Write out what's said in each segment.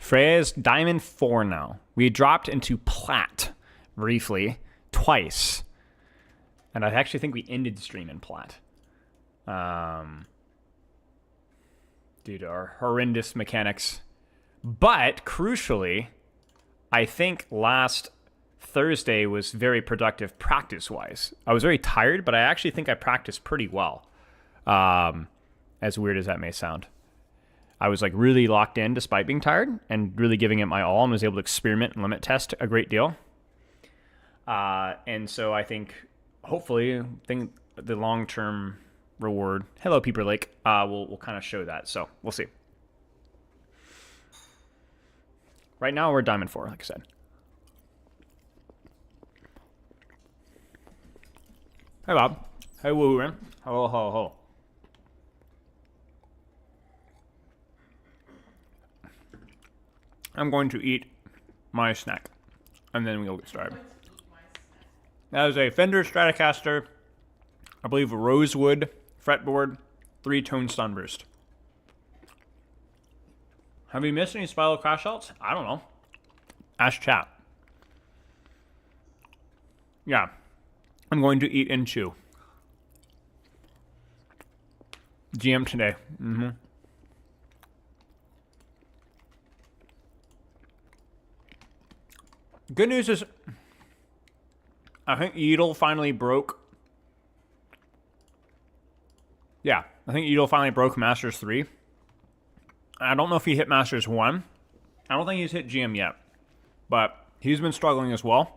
Frey is Diamond 4 now. We dropped into Plat briefly, twice. And I actually think we ended the stream in Plat. Due to our horrendous mechanics. But, crucially, I think last Thursday was very productive practice-wise. I was very tired, but I actually think I practiced pretty well. As weird as that may sound. I was like really locked in despite being tired and really giving it my all and was able to experiment and limit test a great deal. And so I think, hopefully, the long-term reward, hello Peeper Lake, will kind of show that. So we'll see. Right now we're Diamond 4, like I said. Hey Bob. Hey Woo Rin. Ho ho ho. I'm going to eat my snack, and then we'll get started. That is a Fender Stratocaster, I believe Rosewood fretboard, 3-tone sunburst. Have you missed any Spilo crash outs? I don't know. Ask chat. Yeah, I'm going to eat and chew. GM today. Good news is, I think Yeatle finally broke. Yeah, I think Yeatle finally broke Masters 3. I don't know if he hit Masters 1. I don't think he's hit GM yet. But he's been struggling as well.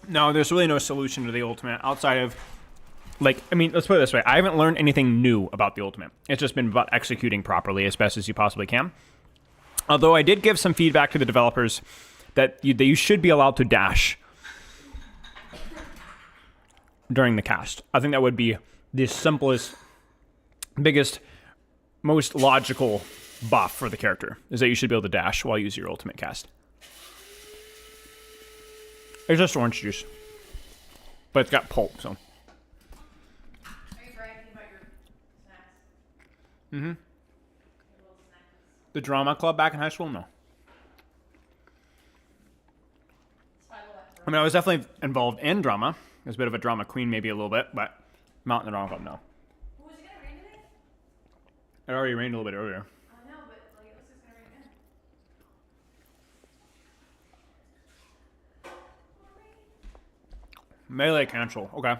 No, there's really no solution to the ultimate outside of, like, I mean, let's put it this way. I haven't learned anything new about the ultimate. It's just been about executing properly as best as you possibly can. Although I did give some feedback to the developers that you should be allowed to dash during the cast. I think that would be the simplest, biggest, most logical buff for the character, is that you should be able to dash while you use your ultimate cast. It's just orange juice. But it's got pulp, so. Are you bragging about your snacks? The drama club back in high school? No. I mean, I was definitely involved in drama. I was a bit of a drama queen, maybe a little bit, but not in the drama club, no. Was it gonna rain today? It already rained a little bit earlier. I know, but like, it looks like it's gonna rain again. Melee cancel. Okay.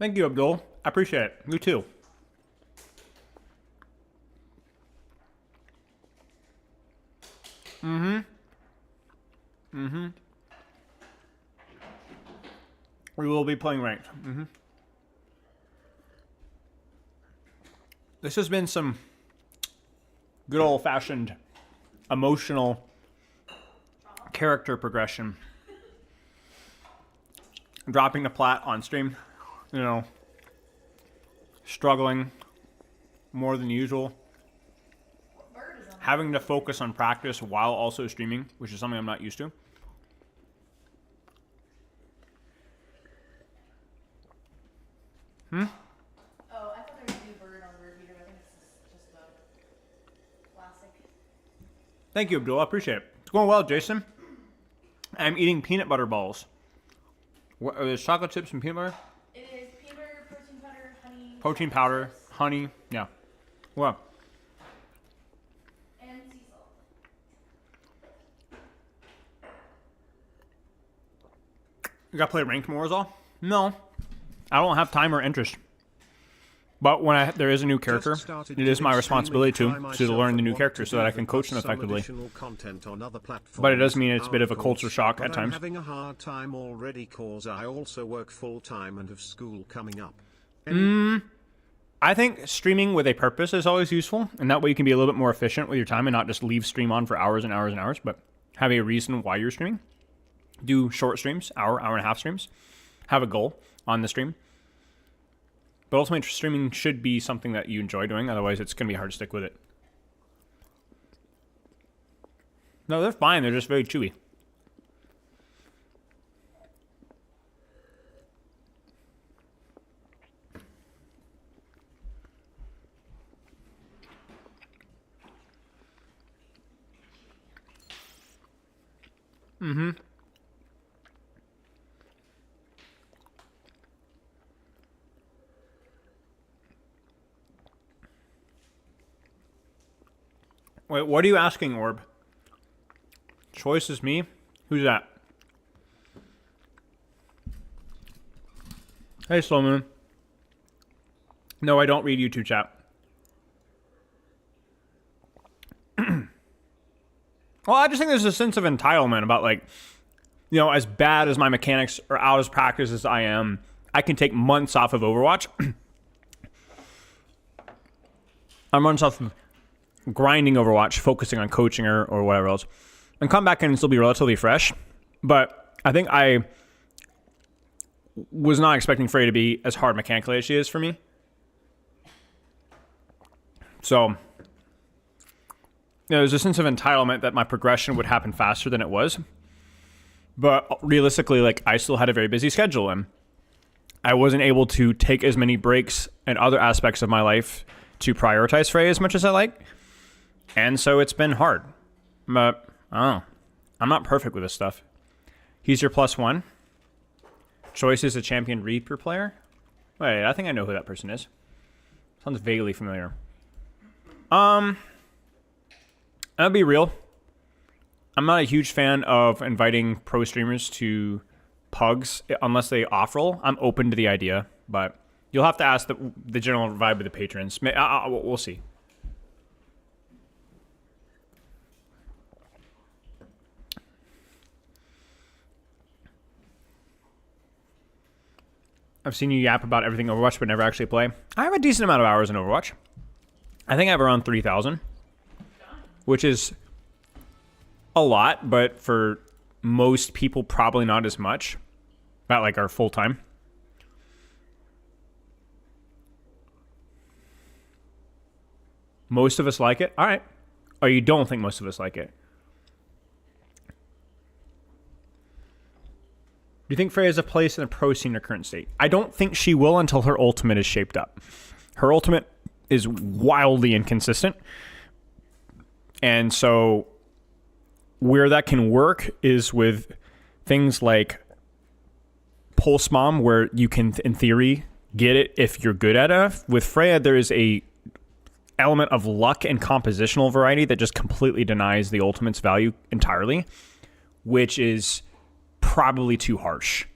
Thank you, Abdul. I appreciate it. You too. We will be playing ranked. This has been some good old-fashioned emotional character progression. Dropping the plat on stream, you know, struggling more than usual. Having to focus on practice while also streaming, which is something I'm not used to. Oh, I thought there was a new bird on the rear view. I think it's just a classic. Thank you, Abdul. I appreciate it. It's going well, Jason. I'm eating peanut butter balls. What are those, chocolate chips and peanut butter? It is peanut butter, protein powder, honey. Protein powder, honey. Yeah. Well. And sea salt. You gotta play ranked more is all? No. I don't have time or interest. But when there is a new character, it is my responsibility to learn the new character so that I can coach them effectively. But it does mean it's a bit of a culture shock at times. I'm having a hard time already cause I also work full time and have school coming up. I think streaming with a purpose is always useful, and that way you can be a little bit more efficient with your time and not just leave stream on for hours and hours and hours, but have a reason why you're streaming. Do short streams, hour and a half streams. Have a goal on the stream. But ultimately, streaming should be something that you enjoy doing. Otherwise, it's going to be hard to stick with it. No, they're fine. They're just very chewy. Mm-hmm. Wait, what are you asking, Orb? Choice is me? Who's that? Hey, Slow Moon. No, I don't read YouTube chat. Well, I just think there's a sense of entitlement about, like, you know, as bad as my mechanics are out as practice as I am, I can take months off of Overwatch. I'm months off of grinding Overwatch, focusing on coaching or whatever else, and come back and still be relatively fresh. But I think I was not expecting Frey to be as hard mechanically as she is for me. So there's a sense of entitlement that my progression would happen faster than it was. But realistically, like, I still had a very busy schedule, and I wasn't able to take as many breaks and other aspects of my life to prioritize Frey as much as I like. And so it's been hard. But, I'm not perfect with this stuff. He's your +1. Choice is a champion Reaper player. Wait, I think I know who that person is. Sounds vaguely familiar. I'll be real. I'm not a huge fan of inviting pro streamers to PUGS unless they off-roll. I'm open to the idea, but you'll have to ask the general vibe of the patrons. We'll see. I've seen you yap about everything Overwatch, but never actually play. I have a decent amount of hours in Overwatch. I think I have around 3,000, which is a lot, but for most people, probably not as much. Not like our full time. Most of us like it. All right. Or you don't think most of us like it. Do you think Frey has a place in the pro scene in her current state? I don't think she will until her ultimate is shaped up. Her ultimate is wildly inconsistent. And so where that can work is with things like Pulse Mom, where you can, in theory, get it if you're good at it. With Freya, there is a element of luck and compositional variety that just completely denies the ultimate's value entirely, which is probably too harsh.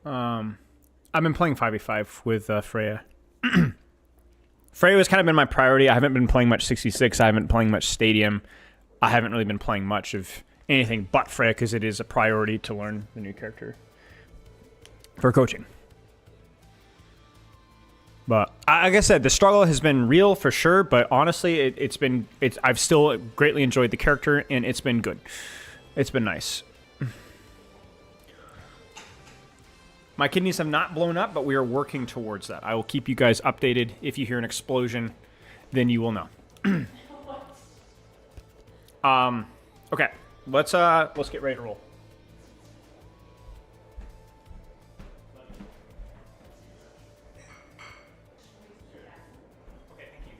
I've been playing 5v5 with Freya. Freya has kind of been my priority. I haven't been playing much 66. I haven't been playing much Stadium. I haven't really been playing much of anything but Freya because it is a priority to learn the new character for coaching. But like I said, the struggle has been real for sure. But honestly, I've still greatly enjoyed the character, and it's been good. It's been nice. My kidneys have not blown up, but we are working towards that. I will keep you guys updated. If you hear an explosion, then you will know. Okay, let's get ready to roll. Okay, thank you.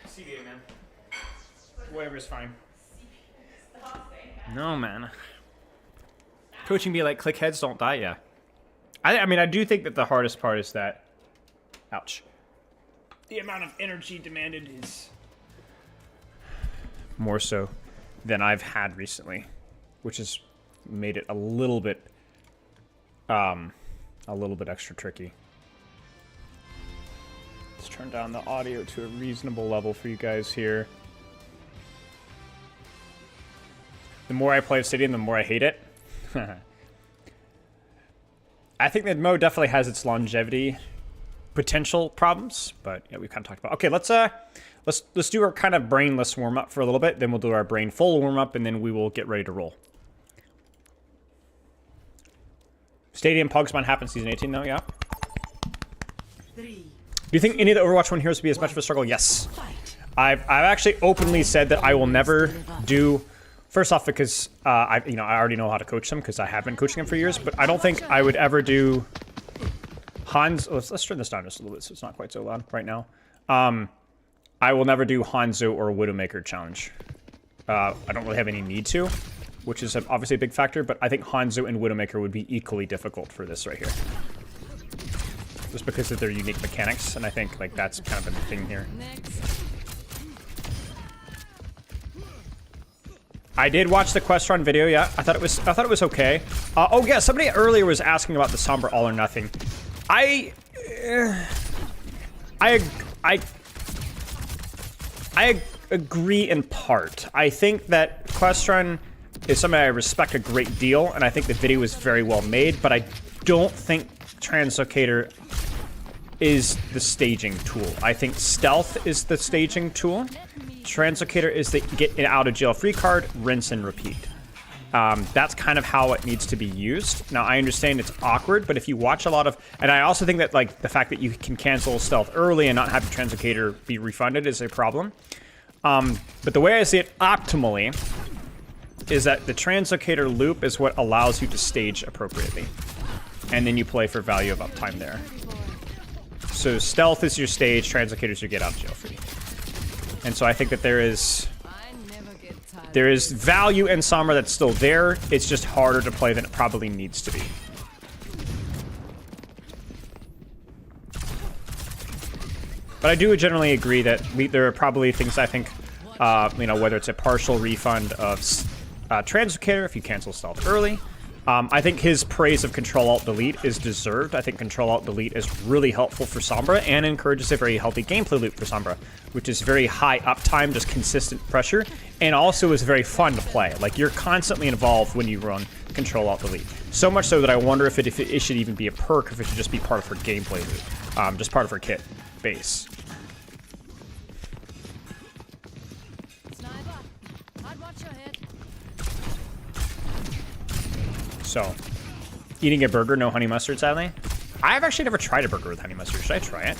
CBA, man. Whatever's fine. No, man. Coaching be like, click heads, don't die, yeah. I mean, I do think that the hardest part is that, ouch, the amount of energy demanded is more so than I've had recently, which has made it a little bit extra tricky. Let's turn down the audio to a reasonable level for you guys here. The more I play Stadium, the more I hate it. I think that mode definitely has its longevity potential problems, but yeah, we've kind of talked about. Okay, let's let's do our kind of brainless warm up for a little bit. Then we'll do our brain full warm up, and then we will get ready to roll. Stadium PUGS might happen season 18 though. Yeah. Do you think any of the Overwatch 1 heroes would be as much of a struggle? Yes. I've actually openly said that I will never do. First off, because I already know how to coach them because I have been coaching them for years. But I don't think I would ever do Hans. Let's turn this down just a little bit so it's not quite so loud right now. I will never do Hanzo or Widowmaker challenge. I don't really have any need to, which is obviously a big factor. But I think Hanzo and Widowmaker would be equally difficult for this right here, just because of their unique mechanics. And I think like that's kind of the thing here. I did watch the quest run video. Yeah, I thought it was okay. Oh yeah, somebody earlier was asking about the Sombra All or Nothing. I agree in part. I think that quest run is something I respect a great deal, and I think the video was very well made. But I don't think Translocator is the staging tool. I think stealth is the staging tool. Translocator is the get an out of jail free card, rinse and repeat. That's kind of how it needs to be used. Now I understand it's awkward, but if you watch a lot of, and I also think that like the fact that you can cancel stealth early and not have the Translocator be refunded is a problem. But the way I see it optimally is that the Translocator loop is what allows you to stage appropriately, and then you play for value of uptime there. So stealth is your stage, Translocator is your get out of jail free. And so I think that there is value in Sombra that's still there. It's just harder to play than it probably needs to be. But I do generally agree that there are probably things I think, whether it's a partial refund of Translocator if you cancel stealth early. I think his praise of Control-Alt-Delete is deserved. I think Control-Alt-Delete is really helpful for Sombra and encourages a very healthy gameplay loop for Sombra, which is very high uptime, just consistent pressure, and also is very fun to play. Like, you're constantly involved when you run Control-Alt-Delete. So much so that I wonder if it should even be a perk, if it should just be part of her gameplay loop, just part of her kit base. So, eating a burger, no honey mustard, sadly. I've actually never tried a burger with honey mustard. Should I try it?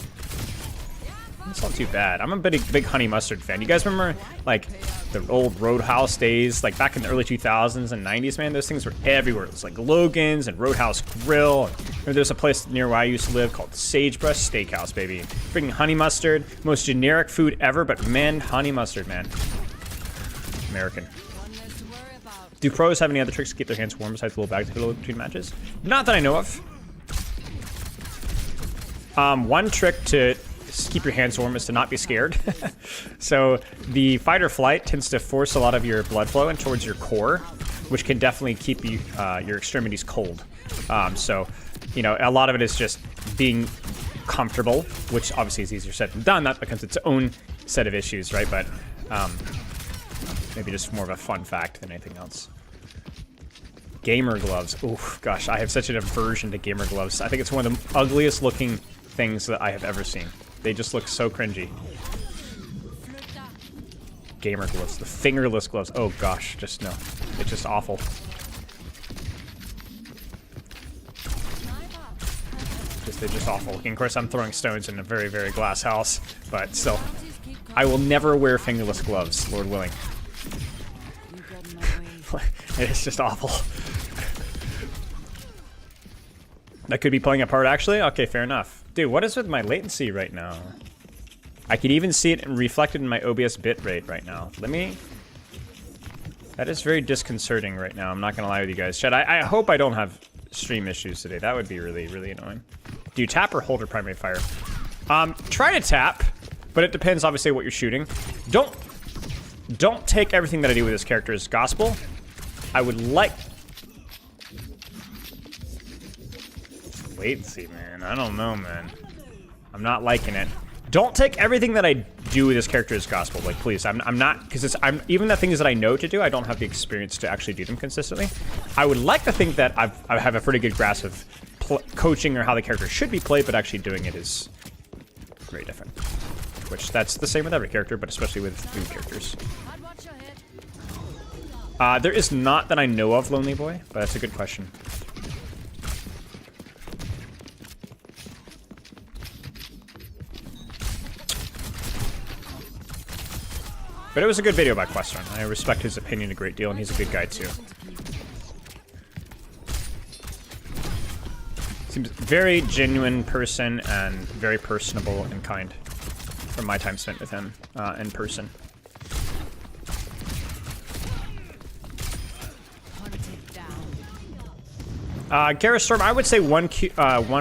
It's not too bad. I'm a big honey mustard fan. You guys remember, like, the old Roadhouse days? Like, back in the early 2000s and 90s, man, those things were everywhere. It was like Logan's and Roadhouse Grill. And there's a place near where I used to live called Sagebrush Steakhouse, baby. Freaking honey mustard. Most generic food ever, but man, honey mustard, man. American. Do pros have any other tricks to keep their hands warm besides little bags between matches? Not that I know of. One trick to keep your hands warm is to not be scared. So the fight or flight tends to force a lot of your blood flow in towards your core, which can definitely keep you your extremities cold. So, a lot of it is just being comfortable, which obviously is easier said than done. That becomes its own set of issues, right? But maybe just more of a fun fact than anything else. Gamer gloves. Oh gosh, I have such an aversion to gamer gloves. I think it's one of the ugliest looking things that I have ever seen. They just look so cringy. Gamer gloves, the fingerless gloves. Oh gosh, just no. It's just awful. They're just awful looking. Of course, I'm throwing stones in a very, very glass house, but still. I will never wear fingerless gloves, Lord willing. It's just awful. That could be playing a part, actually? Okay, fair enough. Dude, what is with my latency right now? I could even see it reflected in my OBS bitrate right now. That is very disconcerting right now. I'm not going to lie with you guys. Chad, I hope I don't have stream issues today. That would be really, really annoying. Do you tap or hold your primary fire? Try to tap, but it depends, obviously, what you're shooting. Don't take everything that I do with this character as gospel. I would like... Latency, man. I don't know, man. I'm not liking it. Don't take everything that I do with this character as gospel. Like, please. I'm not... Because even the things that I know to do, I don't have the experience to actually do them consistently. I would like to think that I have a pretty good grasp of coaching or how the character should be played, but actually doing it is very different. which that's the same with every character, but especially with new characters. There is not that I know of, Lonely Boy, but that's a good question. But it was a good video by Questrun. I respect his opinion a great deal, and he's a good guy too. Seems very genuine person and very personable and kind from my time spent with him in person. Garrus Storm, I would say one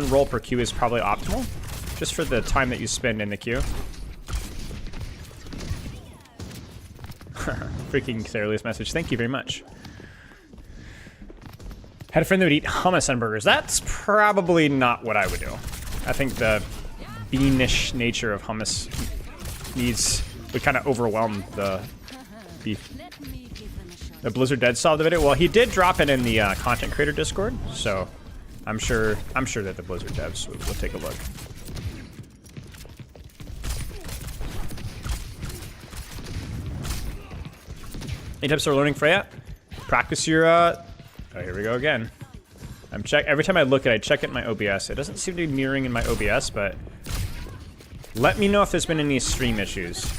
roll per queue is probably optimal, just for the time that you spend in the queue. Freaking Sarah's message. Thank you very much. Had a friend that would eat hummus on burgers. That's probably not what I would do. I think the beanish nature of hummus would kind of overwhelm the beef. The Blizzard Dead saw the video. Well, he did drop it in the content creator Discord, so I'm sure that the Blizzard devs will take a look. Any tips for learning Freya? Practice your, oh, here we go again. Every time I look at it, I check it in my OBS. It doesn't seem to be mirroring in my OBS, but let me know if there's been any stream issues.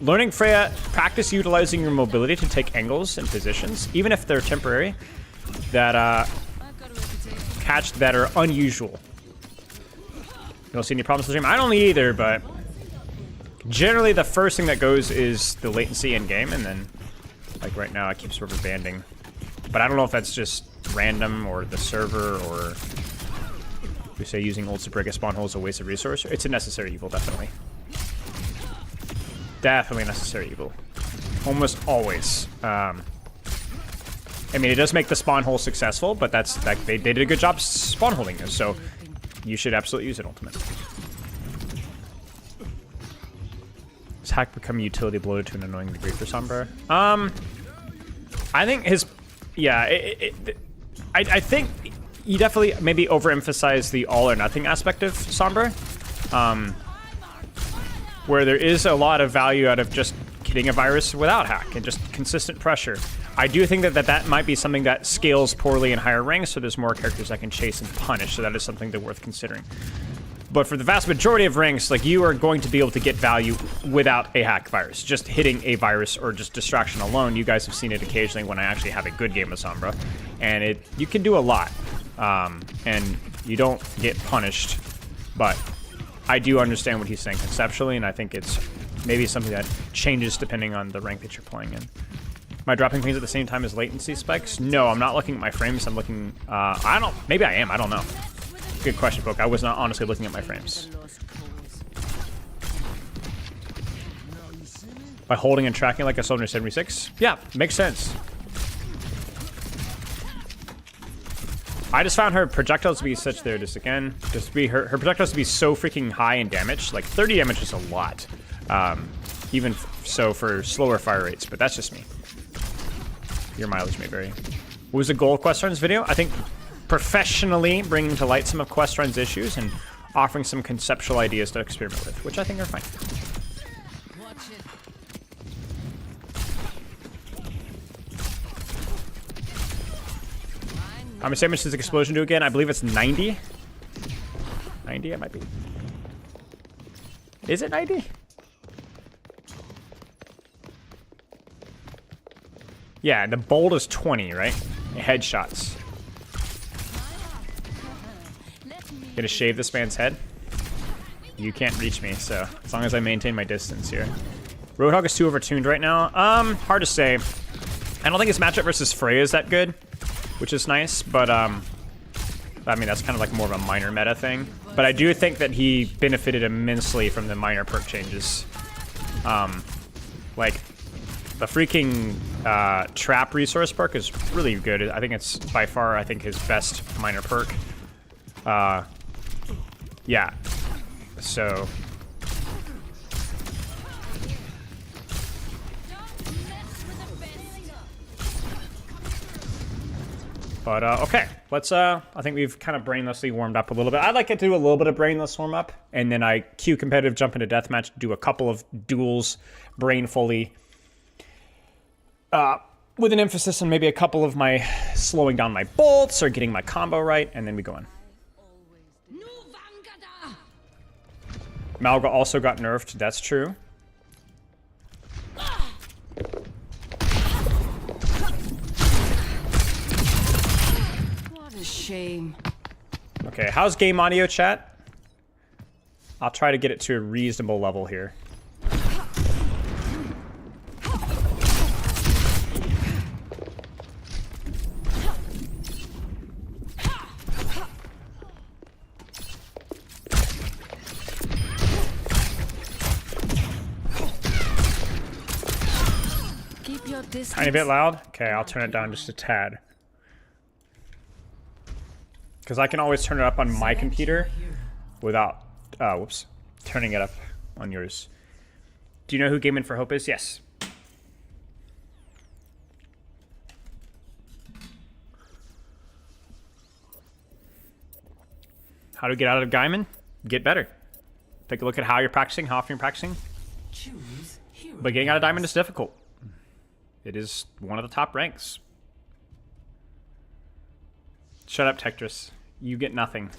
Learning Freya, practice utilizing your mobility to take angles and positions, even if they're temporary, that are unusual. You don't see any problems with the stream? I don't either, but generally, the first thing that goes is the latency in game, and then, like right now, it keeps rubber banding. But I don't know if that's just random or the server, or we say using ults to break a spawn hole is a waste of resource. It's a necessary evil, definitely. Definitely a necessary evil. Almost always. I mean, it does make the spawn hole successful, but they did a good job spawn holding it, so you should absolutely use it ultimately. Has hack become utility bloated to an annoying degree for Sombra? I think his, yeah, I think you definitely maybe overemphasize the all or nothing aspect of Sombra, where there is a lot of value out of just getting a virus without hack and just consistent pressure. I do think that might be something that scales poorly in higher ranks, so there's more characters that can chase and punish, so that is something that's worth considering. But for the vast majority of ranks, like, you are going to be able to get value without a hack virus. Just hitting a virus or just distraction alone, you guys have seen it occasionally when I actually have a good game of Sombra. And you can do a lot. And you don't get punished. But I do understand what he's saying conceptually, and I think it's maybe something that changes depending on the rank that you're playing in. Am I dropping things at the same time as latency spikes? No, I'm not looking at my frames. I'm looking, maybe I am, I don't know. Good question, Poke. I was not honestly looking at my frames. By holding and tracking like a Soldier 76? Yeah, makes sense. I just found her projectiles to be such there just again. Just to be her projectiles to be so freaking high in damage. Like 30 damage is a lot. Even so for slower fire rates, but that's just me. Your mileage may vary. What was the goal of Questrun's video? I think professionally bringing to light some of Questrun's issues and offering some conceptual ideas to experiment with, which I think are fine. How much damage does the explosion do again? I believe it's 90. 90, it might be. Is it 90? Yeah, the bolt is 20, right? Headshots. Gonna shave this man's head? You can't reach me, so as long as I maintain my distance here. Roadhog is too overtuned right now. Hard to say. I don't think his matchup versus Frey is that good, which is nice, but I mean, that's kind of like more of a minor meta thing. But I do think that he benefited immensely from the minor perk changes. Like, the freaking trap resource perk is really good. I think it's by far, I think, his best minor perk. Yeah. So. But, okay. Let's, I think we've kind of brainlessly warmed up a little bit. I'd like to do a little bit of brainless warm up, and then I queue competitive, jump into deathmatch, do a couple of duels brainfully. With an emphasis on maybe a couple of my slowing down my bolts or getting my combo right, and then we go in. Malga also got nerfed, that's true. What a shame. Okay, how's game audio, chat? I'll try to get it to a reasonable level here. Tiny bit loud? Okay, I'll turn it down just a tad. Because I can always turn it up on my computer without, whoops, turning it up on yours. Do you know who Gaming for Hope is? Yes. How to get out of Gaiman? Get better. Take a look at how you're practicing, how often you're practicing. But getting out of Diamond is difficult. It is one of the top ranks. Shut up, Tetris. You get nothing.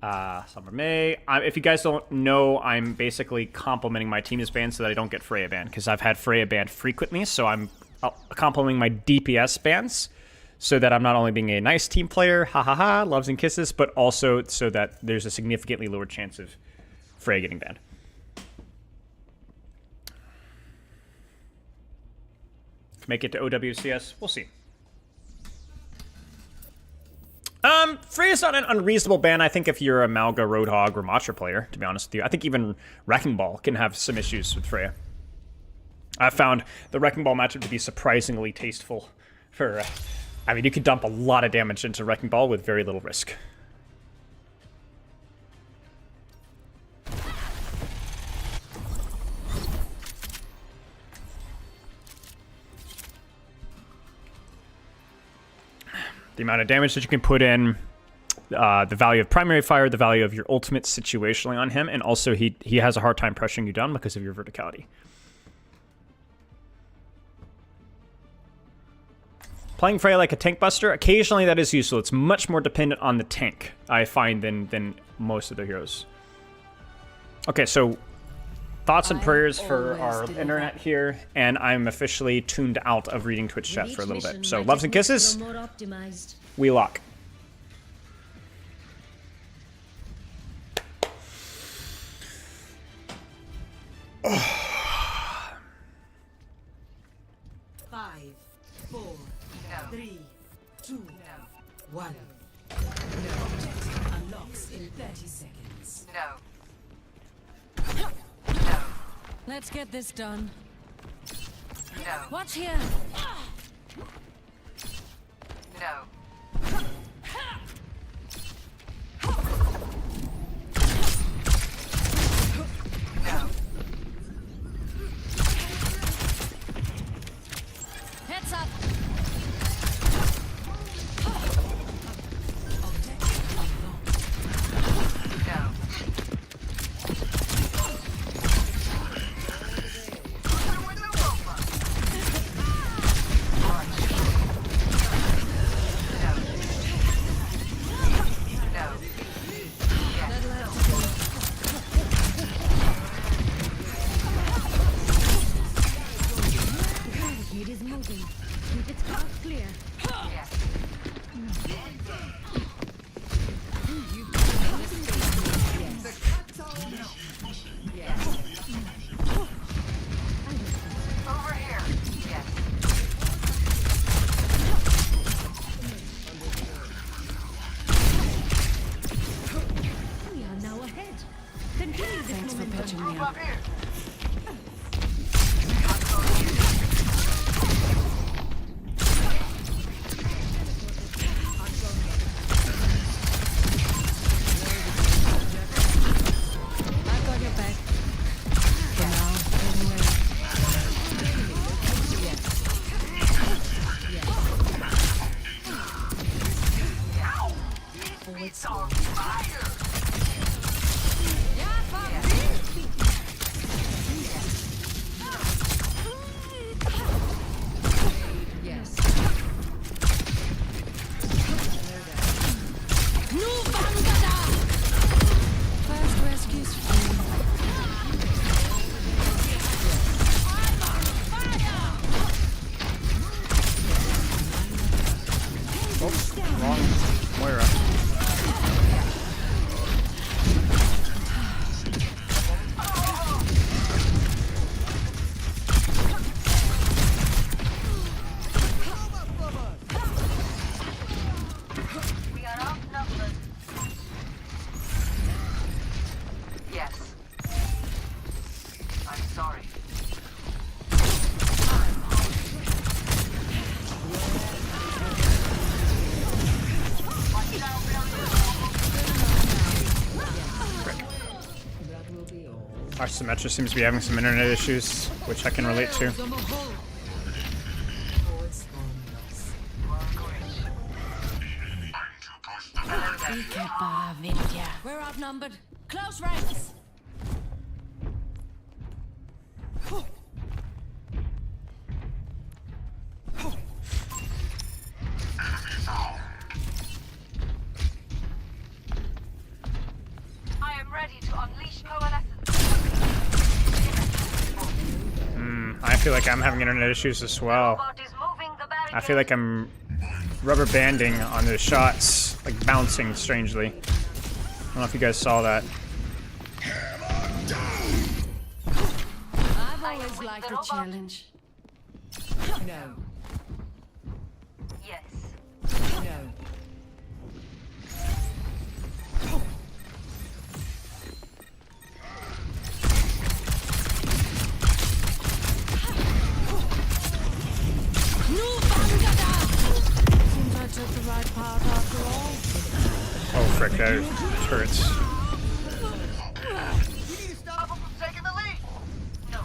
Summer May. If you guys don't know, I'm basically complimenting my team is banned so that I don't get Freya banned, because I've had Freya banned frequently, so I'm complimenting my DPS bans so that I'm not only being a nice team player, ha ha ha, loves and kisses, but also so that there's a significantly lower chance of Freya getting banned. Make it to OWCS, we'll see. Freya's not an unreasonable ban, I think, if you're a Malga, Roadhog, or Matra player, to be honest with you. I think even Wrecking Ball can have some issues with Freya. I've found the Wrecking Ball matchup to be surprisingly tasteful for, I mean, you could dump a lot of damage into Wrecking Ball with very little risk. The amount of damage that you can put in, the value of primary fire, the value of your ultimate situationally on him, and also he has a hard time pressuring you down because of your verticality. Playing Frey like a tank buster, occasionally that is useful. It's much more dependent on the tank, I find, than most of the heroes. Okay, so thoughts and prayers for our internet here, and I'm officially tuned out of reading Twitch chat for a little bit. So loves and kisses, we lock. Five, four, 3, 2, 1. Unlocks in 30 seconds. Let's get this done. Watch here. Heads up. sorry. Our Symmetra seems to be having some internet issues, which I can relate to. We're outnumbered. Close ranks. I am ready to unleash coalescence. I feel like I'm having internet issues as well. Robot is moving the barricade. I feel like I'm rubber banding on the shots, like bouncing strangely. I don't know if you guys saw that. I've always liked a challenge. No. Yes. No. Seems I took the right path after all. Oh frick, that turrets. We need to stop him from taking the lead. No.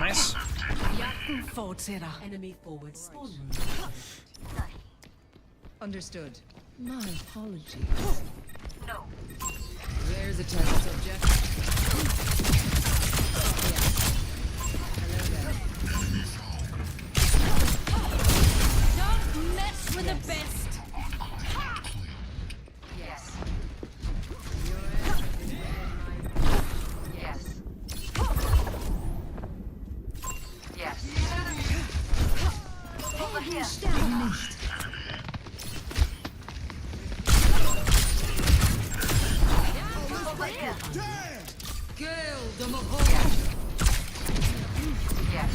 Nice. Jagden fortsætter. Enemy forward spawn room. Understood. My apologies. No. There's a test subject. Don't mess with the best. Yes. Yes. Yes. Over here. Over here. Girl, the Mahal. Yes.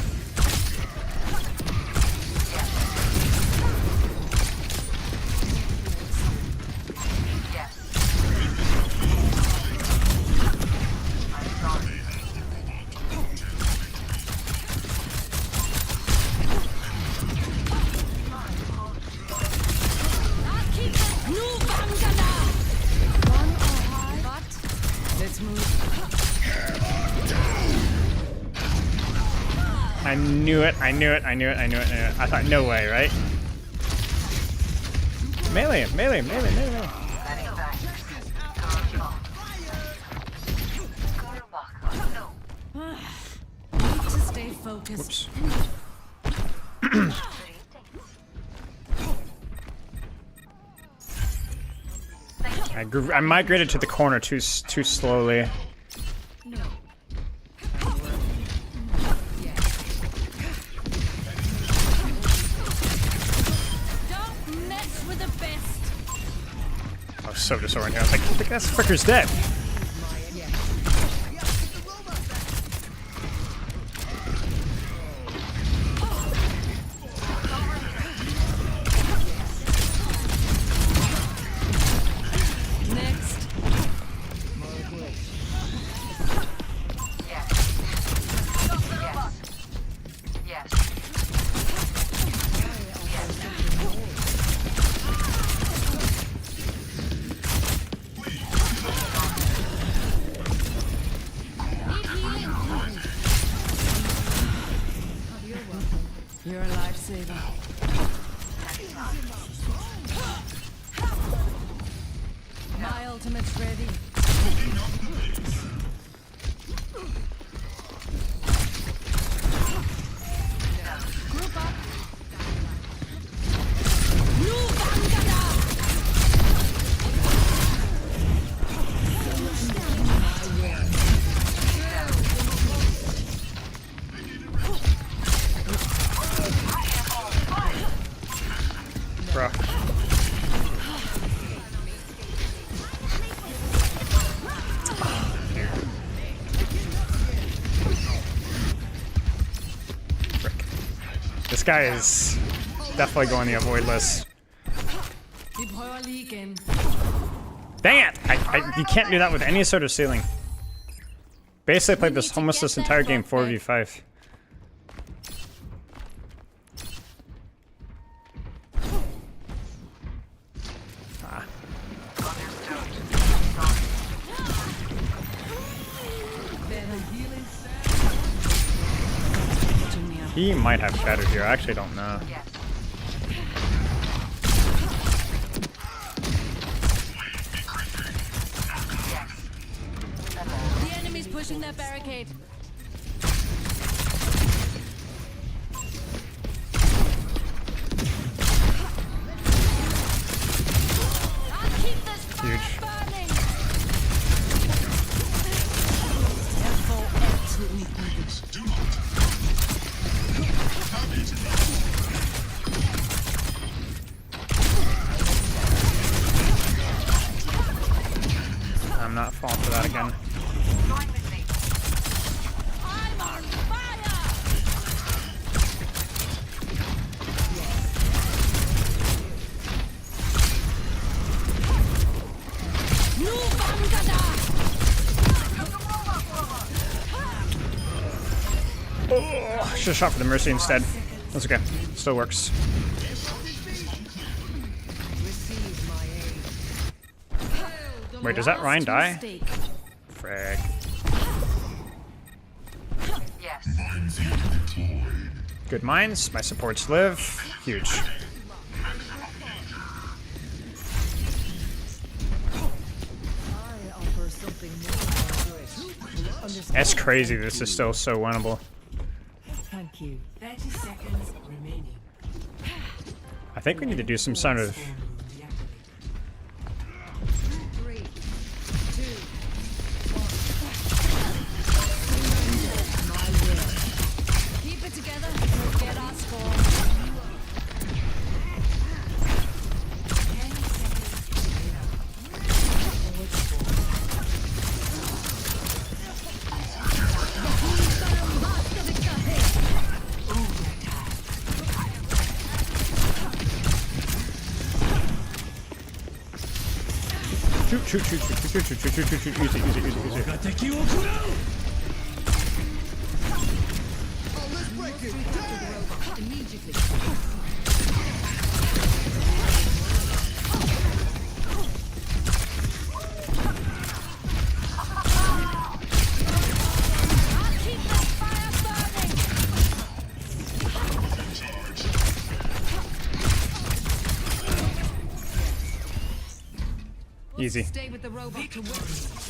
Yes. I'm sorry. Let's move. I knew it, I knew it, I knew it, I knew it, I knew it. I thought, no way, right? Melee him, melee him, melee, melee, melee. Standing back. Go back. No. Need to stay focused. Whoops. I migrated to the corner too slowly. Don't mess with the best. I was so disoriented. I was like, that fricker's dead. Next. Yes. You're a lifesaver. My ultimate's ready. Group up. Bruh. Frick. This guy is definitely going the avoid list. Vi prøver lige beacon. Dang it! You can't do that with any sort of ceiling. Basically, I played this almost this entire game 4v5. He might have shatter here. I actually don't know. Yes. The enemy's pushing that barricade. I'll keep this fire Huge. burning. Careful, absolutely I'm not falling for that again. Join with me. I'm on fire. Nu Bangada. Oh, should have shot for the Mercy instead. That's okay. Still works. Wait, does that Ryan die? Mistake. Frag. Yes. Good mines. My supports live. Huge. That's crazy. This is still so winnable. Thank you. 30 seconds remaining. I think we need to do some sort of... 3, 2, 1. Keep it together. We'll get our score. Shoot. Use it. Immediately. I'll keep this fire burning. Easy. Stay with the robot to win.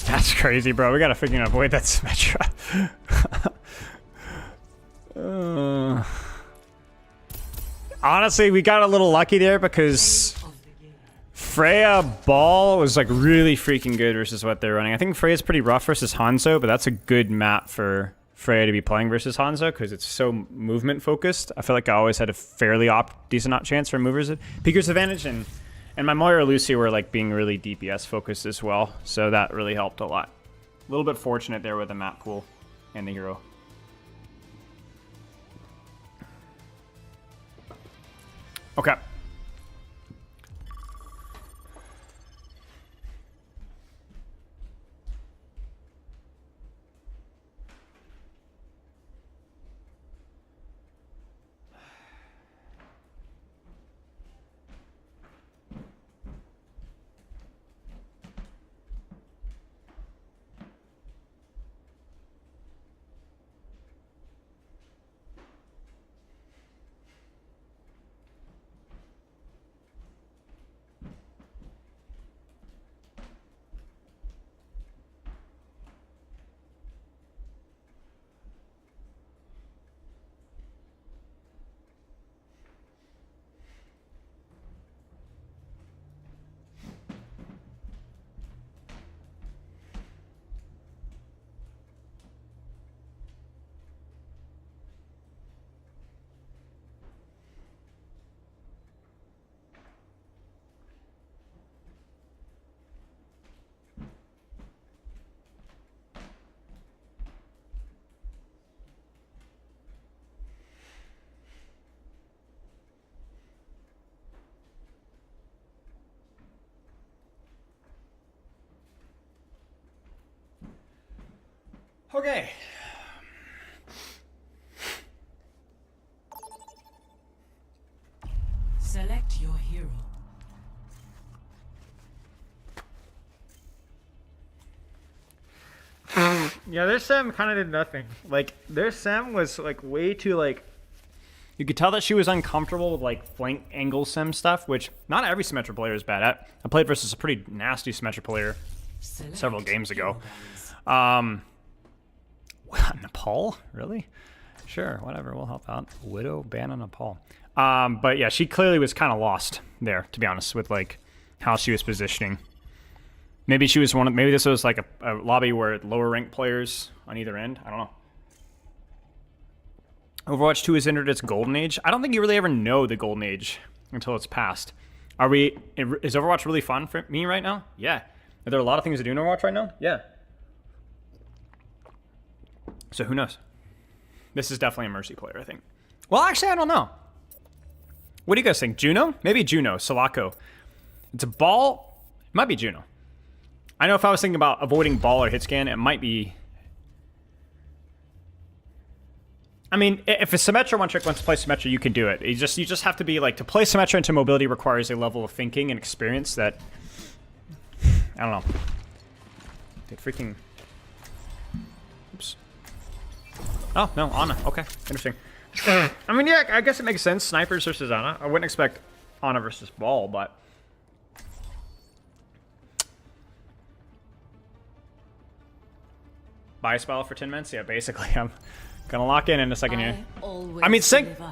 That's crazy, bro. We gotta figure out a avoid that Symmetra. Honestly, we got a little lucky there because Freya Ball was like really freaking good versus what they're running. I think Freya's pretty rough versus Hanzo, but that's a good map for Freya to be playing versus Hanzo because it's so movement focused. I feel like I always had a fairly decent chance for movers Peeker's advantage, and my Moira Lucy were like being really DPS focused as well, so that really helped a lot. A little bit fortunate there with the map pool and the hero. Okay. Okay. Select your hero. Yeah, their Sam kind of did nothing. Like, their Sam was, like, way too, like... You could tell that she was uncomfortable with, like, flank angle Sim stuff, which not every Symmetra player is bad at. I played versus a pretty nasty Symmetra player several games ago. Nepal? Really? Sure, whatever, we'll help out. Widow ban on Nepal. But yeah, she clearly was kind of lost there, to be honest, with, like, how she was positioning. Maybe she was maybe this was like a lobby where lower ranked players on either end. I don't know. Overwatch 2 has entered its golden age. I don't think you really ever know the golden age until it's passed. Is Overwatch really fun for me right now? Yeah. Are there a lot of things to do in Overwatch right now? Yeah. So who knows? This is definitely a Mercy player, I think. Well, actually, I don't know. What do you guys think? Juno? Maybe Juno. Sulaco. It's a ball. It might be Juno. I know if I was thinking about avoiding ball or hit scan, it might be... I mean, if a Symmetra one trick wants to play Symmetra, you can do it. You just have to be like, to play Symmetra into mobility requires a level of thinking and experience that... I don't know. Dude, freaking... Oops. Oh, no, Ana. Okay, interesting. I mean, yeah, I guess it makes sense. Snipers versus Ana. I wouldn't expect Ana versus Ball, but... Buy spell for 10 minutes? Yeah, basically. I'm gonna lock in a second here. I mean, Sync... Bro,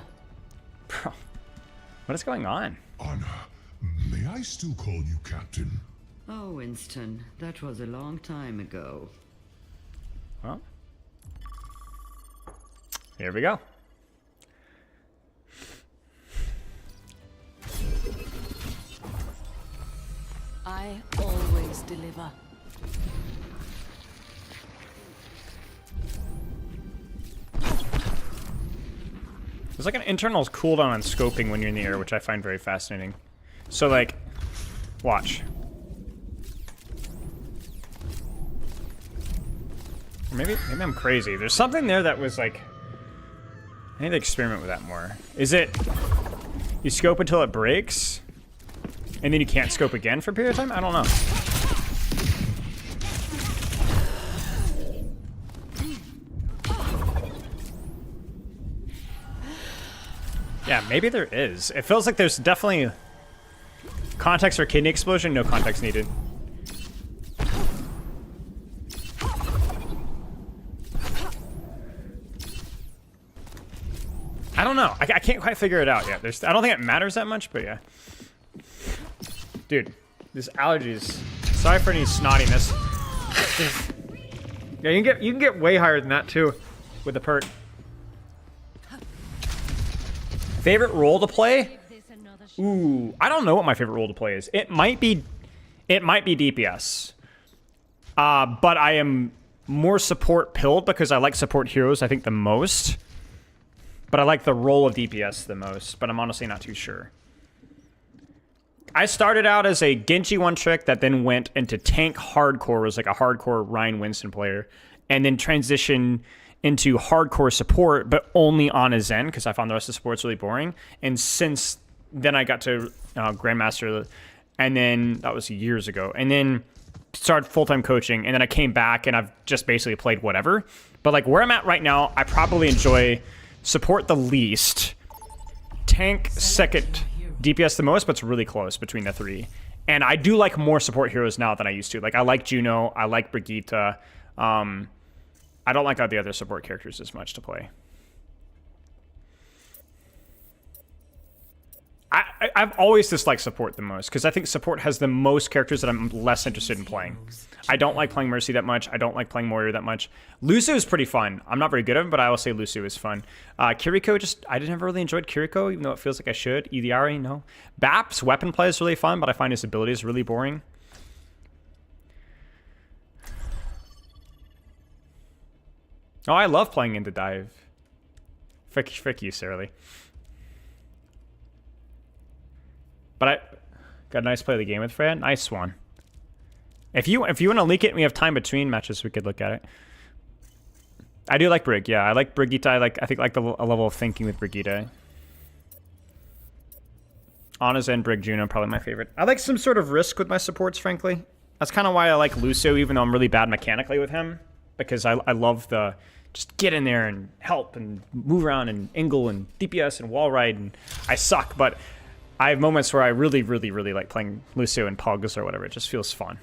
what is going on? Anna, may I still call you Captain? Oh, Winston, that was a long time ago. Well, here we go. I always deliver. There's like an internal cooldown on scoping when you're in the air, which I find very fascinating. So, like, watch. Or maybe I'm crazy. There's something there that was like... I need to experiment with that more. Is it... You scope until it breaks? And then you can't scope again for a period of time? I don't know. Yeah, maybe there is. It feels like there's definitely context for kidney explosion, no context needed. I don't know. I can't quite figure it out yet. I don't think it matters that much, but yeah. Dude, this allergies. Sorry for any snottiness. Yeah, you can get way higher than that too with the perk. Favorite role to play? Ooh, I don't know what my favorite role to play is. It might be DPS. But I am more support pilled because I like support heroes, I think, the most. But I like the role of DPS the most, but I'm honestly not too sure. I started out as a Genji one trick that then went into tank hardcore, was like a hardcore Ryan Winston player, and then transitioned into hardcore support, but only on a Zen, because I found the rest of the support's really boring. And since then I got to Grandmaster, and then that was years ago, and then started full-time coaching, and then I came back, and I've just basically played whatever. But like where I'm at right now, I probably enjoy support the least, tank second, DPS the most, but it's really close between the three. And I do like more support heroes now than I used to. Like I like Juno, I like Brigitte. I don't like the other support characters as much to play. I've always disliked support the most, because I think support has the most characters that I'm less interested in playing. I don't like playing Mercy that much. I don't like playing Warrior that much. Lucio is pretty fun. I'm not very good at him, but I will say Lucio is fun. Kiriko, I never really enjoyed Kiriko, even though it feels like I should. Idiari, no. Bap's weapon play is really fun, but I find his abilities really boring. Oh, I love playing into dive. Frick you, Sarah. But I got a nice play of the game with Frey. Nice one. If you want to leak it and we have time between matches, we could look at it. I do like Brig, yeah. I like Brigitte. I think like a level of thinking with Brigitte. Ana's and Brig Juno probably my favorite. I like some sort of risk with my supports, frankly. That's kind of why I like Lucio, even though I'm really bad mechanically with him. Because I love the just get in there and help and move around and angle and DPS and wall ride. And I suck, but I have moments where I really, really, really like playing Lucio and PUGS or whatever. It just feels fun.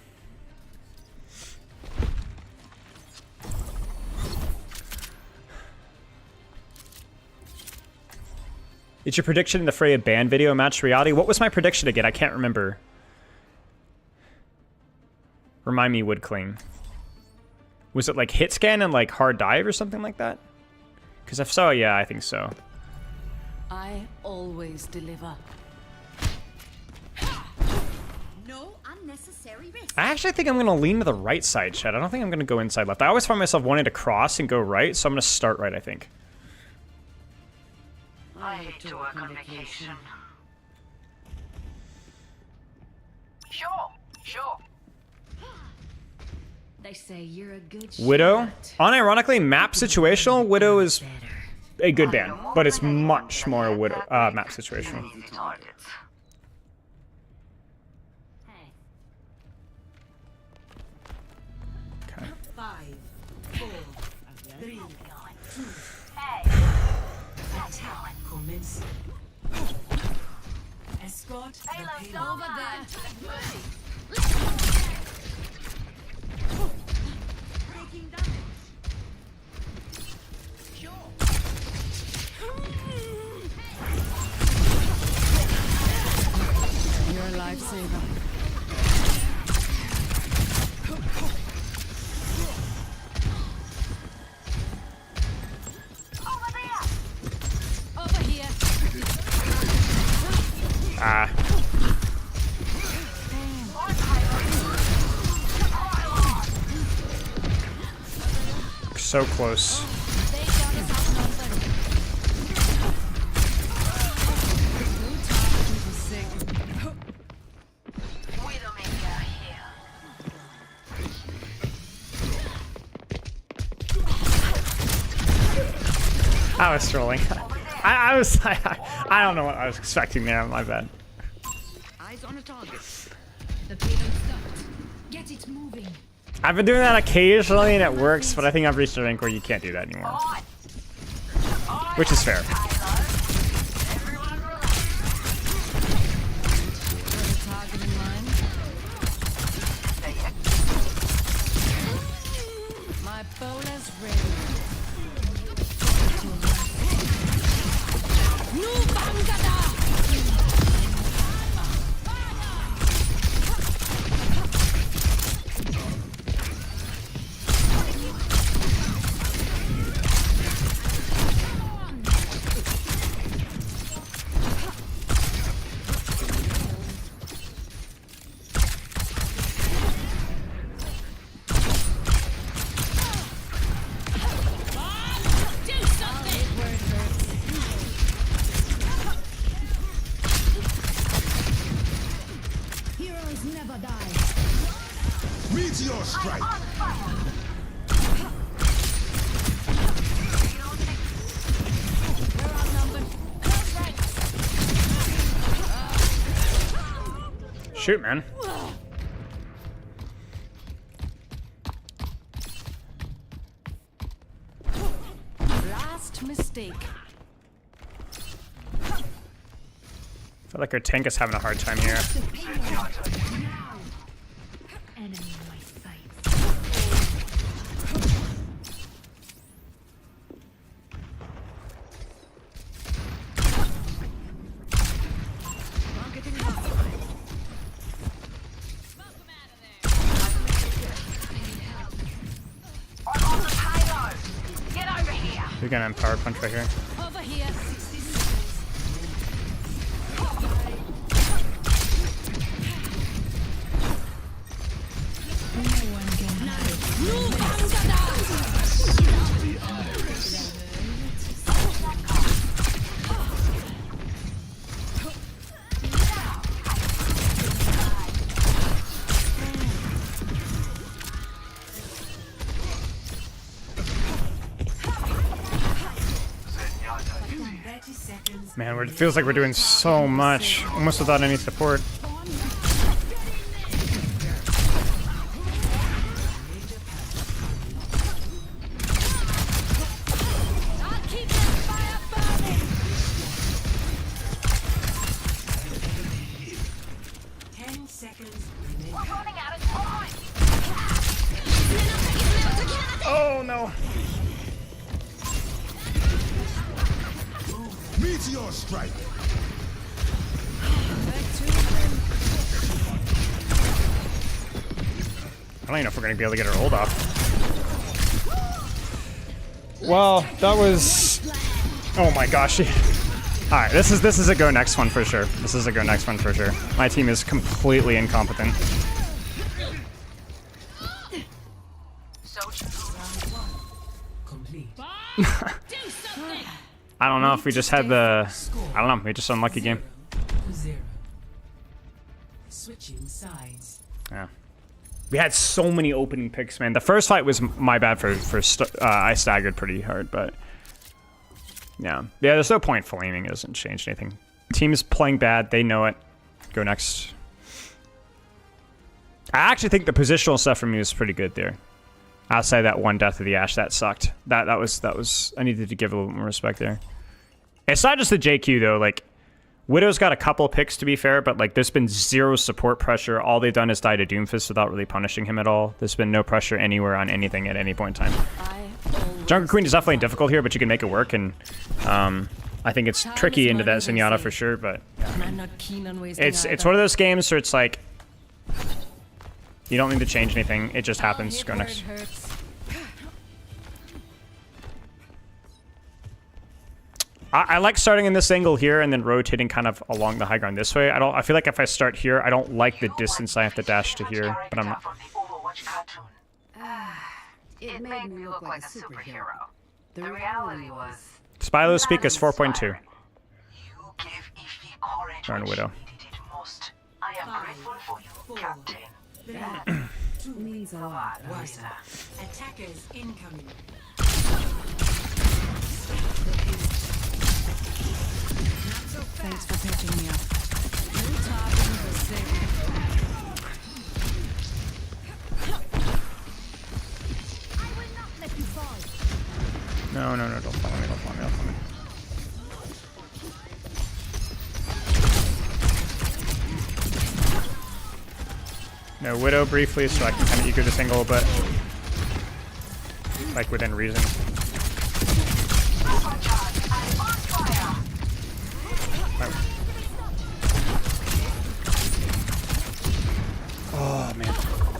Is your prediction in the Frey band video match reality? What was my prediction again? I can't remember. Remind me, Woodcling. Was it like hit scan and like hard dive or something like that? Because if so, yeah, I think so. I always deliver. No unnecessary risk. I actually think I'm going to lean to the right side, Chad. I don't think I'm going to go inside left. I always find myself wanting to cross and go right, so I'm going to start right, I think. I hate to work on vacation. Sure. They say you're a good Widow? shot. Unironically, map situational, Widow is a good ban, but it's much more Widow map situational. Easy targets. Hey. Okay. 5, 4, 3, 2. Attack commence. Escort the payload. Over there. Breaking damage. You're a lifesaver. Over here. Ah. So close. They got us outnumbered. Sick. Widowmaker here. I was trolling. I was. I don't know what I was expecting there. My bad. Eyes on a target. The payload stopped. Get it moving. I've been doing that occasionally and it works, but I think I've reached a rank where you can't do that anymore. Which is fair. Target in mind. My bowler's ready. Nu Bangada! Do something! Where it hurts. Heroes never die. Meteor strike! We're outnumbered. Close ranks. Shoot, man. Last mistake. I feel like our tank is having a hard time here. Enemy in my sights. Targeting hostile. I'm on the payload. Get over here. We're gonna empower punch right here. Over here. Nu Bangada! Man, it feels like we're doing so much, almost without any support. I'll keep that fire burning. 10 seconds. We're running out of time. Oh no. Meteor strike. I don't even know if we're gonna be able to get our hold off. Well, that was. Oh my gosh. All right, this is a go next one for sure. This is a go next one for sure. My team is completely incompetent. Complete. I don't know if we just had the. I don't know. We just unlucky game. 0. Switching sides. Yeah. We had so many opening picks, man. The first fight was my bad for I staggered pretty hard, but yeah. There's no point flaming. It doesn't change anything. Team is playing bad. They know it. Go next. I actually think the positional stuff from me was pretty good there. Outside that one death of the Ashe, that sucked. That was. I needed to give a little more respect there. It's not just the JQ though. Like, Widow's got a couple picks to be fair, but like there's been zero support pressure. All they've done is die to Doomfist without really punishing him at all. There's been no pressure anywhere on anything at any point in time. Jungle Queen is definitely difficult here, but you can make it work, and I think it's tricky into that Zenyatta for sure. But And I'm not keen on wasting it's one of those games where it's like you don't need to change anything. It just happens. Go next. I like starting in this angle here and then rotating kind of along the high ground this way. I feel like if I start here, I don't like the distance I have to dash to here, but I'm not. From the Overwatch cartoon. It made me look like a superhero. The reality was, Spylo speak is 4.2. you gave Ify courage Darn when Widow. she needed it most. I am grateful for you, Captain. That Means a lot. Wiser. Attackers incoming. Thanks for patching me up. I will not let you fall. No, don't follow me, don't follow me, don't follow me. No, Widow briefly, so I can kind of eco this angle, but like within reason. Oh man.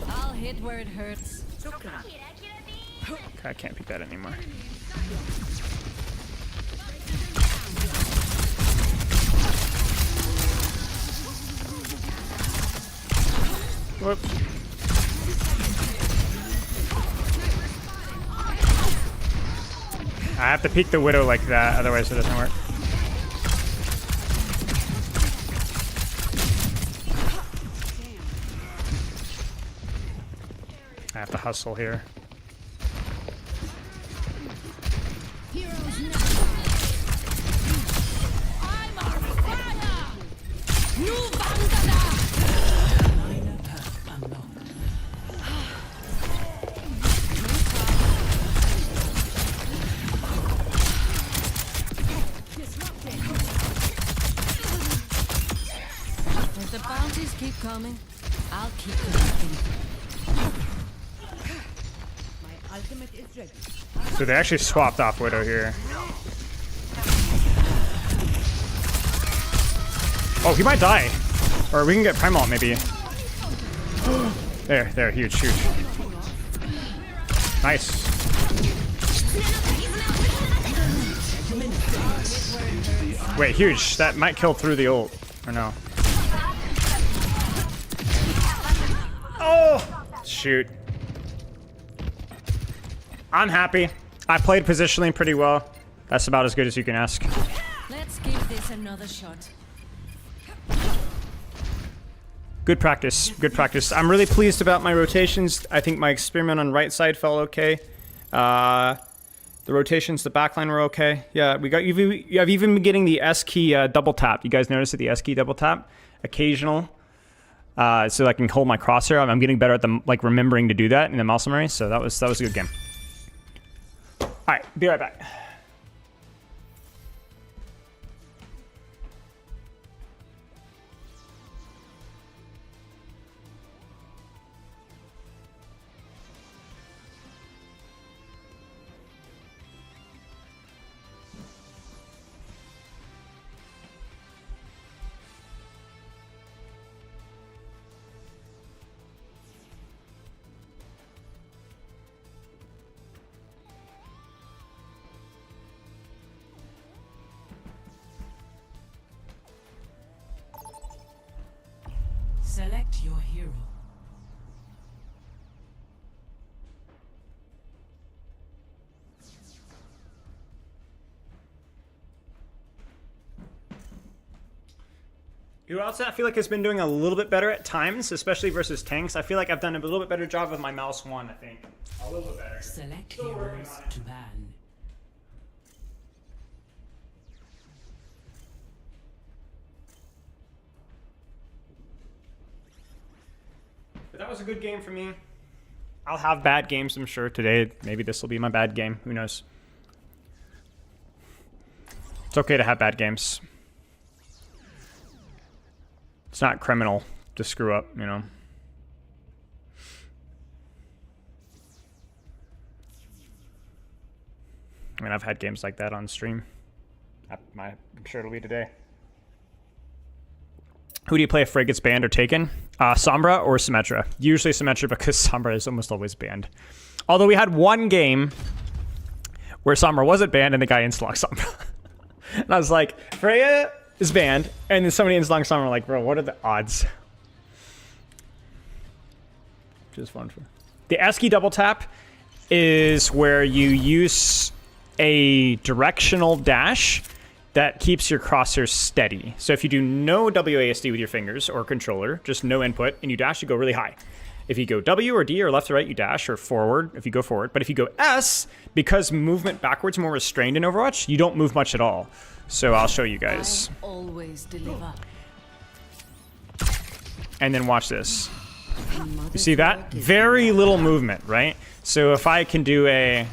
I'll hit where it hurts. Okay, I can't beat that anymore. Whoops. I have to peek the Widow like that, otherwise it doesn't work. I have to hustle here. Heroes never. I'm on fire. New Vandana. As the bounties keep coming, I'll keep collecting. My ultimate is ready. So they actually swapped off Widow here. Oh, he might die. Or we can get Primal maybe. There, huge. Nice. Wait, huge. That might kill through the ult. Or no. Oh! Shoot. I'm happy. I played positionally pretty well. That's about as good as you can ask. Let's give this another shot. Good practice. Good practice. I'm really pleased about my rotations. I think my experiment on right side felt okay. The rotations, the backline were okay. Yeah, I've even been getting the S key double tap. You guys notice the S key double tap? Occasional. So I can hold my crosshair. I'm getting better at like remembering to do that in the muscle memory. So that was a good game. All right, be right back. Select your hero. You know what else I feel like has been doing a little bit better at times, especially versus tanks? I feel like I've done a little bit better job with my mouse one, I think. A little bit better. Select heroes to ban. But that was a good game for me. I'll have bad games, I'm sure, today. Maybe this will be my bad game. Who knows? It's okay to have bad games. It's not criminal to screw up, you know. I mean, I've had games like that on stream. I'm sure it'll be today. Who do you play if Frey gets banned or taken? Sombra or Symmetra? Usually Symmetra because Sombra is almost always banned. Although we had one game where Sombra wasn't banned and the guy insta-locked Sombra. And I was like, Freya is banned, and then somebody insta-locked Sombra. Like, bro, what are the odds? Just fun. The ASCII double tap is where you use a directional dash that keeps your crosshair steady. So if you do no WASD with your fingers or controller, just no input, and you dash, you go really high. If you go W or D or left to right, you dash, or forward if you go forward. But if you go S, because movement backwards is more restrained in Overwatch, you don't move much at all. So I'll show you guys. I always deliver. And then watch this. You see that? Very little movement, right? So if I can do a...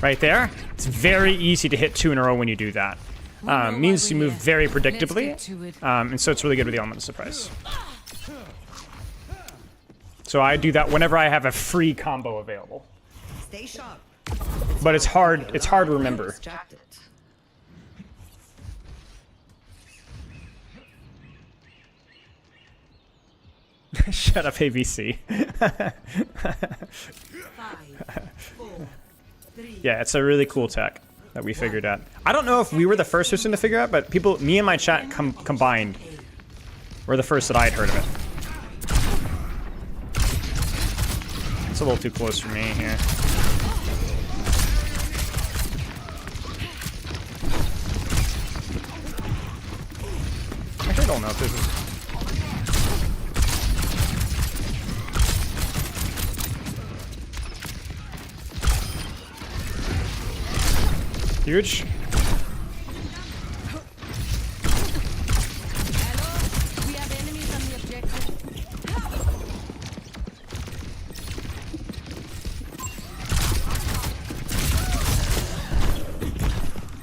right there, it's very easy to hit 2 in a row when you do that. Means you move very predictably, and so it's really good with the element of surprise. So I do that whenever I have a free combo available. Stay sharp. But it's hard to remember. Distracted. Shut up, ABC. 5, 4, 3. Yeah, it's a really cool tech that we figured out. I don't know if we were the first person to figure out, but me and my chat combined were the first that I had heard of it. It's a little too close for me here. Actually, I don't know if this is... huge. Hello? We have enemies on the objective.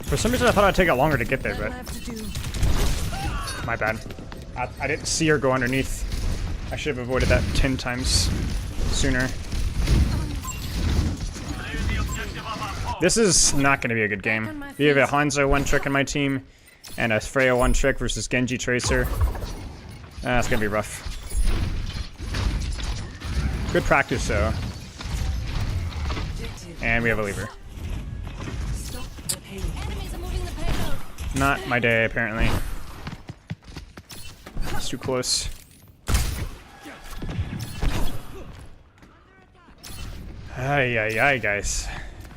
For some reason, I thought I'd take it longer to get there, but... my bad. I didn't see her go underneath. I should have avoided that 10 times sooner. This is not going to be a good game. You have a Hanzo 1-trick in my team, and a Freya 1-trick versus Genji Tracer. That's going to be rough. Good practice, though. And we have a lever. Enemies are moving the payload. Not my day, apparently. It's too close. Ay, ay, ay, guys.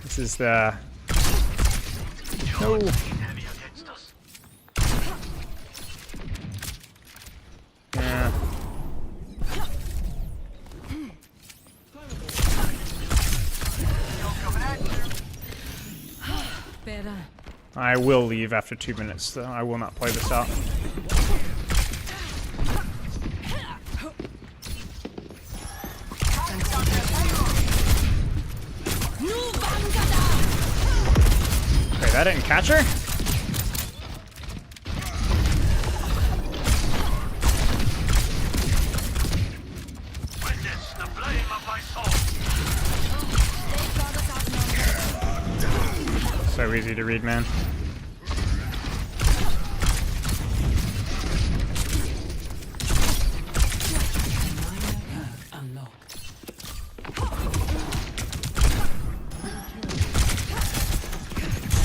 This is the... no. Yeah. I will leave after 2 minutes, though. I will not play this out. Okay, that didn't catch her? So easy to read, man.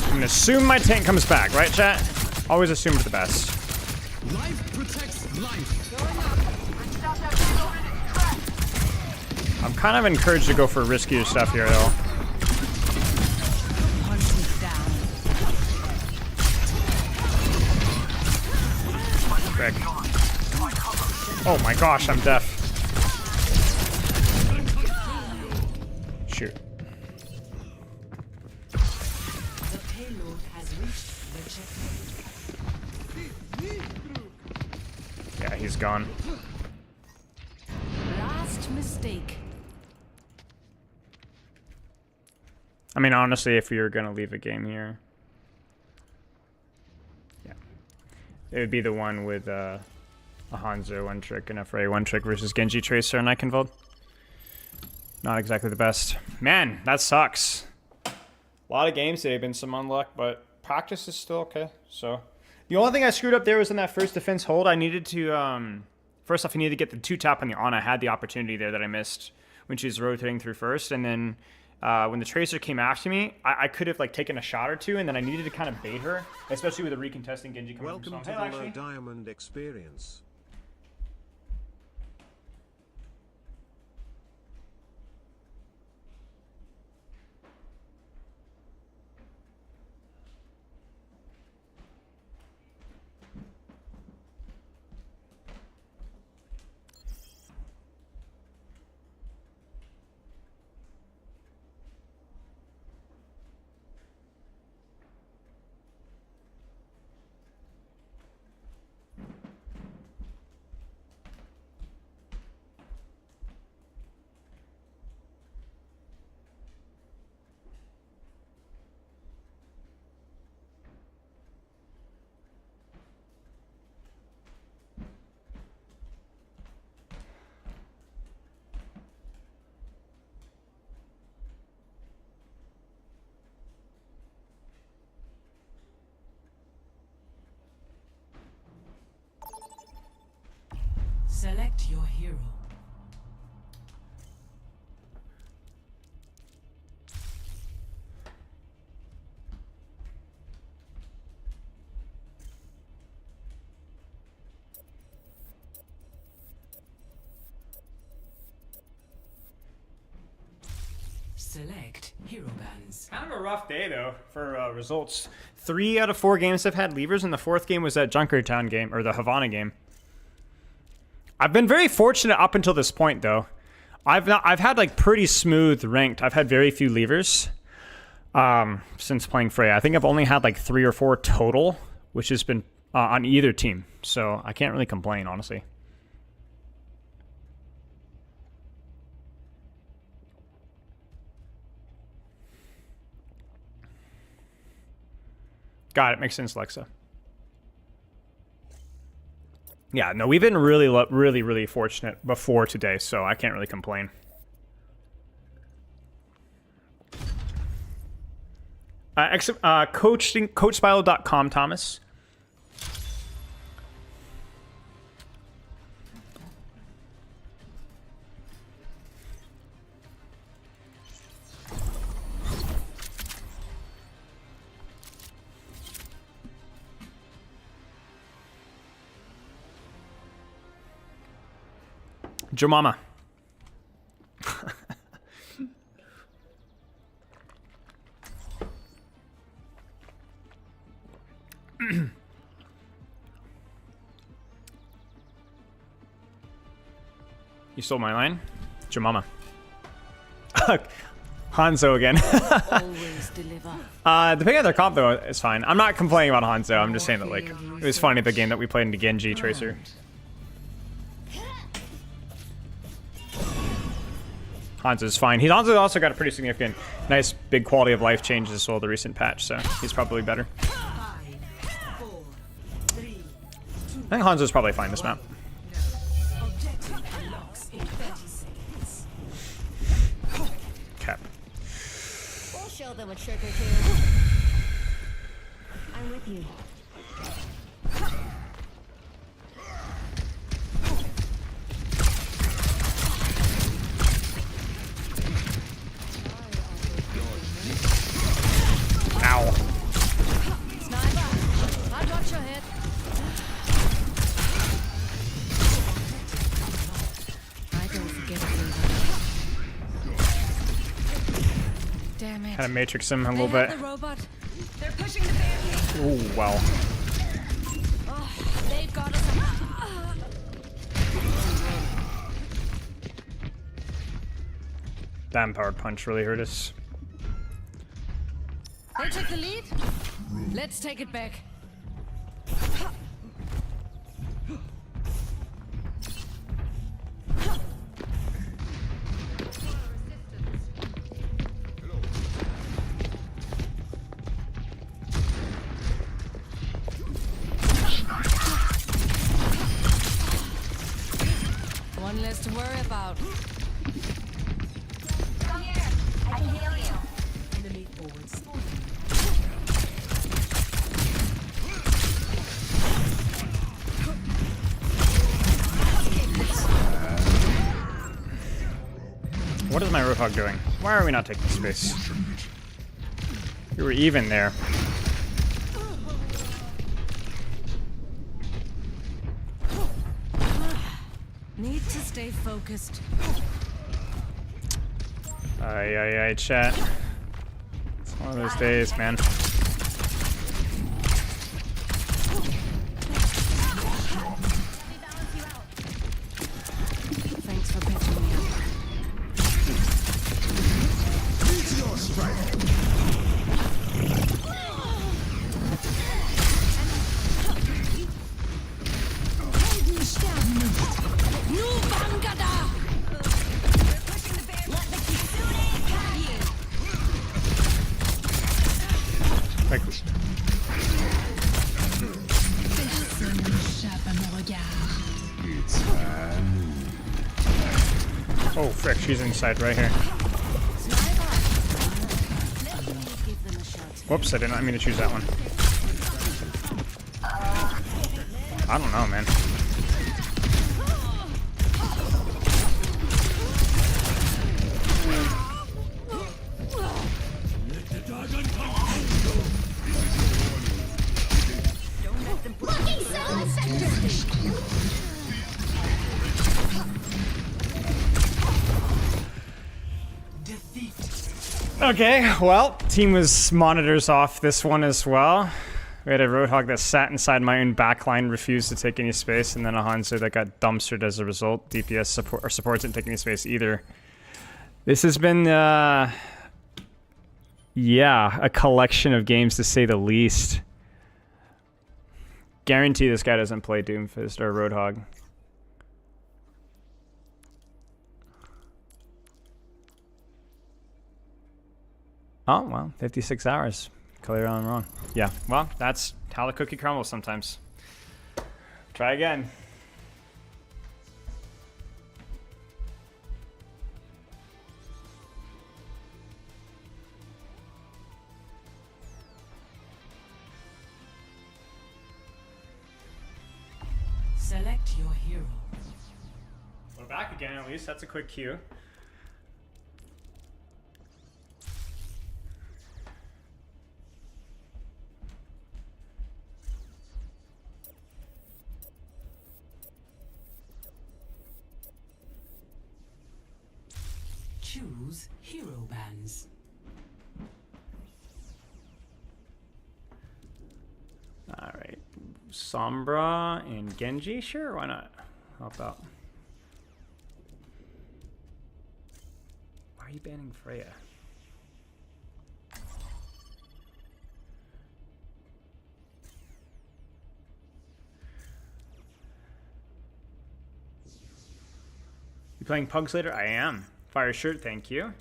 I'm gonna assume my tank comes back, right, chat? Always assume for the best. Life protects life. I'm kind of encouraged to go for riskier stuff here, though. Frick. Oh my gosh, I'm deaf. Shoot. The payload has reached the checkpoint. Yeah, he's gone. Last mistake. I mean, honestly, if you're gonna leave a game here, yeah, it would be the one with a Hanzo one trick and a Frey one trick versus Genji Tracer and Iconvold. Not exactly the best. Man, that sucks. A lot of games today have been some unluck, but practice is still okay. So the only thing I screwed up there was in that first defense hold. I needed to first off, I needed to get the 2-tap on the on. I had the opportunity there that I missed when she was rotating through first, and then when the Tracer came after me, I could have like taken a shot or two, and then I needed to kind of bait her, especially with a recontesting Genji coming Welcome from to some. the Low Diamond Experience. Select your hero. Select hero bands. Kind of a rough day though for results. 3 out of 4 games have had levers, and the 4th game was that Junkertown game or the Havana game. I've been very fortunate up until this point though. I've had like pretty smooth ranked. I've had very few levers since playing Frey. I think I've only had like 3 or 4 total, which has been on either team. So I can't really complain, honestly. Got it. Makes sense, Lexa. Yeah, no, we've been really fortunate before today, so I can't really complain. Coachspilo.com, Thomas. Jomama. You stole my line? Jomama. Hanzo again. Always deliver. Depending on their comp though, it's fine. I'm not complaining about Hanzo. I'm just saying that like it was funny the game that we played into Genji Tracer. Hanzo's fine. Hanzo also got a pretty significant, nice, big quality of life changes as well the recent patch, so he's probably better. 5, 4, 3, 2, I think Hanzo's probably fine this map. objective unlocks in 30 seconds. Cap. We'll show them a trick or two. I'm with you. Ow. Sniper, I got your head. I don't forget it. Damn it. Kind of matrix him a They little have bit. the robot. They're pushing the barricade. Ooh, wow. Oh, they've got us. Damn powered punch really hurt us. They took the lead. Let's take it back. One less to worry about. Come here. I can heal you. Enemy forward spawning. What is my Roadhog doing? Why are we not taking space? We were even there. Need to stay focused. Aye, chat. It's one of those days, man. Thanks for patching me up. Like, oh, frick, she's inside right here. Whoops, I did not mean to choose that one. I don't know, man. Okay, well, team was monitors off this one as well. We had a Roadhog that sat inside my own backline, refused to take any space, and then a Hanzo that got dumpstered as a result. DPS support or supports didn't take any space either. This has been, yeah, a collection of games to say the least. Guarantee this guy doesn't play Doomfist or Roadhog. Oh, well, 56 hours. Clear on wrong. Yeah, well, that's how the cookie crumbles sometimes. Try again. Select your hero. We're back again, at least. That's a quick cue. Choose hero bands. Alright. Sombra and Genji? Sure, why not? Help out. Why are you banning Freya? You playing PUGS later? I am. Fire shirt, thank you.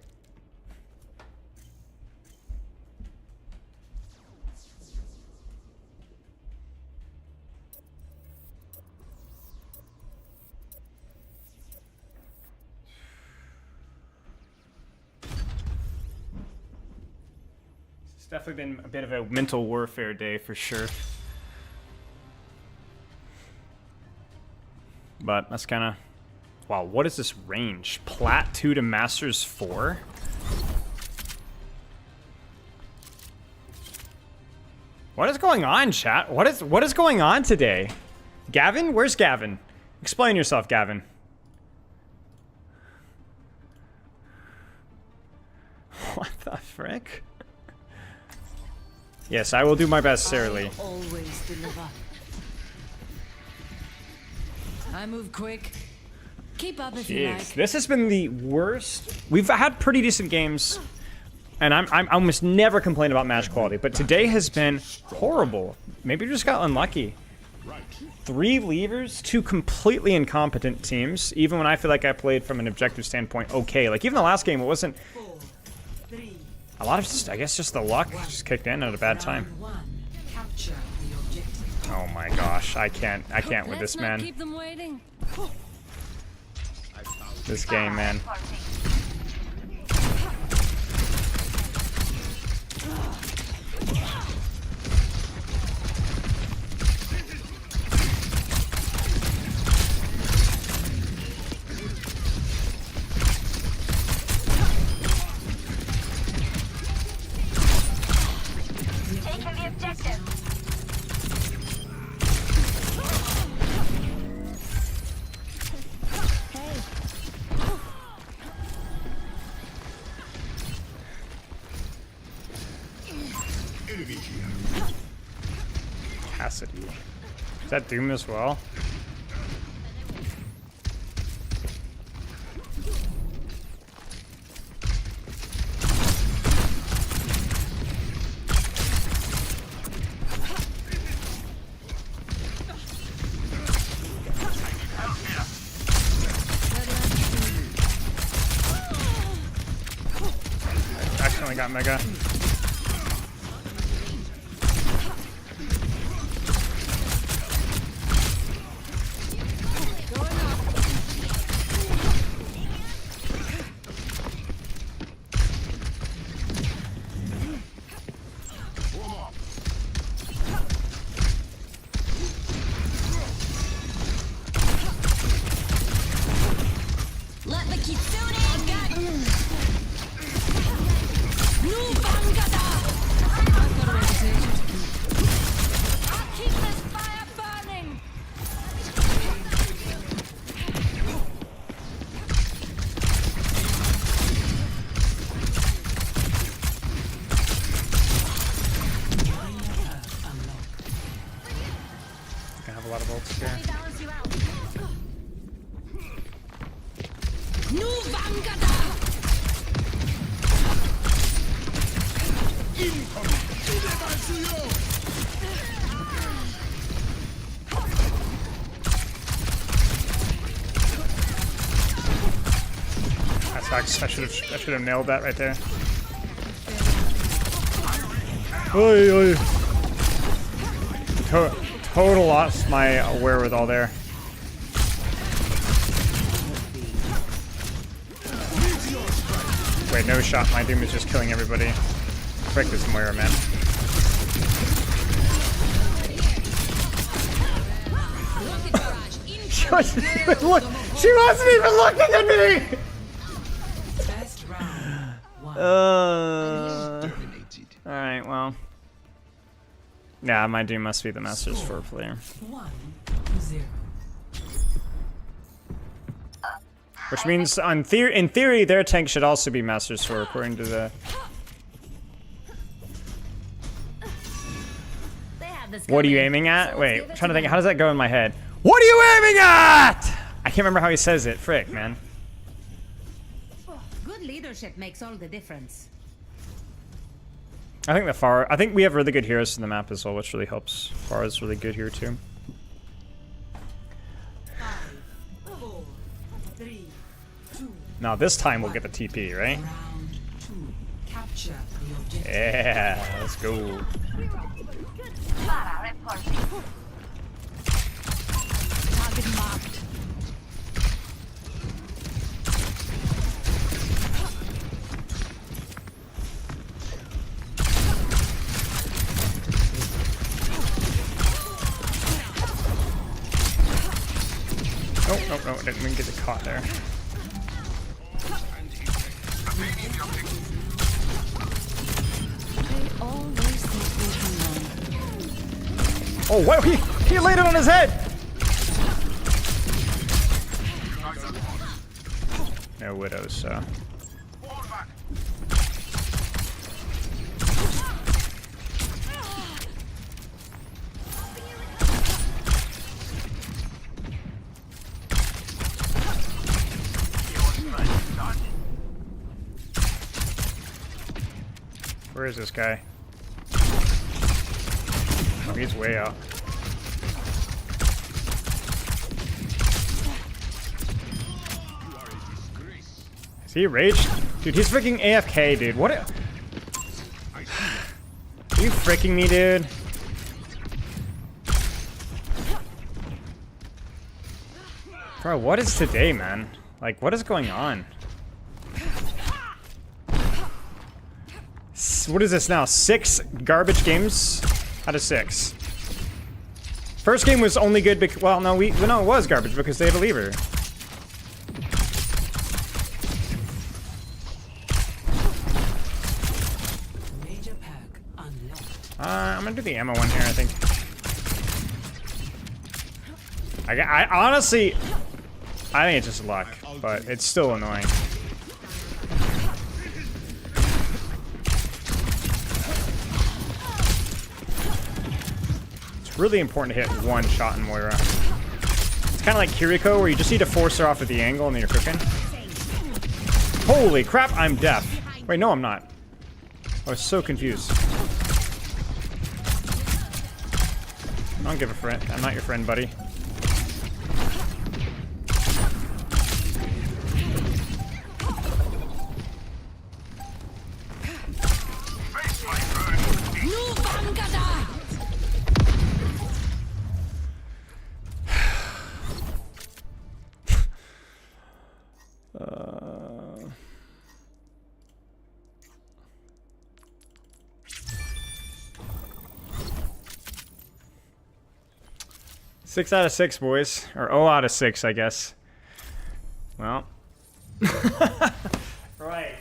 It's definitely been a bit of a mental warfare day for sure. But that's kind of... Wow, what is this range? Plat 2 to Masters 4? What is going on, chat? What is going on today? Gavin? Where's Gavin? Explain yourself, Gavin. What the frick? Yes, I will do my best, Sarah Lee. Always deliver. I move quick. Keep up if you like. Jeez, this has been the worst. We've had pretty decent games, and I'm almost never complain about match quality, but today has been horrible. Maybe we just got unlucky. 3 levers, 2 completely incompetent teams, even when I feel like I played from an objective standpoint okay. Like, even the last game, it wasn't... A lot of just, I guess, just the luck just kicked in at a bad time. Oh my gosh, I can't with this, man. Keep them waiting. This game, man. Taking the objective. Cassidy. Is that Doom as well? Accidentally got Mega. Let the kitsune get. No bangada. I've got a reputation. I'll keep this fire burning. I have a lot of ults here. Balance you out. No bangada. That's facts. I should have nailed that right there. Oy, oy. Total lost my wherewithal there. Wait, no shot. My Doom is just killing everybody. Frick this Moira, man. She wasn't even looking at me! Alright, well. Yeah, my Doom must be the Masters 4 player. 1-0. Which means, in theory, their tank should also be Masters 4, according to the... What are you aiming at? Wait, I'm trying to think, how does that go in my head? What are you aiming at? I can't remember how he says it. Frick, man. Good leadership makes all the difference. I think we have really good heroes in the map as well, which really helps. Pharah is really good here too. 5, 4, 3, Now this time we'll get the TP, right? Round 2. Capture the objective. Yeah, let's go. Target marked. Oh, no, didn't even get caught there. They always think we can run. Oh, what? He laid it on his head! No widows, so. Where is this guy? Oh, he's way out. Is he raged? Dude, he's freaking AFK, dude. What? Are you freaking me, dude? Bro, what is today, man? Like, what is going on? What is this now? 6 garbage games out of 6. First game was only good because, well, no, no, it was garbage because they had a lever. Major perk unlocked. I'm gonna do the ammo one here, I think. I honestly, I think it's just luck, but it's still annoying. Really important to hit one shot in Moira. It's kind of like Kiriko, where you just need to force her off at the angle and then you're cooking. Holy crap, I'm deaf. Wait, no, I'm not. I was so confused. I don't give a friend. I'm not your friend, buddy. Six out of 6, boys. Or 0 out of 6, I guess. Well. Right.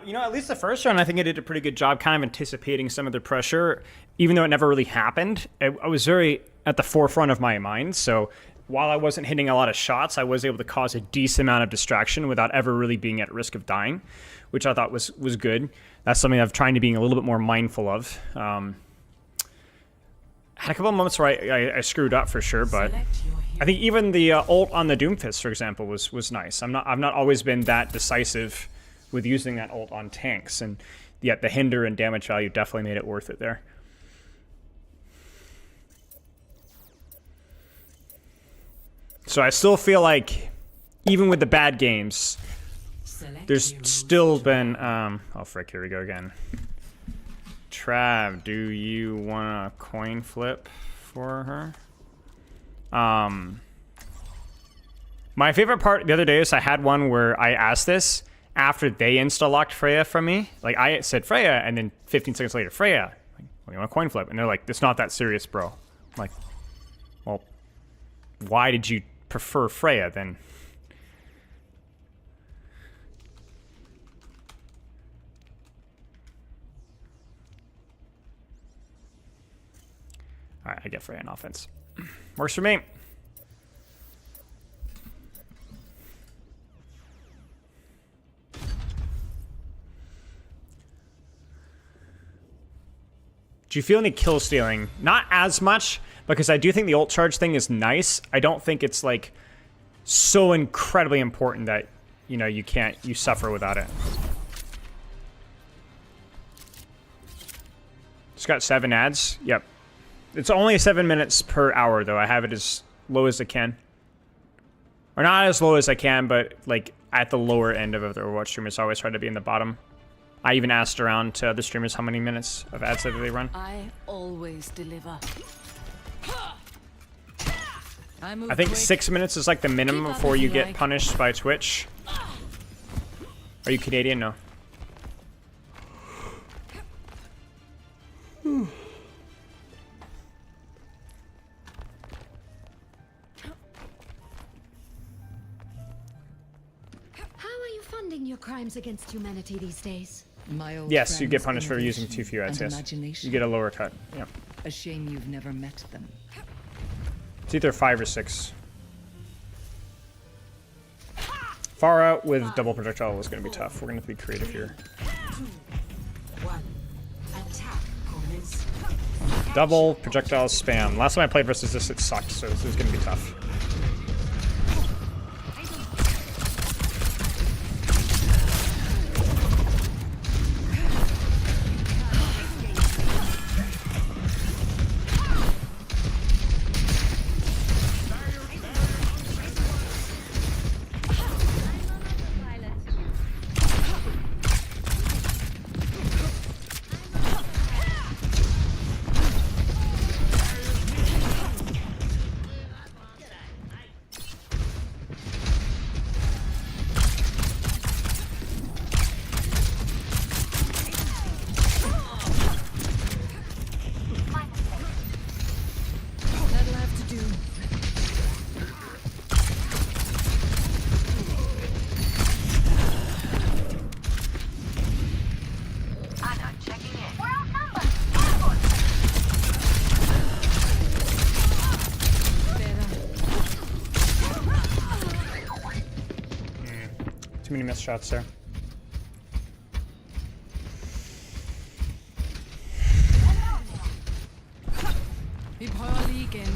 You know, at least the first round, I think I did a pretty good job kind of anticipating some of the pressure, even though it never really happened. I was very at the forefront of my mind, so while I wasn't hitting a lot of shots, I was able to cause a decent amount of distraction without ever really being at risk of dying, which I thought was good. That's something I've tried to be a little bit more mindful of. had a couple of moments where I screwed up for sure, but Select your hero. I think even the ult on the Doomfist, for example, was nice. I've not always been that decisive with using that ult on tanks, and yet the hinder and damage value definitely made it worth it there. So I still feel like, even with the bad games, Select there's hero. still been oh frick, here we go again. Trav, do you want a coin flip for her? My favorite part the other day is I had one where I asked this after they insta-locked Freya from me. Like, I said Freya, and then 15 seconds later, Freya, like, well, you want a coin flip? And they're like, it's not that serious, bro. I'm like, well, why did you prefer Freya then? Alright, I get Freya in offense. Works for me. Do you feel any kill stealing? Not as much, because I do think the ult charge thing is nice. I don't think it's like so incredibly important that, you know, you suffer without it. It's got 7 ads. Yep. It's only 7 minutes per hour, though. I have it as low as I can. Or not as low as I can, but like at the lower end of the Overwatch streamers. I always try to be in the bottom. I even asked around to other streamers how many minutes of ads that they run. I always deliver. I think 6 minutes is like the minimum before you get punished by Twitch. Are you Canadian? No. How are you funding your crimes against humanity these days? My old Yes, you get friends' punished for using innovation too few ads, and yes. imagination. You get a lower cut. Yeah. A shame you've never met them. It's either 5 or 6. Far out with double projectile was going to be tough. We're going to have to be creative here. 2, 1. Attack commence. Double projectile spam. Last time I played versus this, it sucked, so this is going to be tough. That'll have to do. Too many missed shots there. Vi prøver lige igen.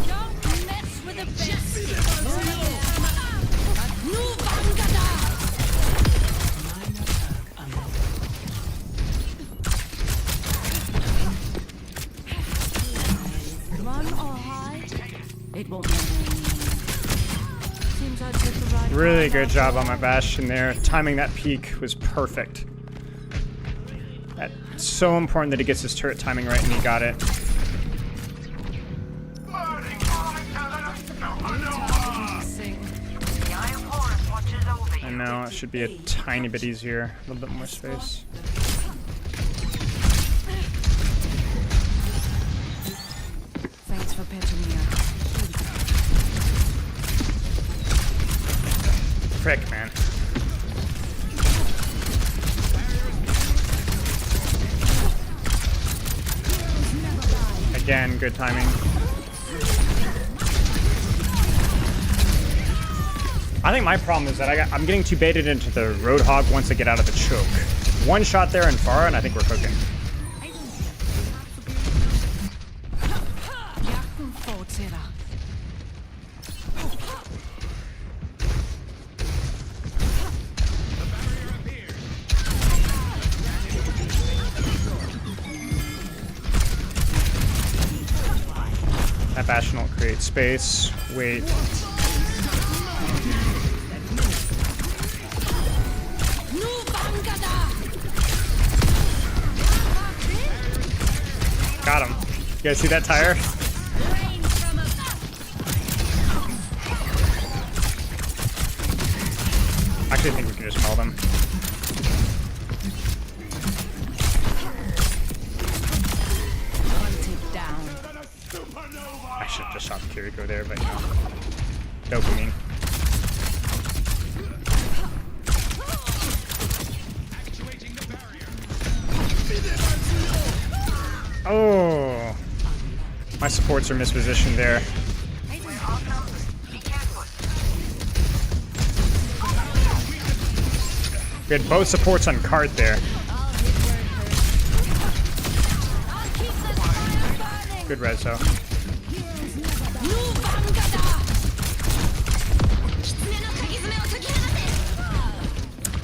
Don't mess with the best. Nu Vangada! Run or hide? It won't matter. Seems I took the right Really path good after job on my all. Bastion there. Timing that peak was perfect. That's so important that he gets his turret timing right, and he got it. Sing. And now it should be a tiny bit easier. A little bit more space. Thanks for patching me up. Frick, man. Again, good timing. I think my problem is that I'm getting too baited into the Roadhog once I get out of the choke. One shot there and far, and I think we're cooking. Jagten fortsætter. That Bastion will create space. Wait. Got him. You guys see that tire? Actually, I think we can just maul them. I should have just shot the Kiriko there, but no. Dopamine. Oh, my supports are mispositioned there. We had both supports on cart there. Good reso.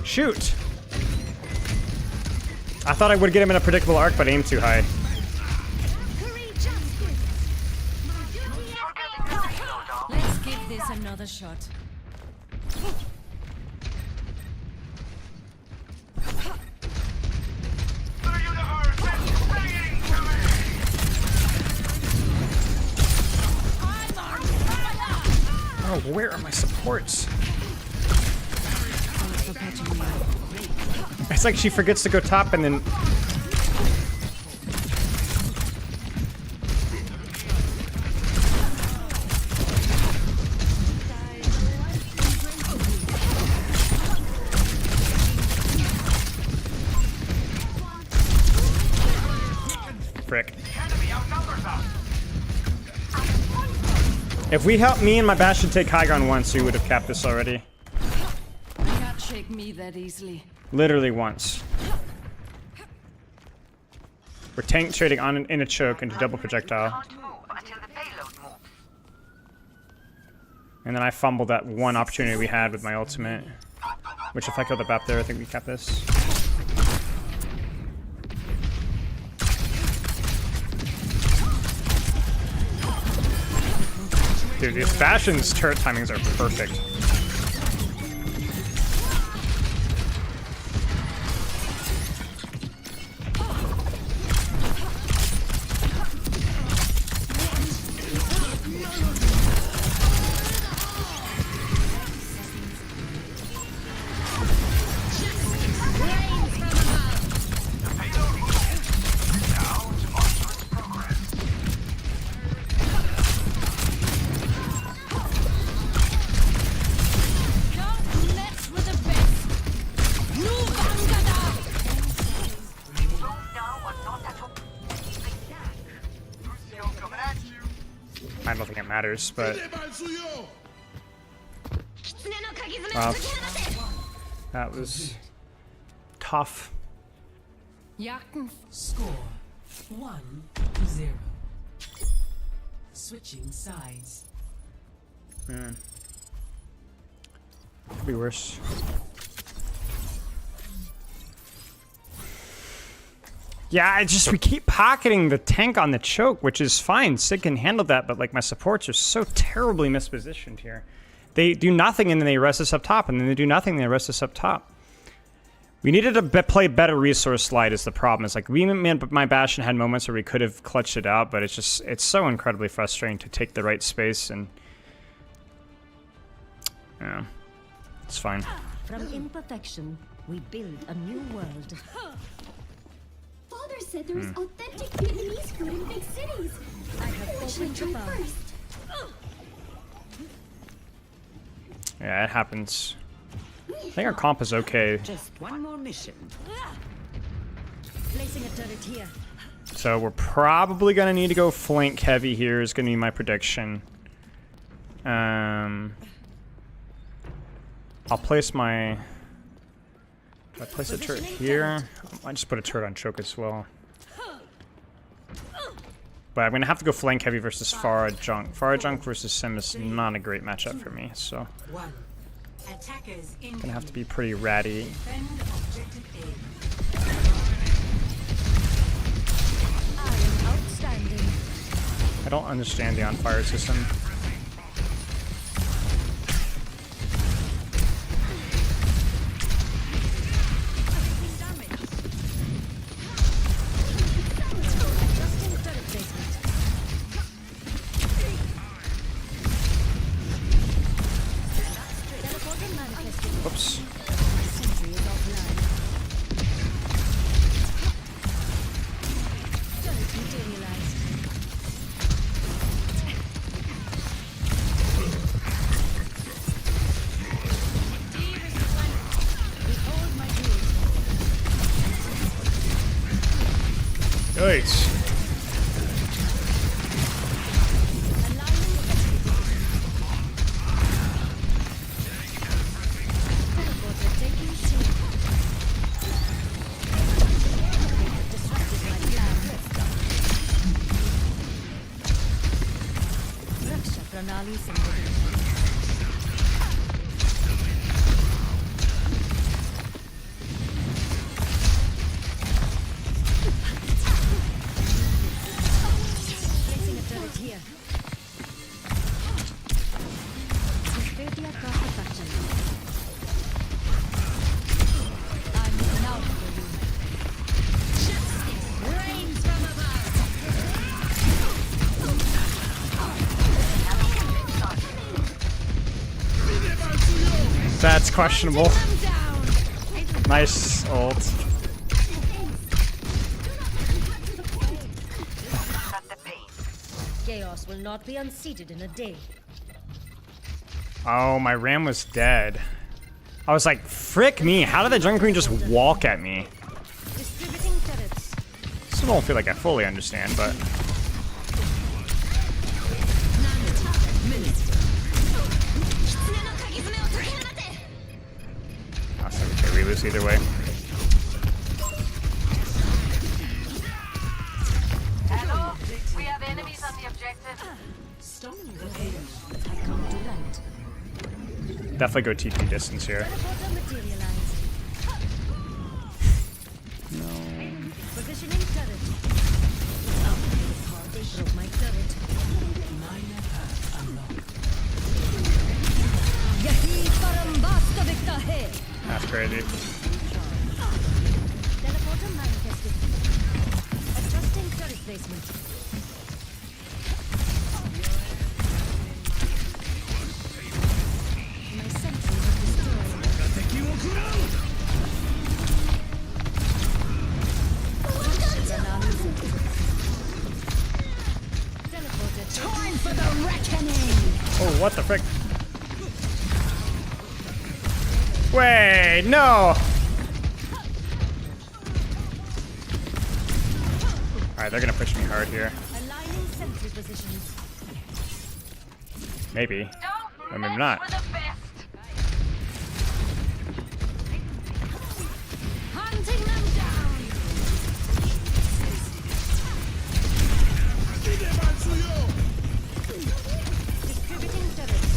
Shoot! I thought I would get him in a predictable arc, but aimed too high. Let's give this another shot. Oh, where are my supports? Thanks for patching me up. It's like she forgets to go top and then... Frick. If we helped me and my Bastion take high ground once, we would have capped this already. You can't shake me that easily. Literally once. We're tank trading on in a choke into double projectile. And then I fumbled that one opportunity we had with my ultimate. Which if I kill the BAP there, I think we cap this. Dude, these Bastion's turret timings are perfect. I don't think it matters, but... Wow. That was... tough. Jagten Score 1-0. Switching sides. Man. Could be worse. Yeah, we keep pocketing the tank on the choke, which is fine. Sid can handle that, but like my supports are so terribly mispositioned here. They do nothing and then they rest us up top, and then they do nothing and they rest us up top. We needed to play better resource slide is the problem. It's like my Bastion had moments where we could have clutched it out, but it's so incredibly frustrating to take the right space and yeah, it's fine. From imperfection, we build a new world. Father said there was authentic Vietnamese food in big cities. I have opened the bar. Yeah, it happens. I think our comp is okay. Just one more mission. Placing a turret here. So we're probably gonna need to go flank heavy here is gonna be my prediction. I'll place my... Do I place a turret here? I might just put a turret on choke as well. But I'm gonna have to go flank heavy versus Pharah Junk. Pharah Junk versus Sim is not a great matchup for me, so gonna have to be pretty ratty. I don't understand the on-fire system. Oops. Yikes. That's questionable. Nice ult. Chaos will not be unseated in a day. Oh, my Ram was dead. I was like, frick me, how did the Jungle Queen just walk at me? Distributing turrets. Still don't feel like I fully understand, but... Okay, we lose either way. Hello, we have enemies on the objective. Definitely go TP distance here. Positioning turret. They broke my turret. Yahi parambastavika hai. That's crazy. Teleporter manifested. Adjusting turret placement. My sentries are destroyed. Time for the reckoning! Oh, what the frick? Wait, no! Alright, they're gonna push me hard here. Aligning sentry positions. Maybe. Or maybe not. Hunting them down! Distributing turrets.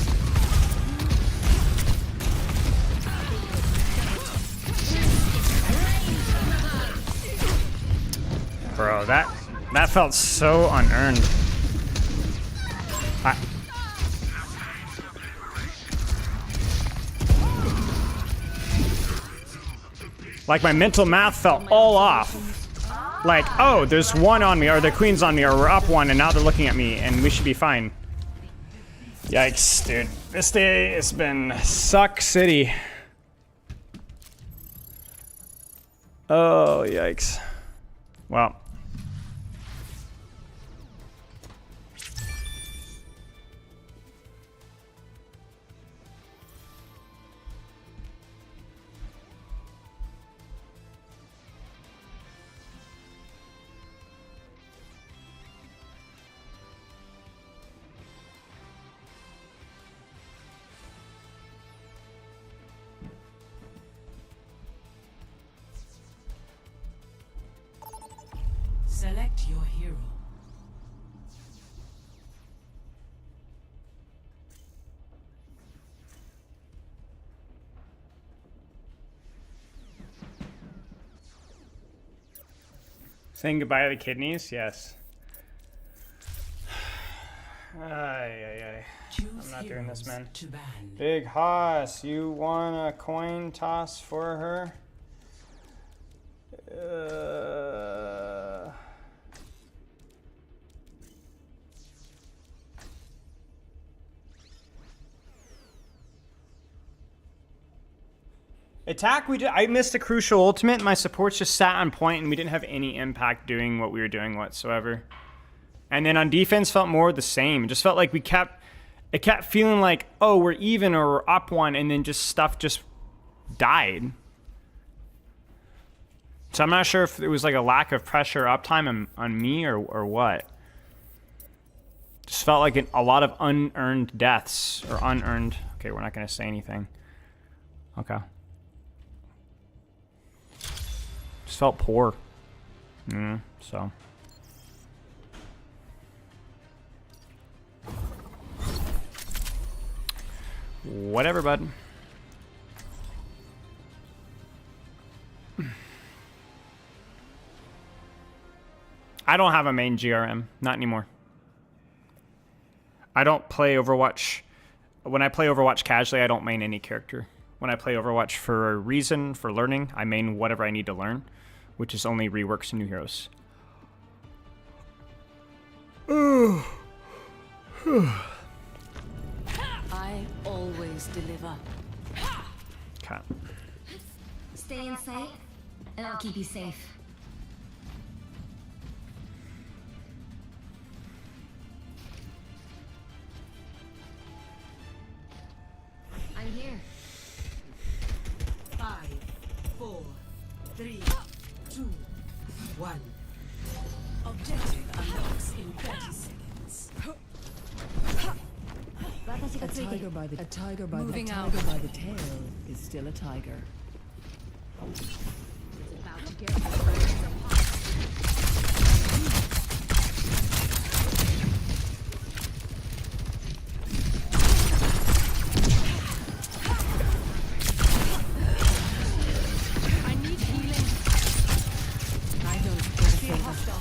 Bro, that felt so unearned. Like my mental math fell all off. Like, oh, there's one on me, or the queen's on me, or we're up one, and now they're looking at me, and we should be fine. Yikes, dude. This day has been Suck City. Oh, yikes. Well. Select your hero. Saying goodbye to the kidneys? Yes. Ay. I'm not doing this, man. To ban. Big Hoss, you want a coin toss for her? Attack, I missed a crucial ultimate. My supports just sat on point and we didn't have any impact doing what we were doing whatsoever. And then on defense felt more the same. It just felt like it kept feeling like, oh, we're even or we're up one, and then just stuff just died. So I'm not sure if it was like a lack of pressure uptime on me or what. Just felt like a lot of unearned deaths or unearned. Okay, we're not going to say anything. Okay. Just felt poor. So. Whatever, bud. I don't have a main GRM. Not anymore. I don't play Overwatch. When I play Overwatch casually, I don't main any character. When I play Overwatch for a reason, for learning, I main whatever I need to learn, which is only reworks and new heroes. I always deliver. Okay. Stay in sight, and I'll keep you safe. I'm here. 5, 4, 3, 2, 1. Objective unlocks in 30 seconds. A tiger by the tiger by Moving the out. tiger by the tail is still a tiger. It's about to get worse. I need healing. I don't see a hostile.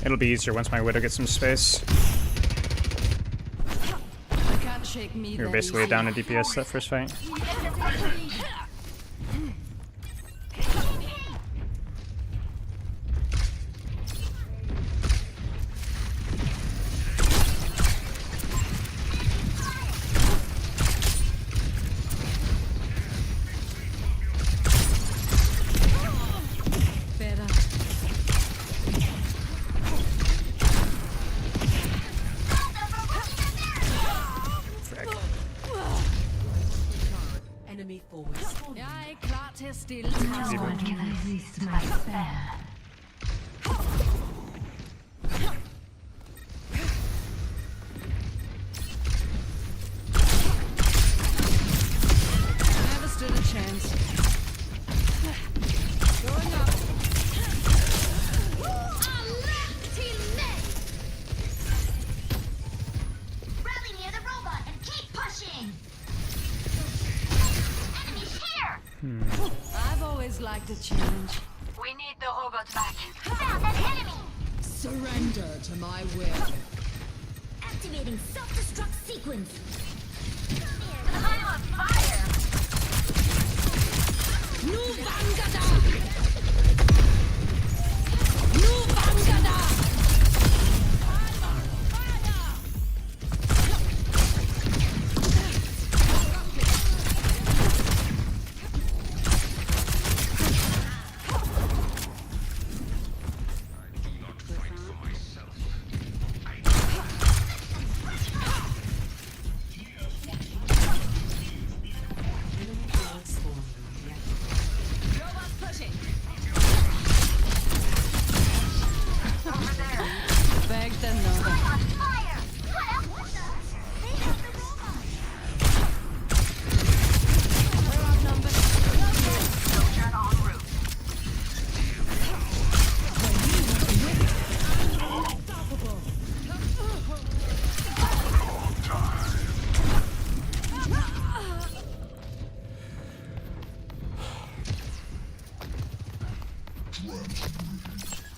It'll be easier once my Widow gets some space. You can't shake me. We were that basically easy. down to DPS that first fight. Better. Enemy forward spawn. Jeg er klar til at stille Easy, tavlen. bud. Can I resist my spell? Never stood a chance. Going up. Rally near the robot and keep pushing! Enemies here! I've always liked a challenge. We need the robot back. Found an enemy! Surrender to my will. Activating self-destruct sequence. I'm on fire! Nu Vangada! Nu Vangada!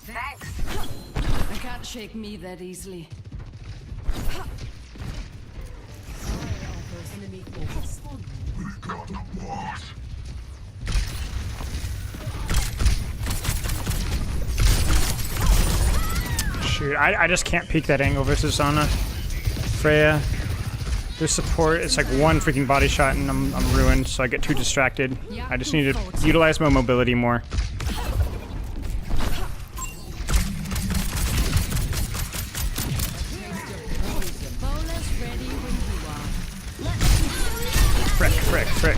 I can't shake me that easily. Enemy forward spawn. We got the boss. Shoot, I just can't peek that angle versus Ana. Freya. Their support, it's like one freaking body shot and I'm ruined, so I get too distracted. I just need to utilize my mobility more. Frick.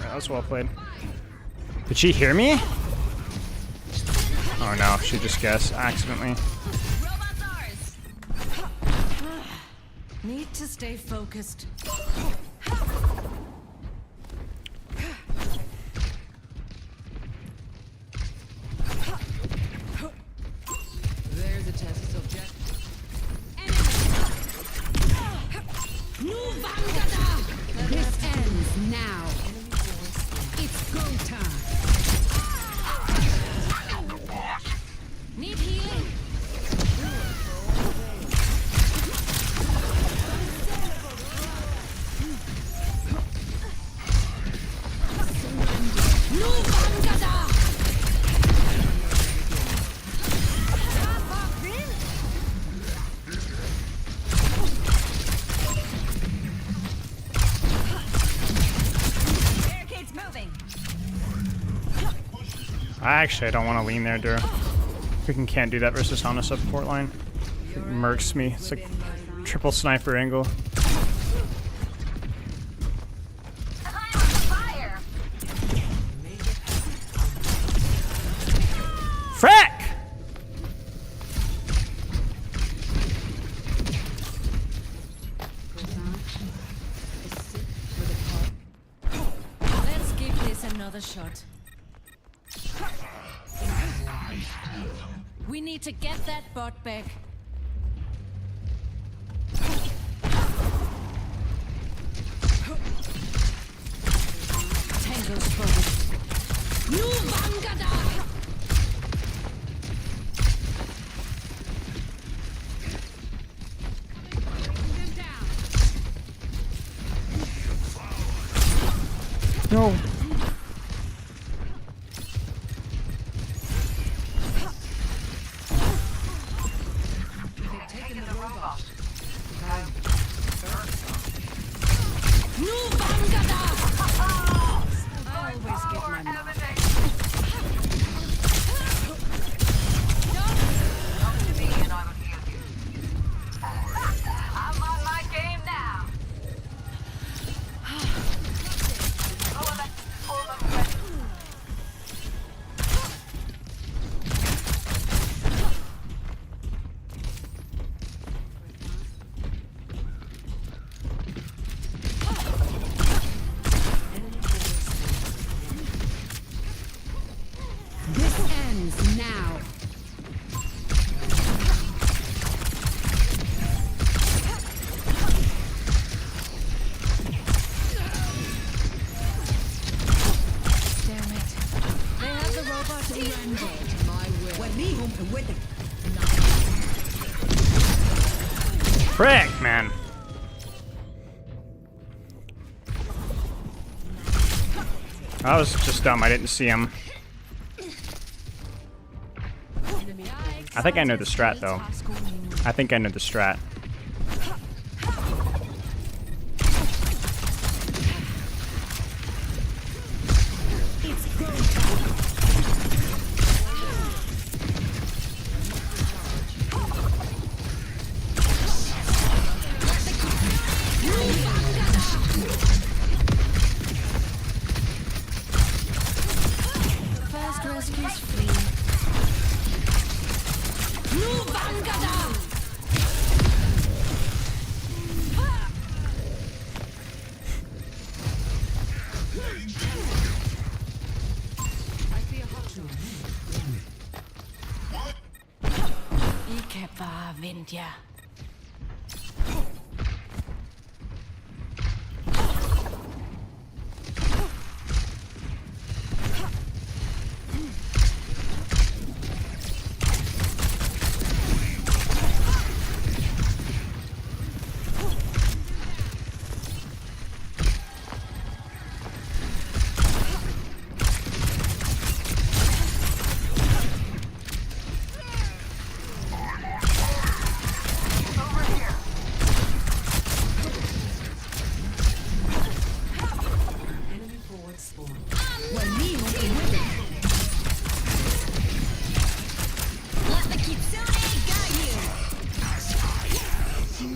That was well played. Did she hear me? Oh no, she just guessed accidentally. Need to stay focused. There's a test subject. This ends now. It's go time. Need healing? I don't want to lean there, Dura. Freaking can't do that versus Ana support line. It murks me. It's like triple sniper angle. Frick! Let's give this another shot. We need to get that bot back. Tango's forward. Nu Vangada! No. Frick, man. That was just dumb. I didn't see him. I think I know the strat, though. I think I know the strat.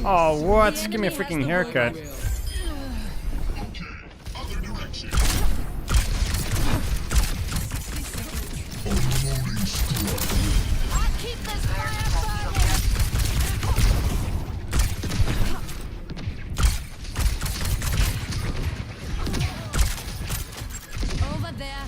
Oh, what? Give me a freaking haircut. Other direction. I'll keep this fire burning. Over there.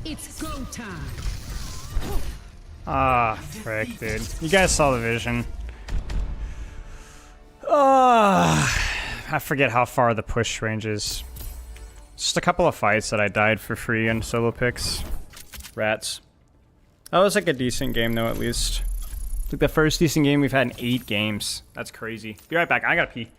It's go time. Ah, frick, dude. You guys saw the vision. I forget how far the push range is. Just a couple of fights that I died for free in solo picks. Rats. That was like a decent game though, at least. Like the first decent game we've had in 8 games. That's crazy. Be right back. I gotta pee.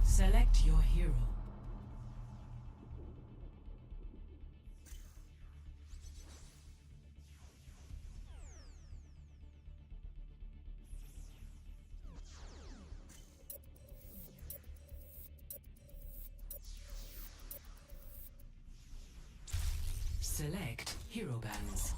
Select your hero. Select hero bands.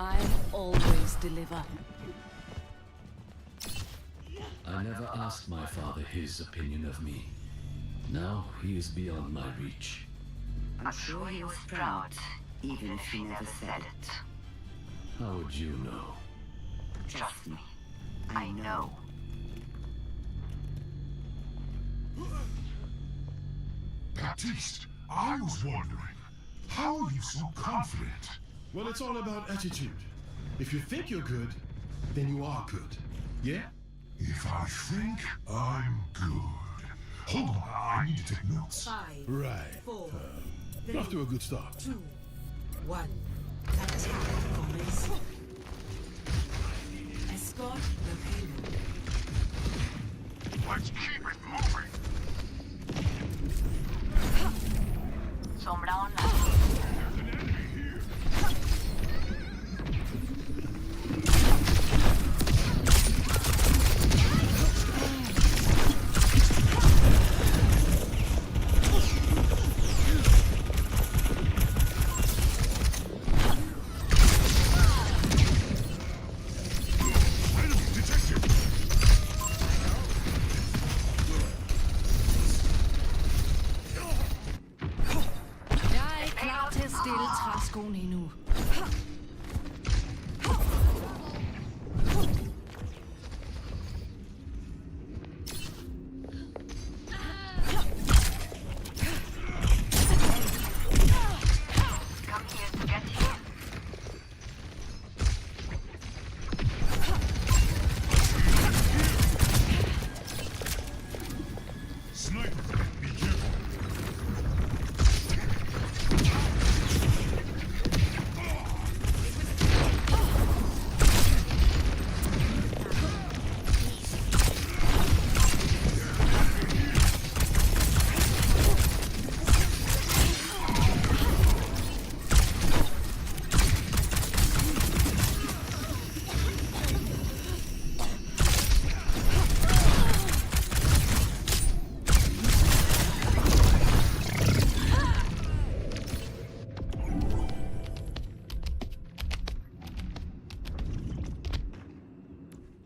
I'll always deliver. I never asked my father his opinion of me. Now he is beyond my reach. I'm sure he was proud, even if he never said it. How would you know? Trust me, I know. Baptiste, I was wondering, how are you so confident? Well, it's all about attitude. If you think you're good, then you are good. Yeah? If I think I'm good. Hold on, I need to take notes. 5, Right. 4, Off to a good start. 2, 1. Attack commence. Escort the payload. Let's keep it moving. Sombra online.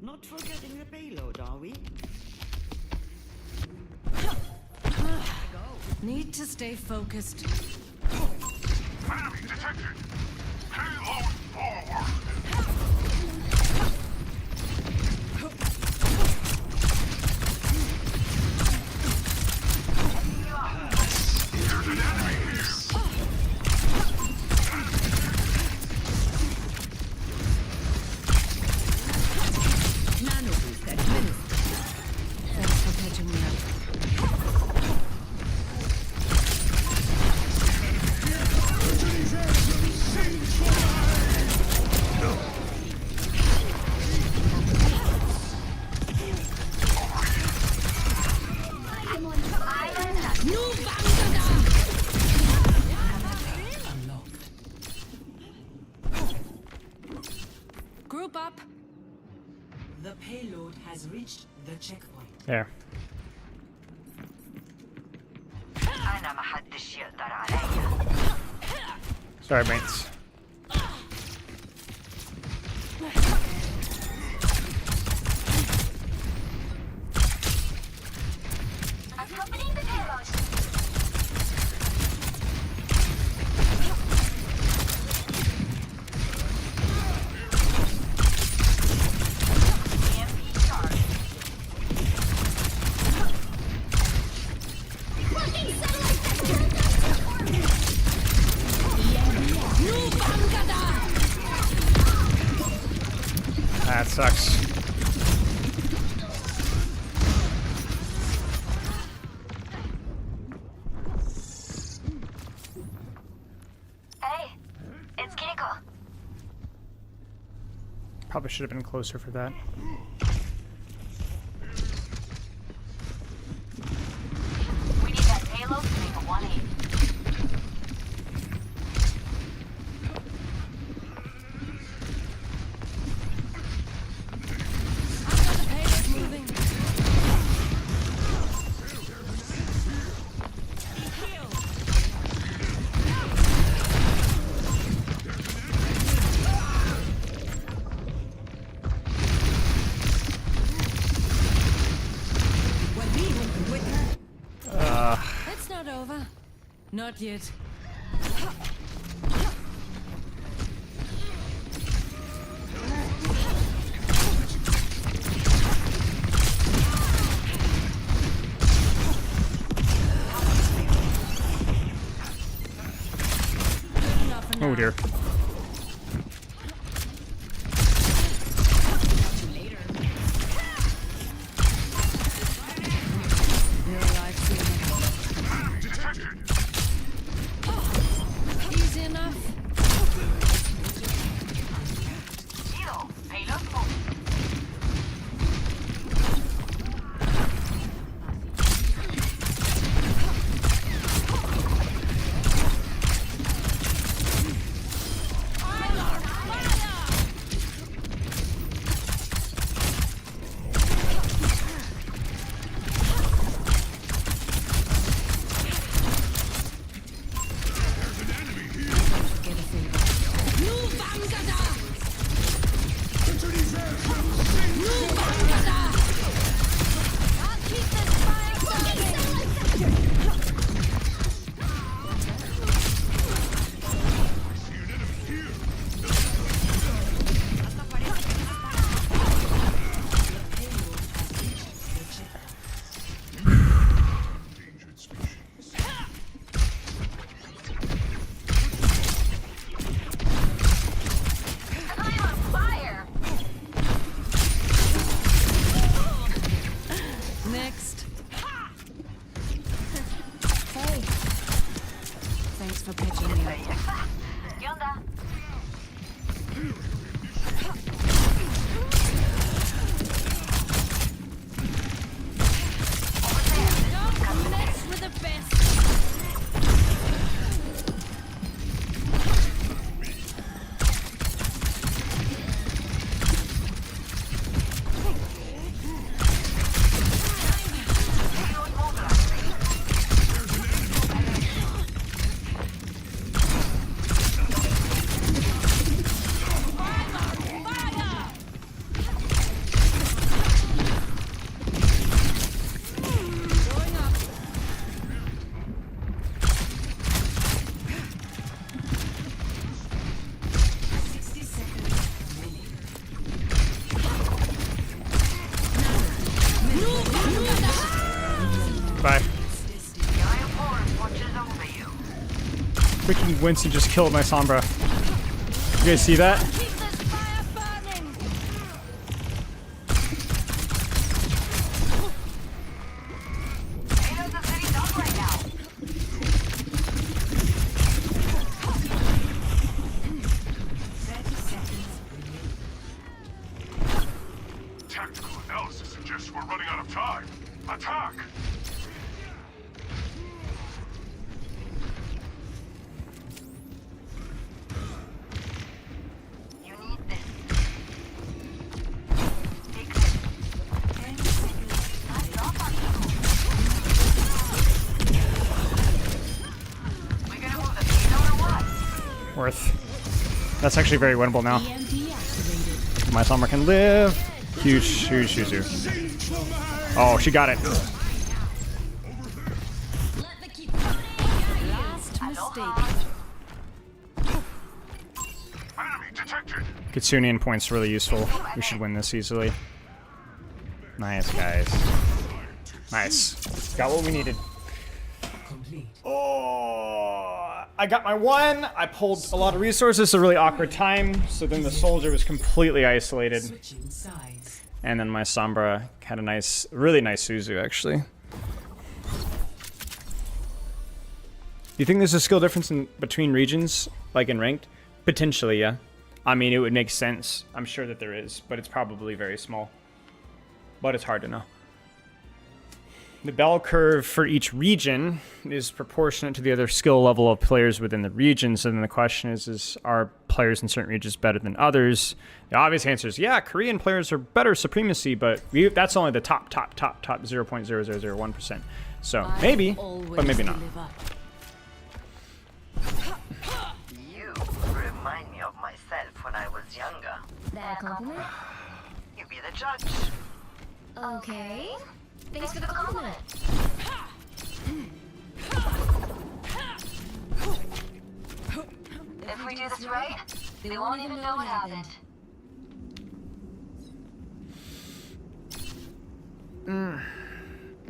Not forgetting the payload, are we? Need to stay focused. Enemy detected. Payload forward. There's an enemy here. Nano boost administered. Thanks for catching me up. Group up. The payload has reached the checkpoint. There. Sorry, mates. Accompanying the payload. EMP charge. Fucking satellite That sucks. Hey, it's Kiniko. Probably should have been closer for that. We need that payload to make a 180. The payload moving. It's not over. Not yet. Oh dear. Easy enough. Zero. Payload full. Freaking Winston just killed my Sombra. You guys see that? Keep this fire burning. Tactical analysis suggests we're running out of time. Attack! You need this. Take We're gonna move the payload or what? Worth. That's actually very winnable now. My Sombra can live. Huge Shuzu. Oh, she got it. Last mistake. Enemy detected! Kitsunian point's really useful. We should win this easily. Nice, guys. Nice. Got what we needed. Oh, I got my one. I pulled a lot of resources, a really awkward time. So then the soldier was completely isolated. And then my Sombra had a nice, really nice Suzu, actually. Do you think there's a skill difference between regions, like in ranked? Potentially, yeah. I mean, it would make sense. I'm sure that there is, but it's probably very small. But it's hard to know. The bell curve for each region is proportionate to the other skill level of players within the region. So then the question is are players in certain regions better than others? The obvious answer is, yeah, Korean players are better supremacy, but that's only the top 0.0001%. So maybe, but maybe not. You remind me of myself when I was younger. That a compliment? You be the judge. Okay. Thanks for the compliment. If we do this right, they won't even know what happened.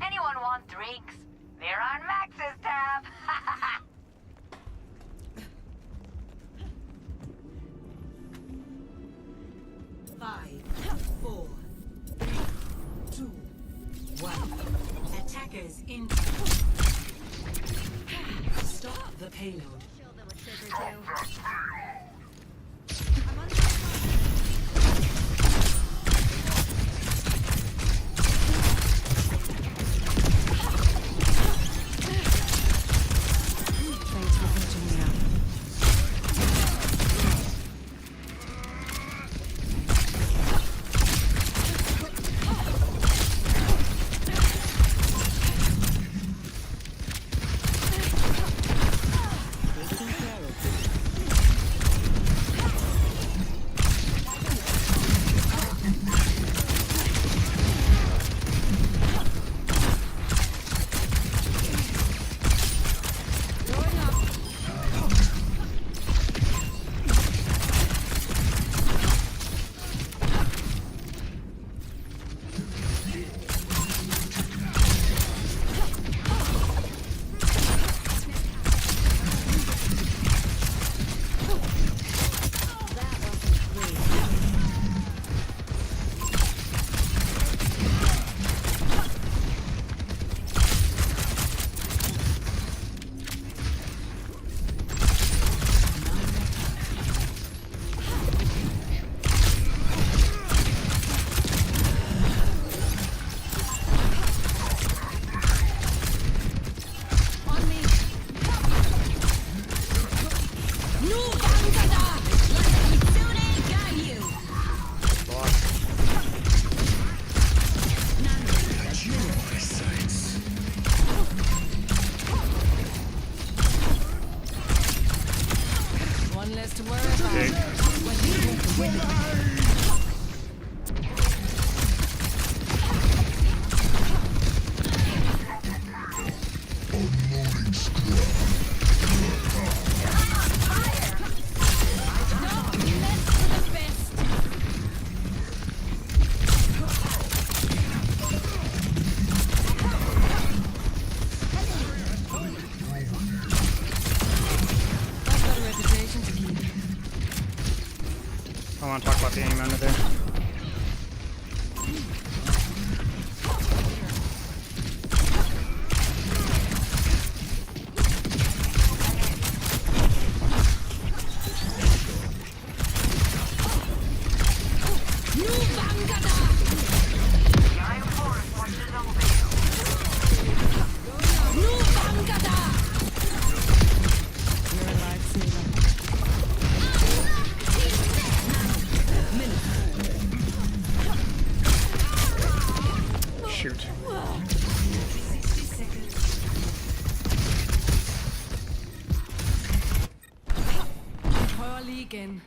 Anyone want drinks? They're on Max's tab. 5, 4, 3, 2, 1. Attackers in. Stop the payload. Thanks for catching me up. the aim under there. Shoot. Prøver lige igen.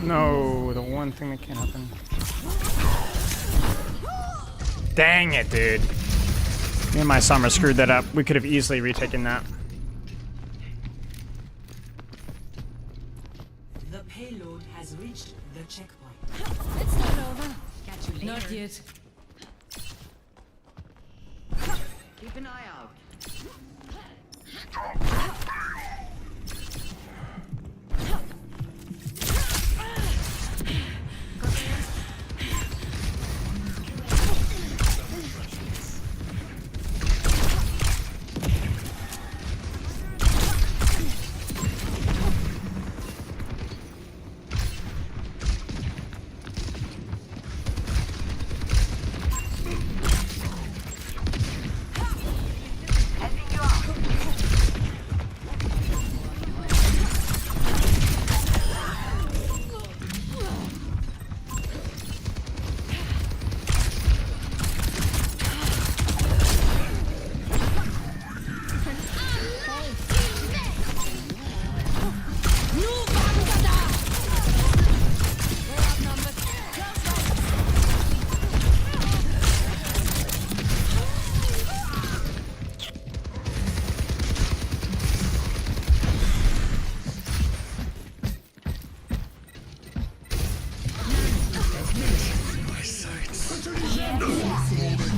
No, the one thing that can't happen. Dang it, dude. Me and my summer screwed that up. We could have easily retaken that. The payload has reached the checkpoint. It's not over. Catch you later. Not yet. Keep an eye out.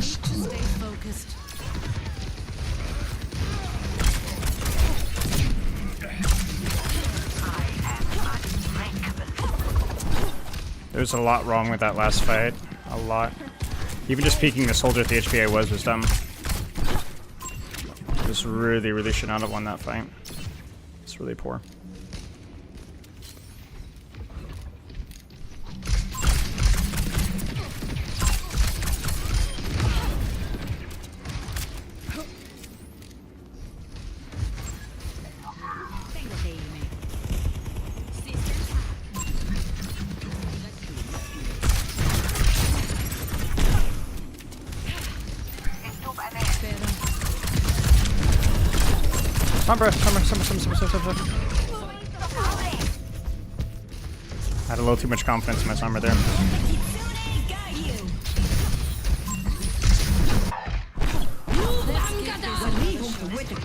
Stay focused. There's a lot wrong with that last fight. A lot. Even just peeking the soldier at the HP I was dumb. Just really, really should not have won that fight. It's really poor. Summer. I had a little too much confidence in my Summer there.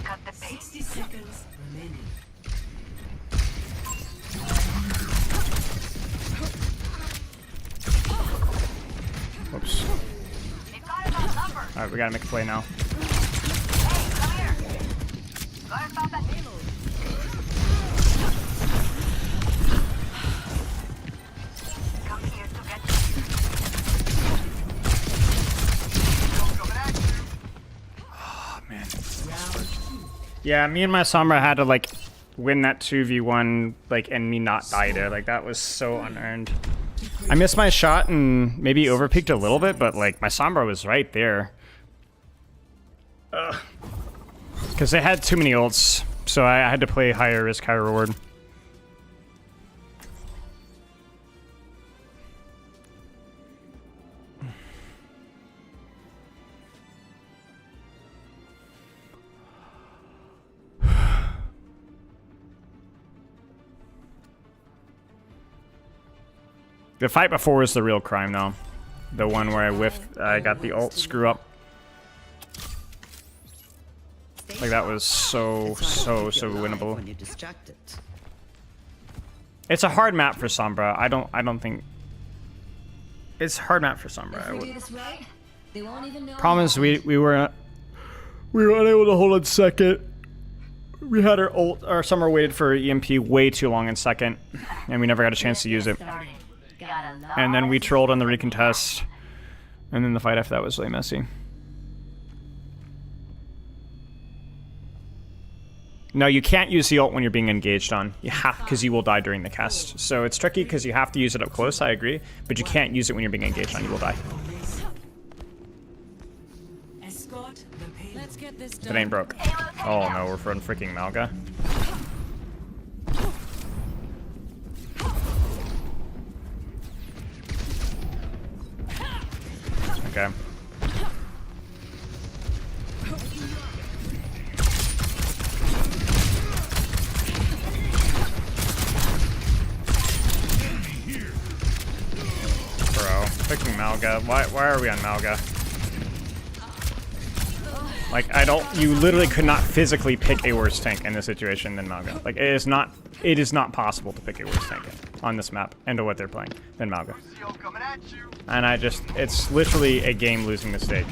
Cut the pace. 60 seconds remaining. Oops. Alright, we gotta make a play now. Yeah, me and my Sombra had to like win that 2v1 like and me not die there. Like that was so unearned. I missed my shot and maybe overpeaked a little bit, but like my Sombra was right there. Because they had too many ults, so I had to play higher risk, higher reward. The fight before was the real crime, though. The one where I whiffed, I got the ult screw up. Like that was so winnable. It's a hard map for Sombra. I don't think it's a hard map for Sombra. Problem is we were unable to hold on second. We had our ult, our Sombra waited for EMP way too long in second, and we never got a chance to use it. And then we trolled on the recontest, and then the fight after that was really messy. No, you can't use the ult when you're being engaged on. You have, because you will die during the cast. So it's tricky because you have to use it up close, I agree, but you can't use it when you're being engaged on, you will die. It ain't broke. Oh no, we're from freaking Malga. Okay. Bro, picking Malga. Why are we on Malga? Like, you literally could not physically pick a worse tank in this situation than Malga. Like, it is not possible to pick a worse tank on this map and to what they're playing than Malga. And it's literally a game losing mistake.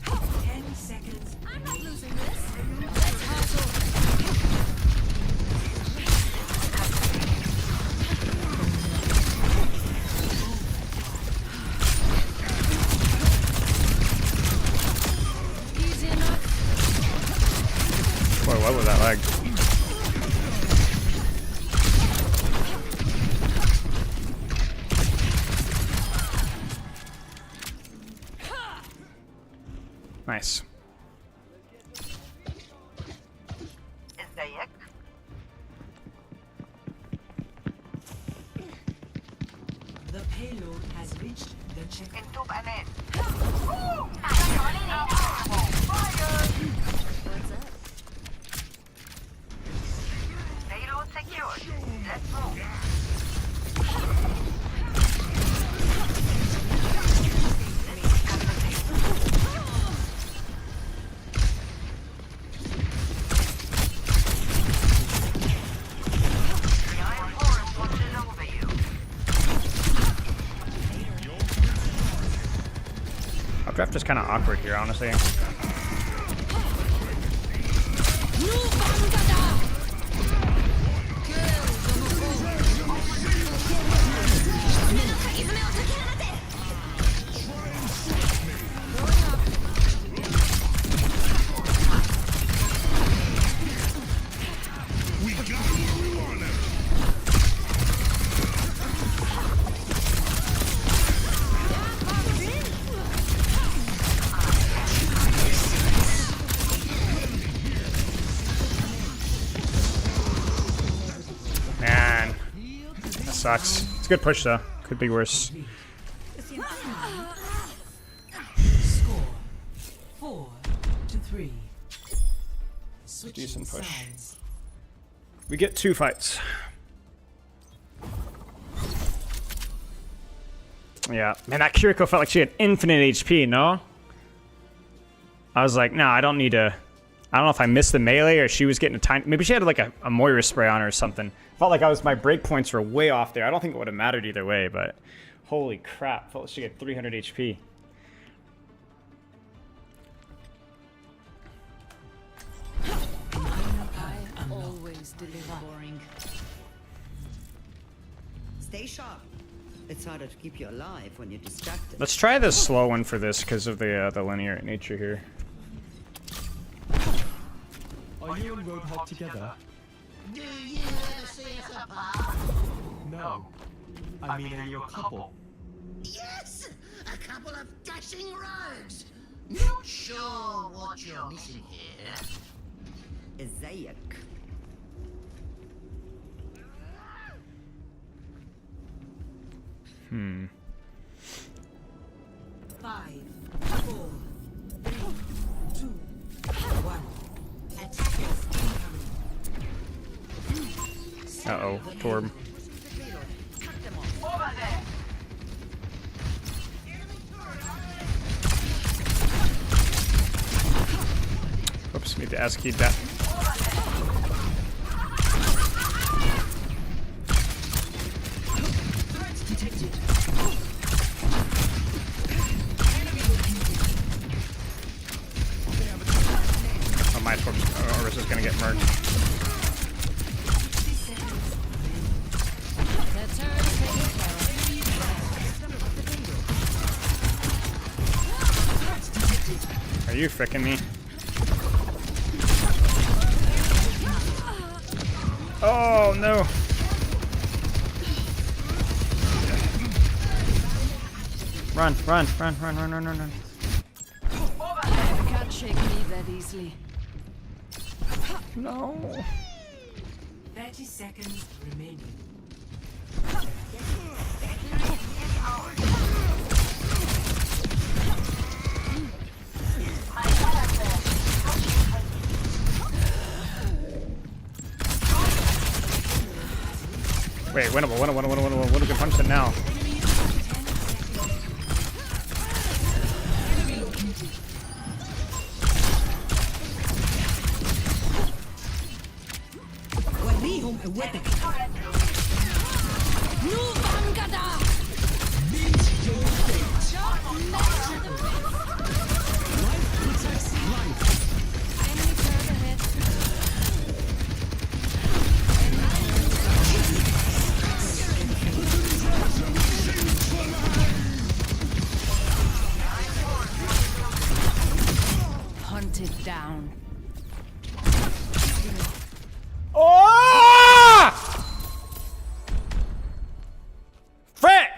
10 seconds. I'm not losing this. Let's hustle. Easy enough. Boy, what was that lag? Nice. The payload has reached the checkpoint. What's up? Payload secured. Let's move. Draft is kind of awkward here, honestly. Man, that sucks. It's a good push though. Could be worse. Score 4-3. Decent push. We get 2 fights. Yeah, man, that Kiriko felt like she had infinite HP, no? I was like, no, I don't need to... I don't know if I missed the melee or she was getting a tiny... Maybe she had like a Moira spray on her or something. Felt like my break points were way off there. I don't think it would have mattered either way, but... Holy crap, felt like she had 300 HP. I always deliver. Boring. Stay sharp. It's harder to keep you alive when you're distracted. Let's try the slow one for this because of the linear nature here. Are you and Roadhog together? Do you ever see us apart? No. I mean, are you a couple? Yes! A couple of dashing rogues! Not sure what you're missing here. Zayak. Hmm. 5, 4, 3, 2, 1. Attackers incoming. Uh-oh, Torb. Over there! Oops, need to S-key that. Oh, my Oris is gonna get murked. Are you fricking me? Oh no! Run, run, run, run, run, run, run, run. You can't shake me that easily. No. 30 seconds remaining. Wait, winnable, winnable. What if we can punch it now? Hunted down. Oh! Frick!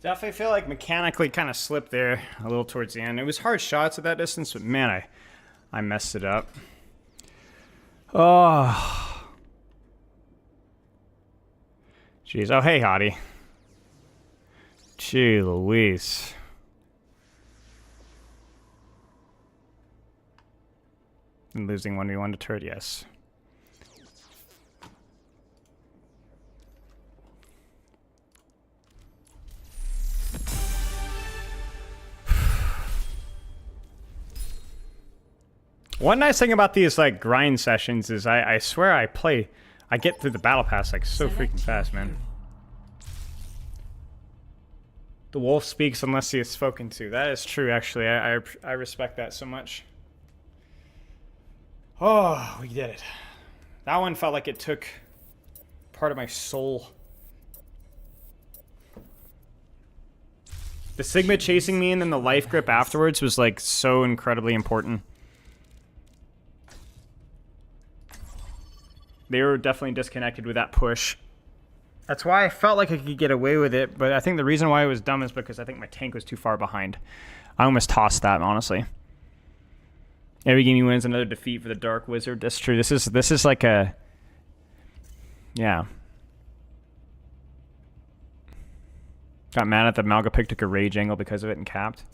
Definitely feel like mechanically kind of slipped there a little towards the end. It was hard shots at that distance, but man, I messed it up. Oh. Jeez. Oh, hey, Hottie. Gee Louise. And losing 1v1 to turret, yes. One nice thing about these like grind sessions is I swear I get through the battle pass like so freaking fast, man. The wolf speaks unless he is spoken to. That is true, actually. I respect that so much. Oh, we did it. That one felt like it took part of my soul. The Sigma chasing me and then the life grip afterwards was like so incredibly important. They were definitely disconnected with that push. That's why I felt like I could get away with it, but I think the reason why it was dumb is because I think my tank was too far behind. I almost tossed that, honestly. Every game he wins, another defeat for the Dark Wizard. That's true. This is like a... Yeah. Got mad at the Malga pick, took a rage angle because of it and capped.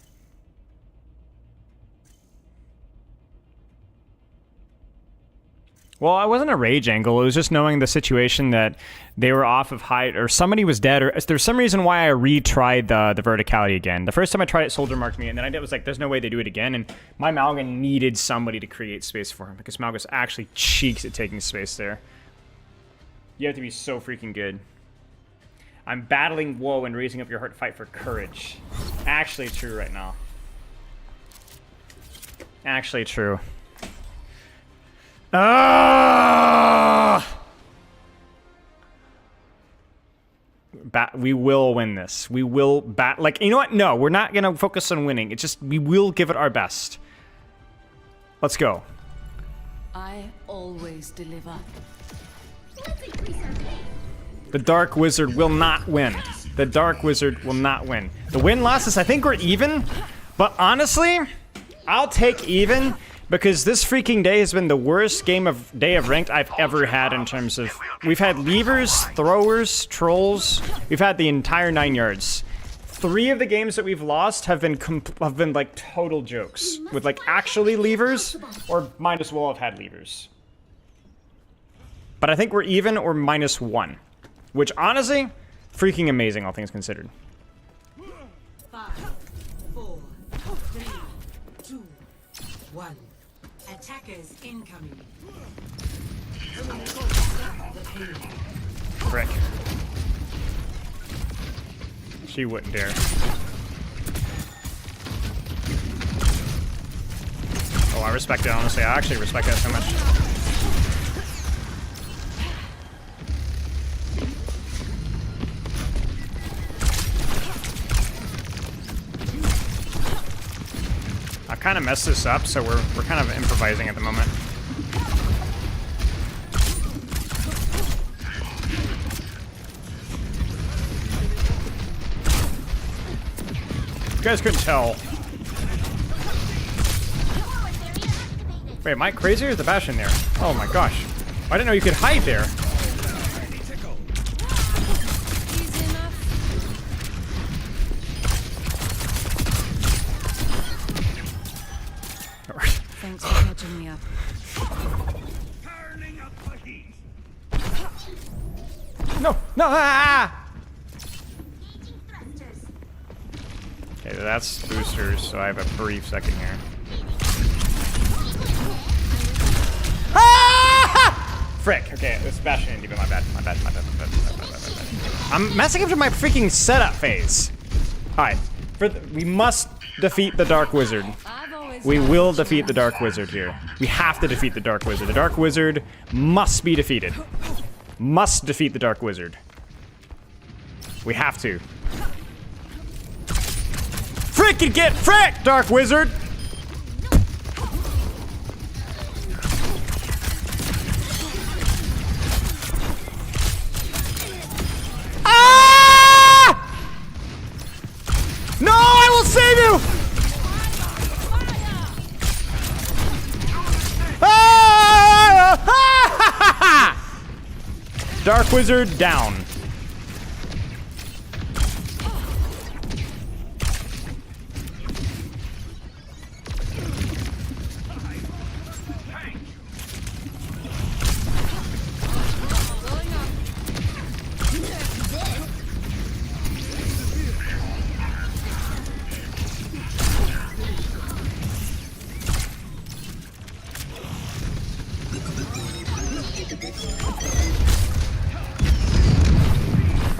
Well, it wasn't a rage angle. It was just knowing the situation that they were off of height or somebody was dead, or there's some reason why I retried the verticality again. The first time I tried it, Soldier marked me, and then I was like, there's no way they do it again. And my Malga needed somebody to create space for him because Malga's actually cheeks at taking space there. You have to be so freaking good. I'm battling woe and raising up your heart to fight for courage. Actually true right now. Actually true. We will win this. We will like, you know what? No, we're not gonna focus on winning. It's just we will give it our best. Let's go. I always deliver. The Dark Wizard will not win. The Dark Wizard will not win. The win-losses, I think we're even, but honestly, I'll take even. Because this freaking day has been the worst day of ranked I've ever had in terms of... We've had levers, throwers, trolls. We've had the entire 9 yards. 3 of the games that we've lost have been like total jokes. With like actually levers, or minus will have had levers. But I think we're even or -1. Which honestly, freaking amazing, all things considered. 5, 4, 3, 2, 1. Attackers incoming. Frick. She wouldn't dare. Oh, I respect it, honestly. I actually respect that so much. I kind of messed this up, so we're kind of improvising at the moment. You guys couldn't tell. Wait, am I crazy or is the Bastion there? Oh my gosh. I didn't know you could hide there. Thanks for catching me up. No, no! Ah! Okay, that's boosters, so I have a brief second here. Ah! Frick. Okay, this Bastion didn't even. My bad. I'm messing up to my freaking setup phase. All right, we must defeat the Dark Wizard. We will defeat the Dark Wizard here. We have to defeat the Dark Wizard. The Dark Wizard must be defeated. Must defeat the Dark Wizard. We have to. Frickin' get frick, Dark Wizard! Ah! No, I will save you! Dark Wizard down.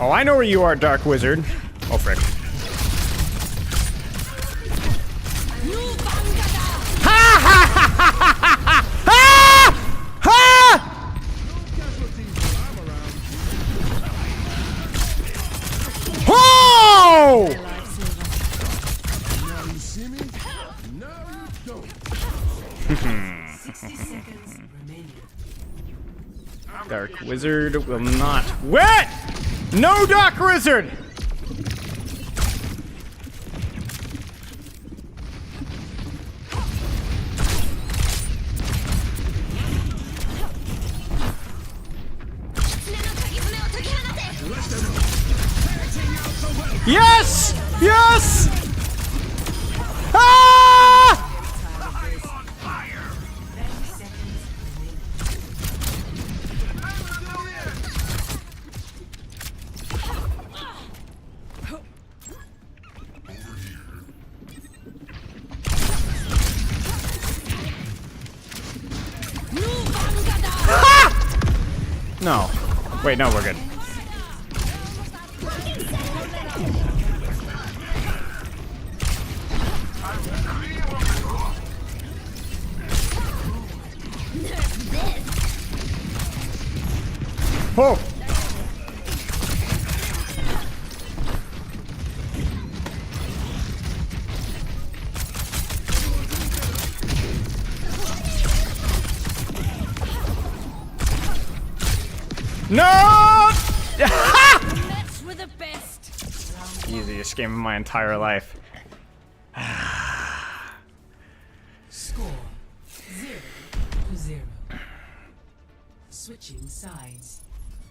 Oh, I know where you are, Dark Wizard. Oh, frick. Ha ha ha ha ha ha! Ha! Whoa! Now you see me? Now you don't. 60 seconds remaining. Dark Wizard will not win! No Dark Wizard! Yes! Yes! Ah! No. Wait, no, we're good. Whoa! No! With the best. Easiest game of my entire life. Score 0-0. Switching sides.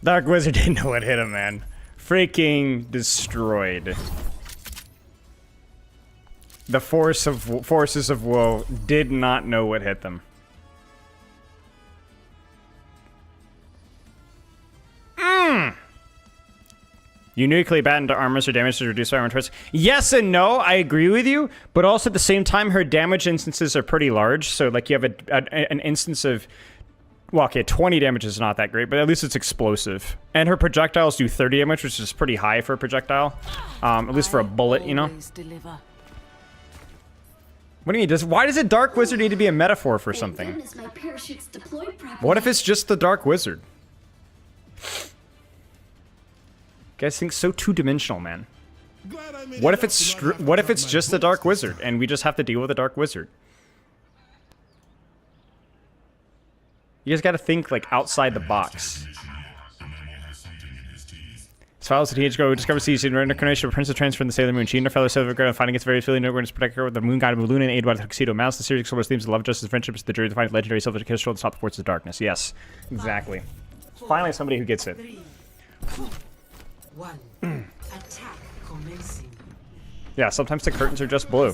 Dark Wizard didn't know what hit him, man. Freaking destroyed. The forces of woe did not know what hit them. Uniquely bad into armors or damage to reduce armor turrets. Yes and no, I agree with you, but also at the same time, her damage instances are pretty large. So, like, you have an instance of, well, okay, 20 damage is not that great, but at least it's explosive. And her projectiles do 30 damage, which is pretty high for a projectile. At least for a bullet, you know? What do you mean? Why does a Dark Wizard need to be a metaphor for something? What if it's just the Dark Wizard? You guys think so two-dimensional, man. What if it's just the Dark Wizard and we just have to deal with the Dark Wizard? You guys got to think like outside the box. As far as the teenage girl who discovers the incarnation of Prince of Transfer in the Sailor Moon. She and her fellow Silver Girl fighting against various feeling no to protect her with the moon god of Luna and aid by the tuxedo mouse. The series explores themes of love, justice, friendship, the journey to find legendary silver crystal to stop the forces of darkness. Yes, exactly. Finally, somebody who gets it. 1. Attack commencing. Yeah, sometimes the curtains are just blue.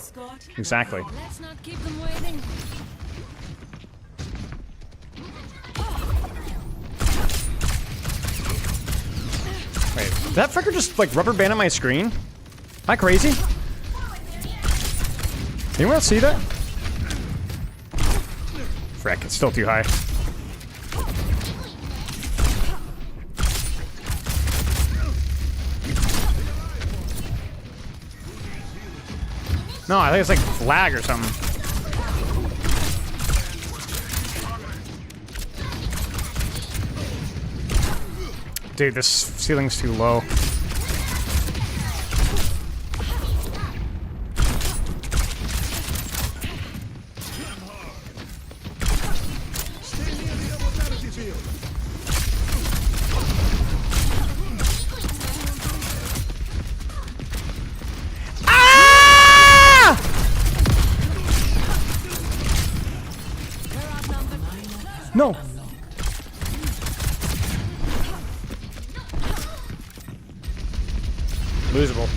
Exactly. Let's not keep them waiting. Wait, did that fucker just like rubber band on my screen? Am I crazy? Anyone else see that? Frick, it's still too high. No, I think it's like flag or something. Dude, this ceiling's too low. No! Losable.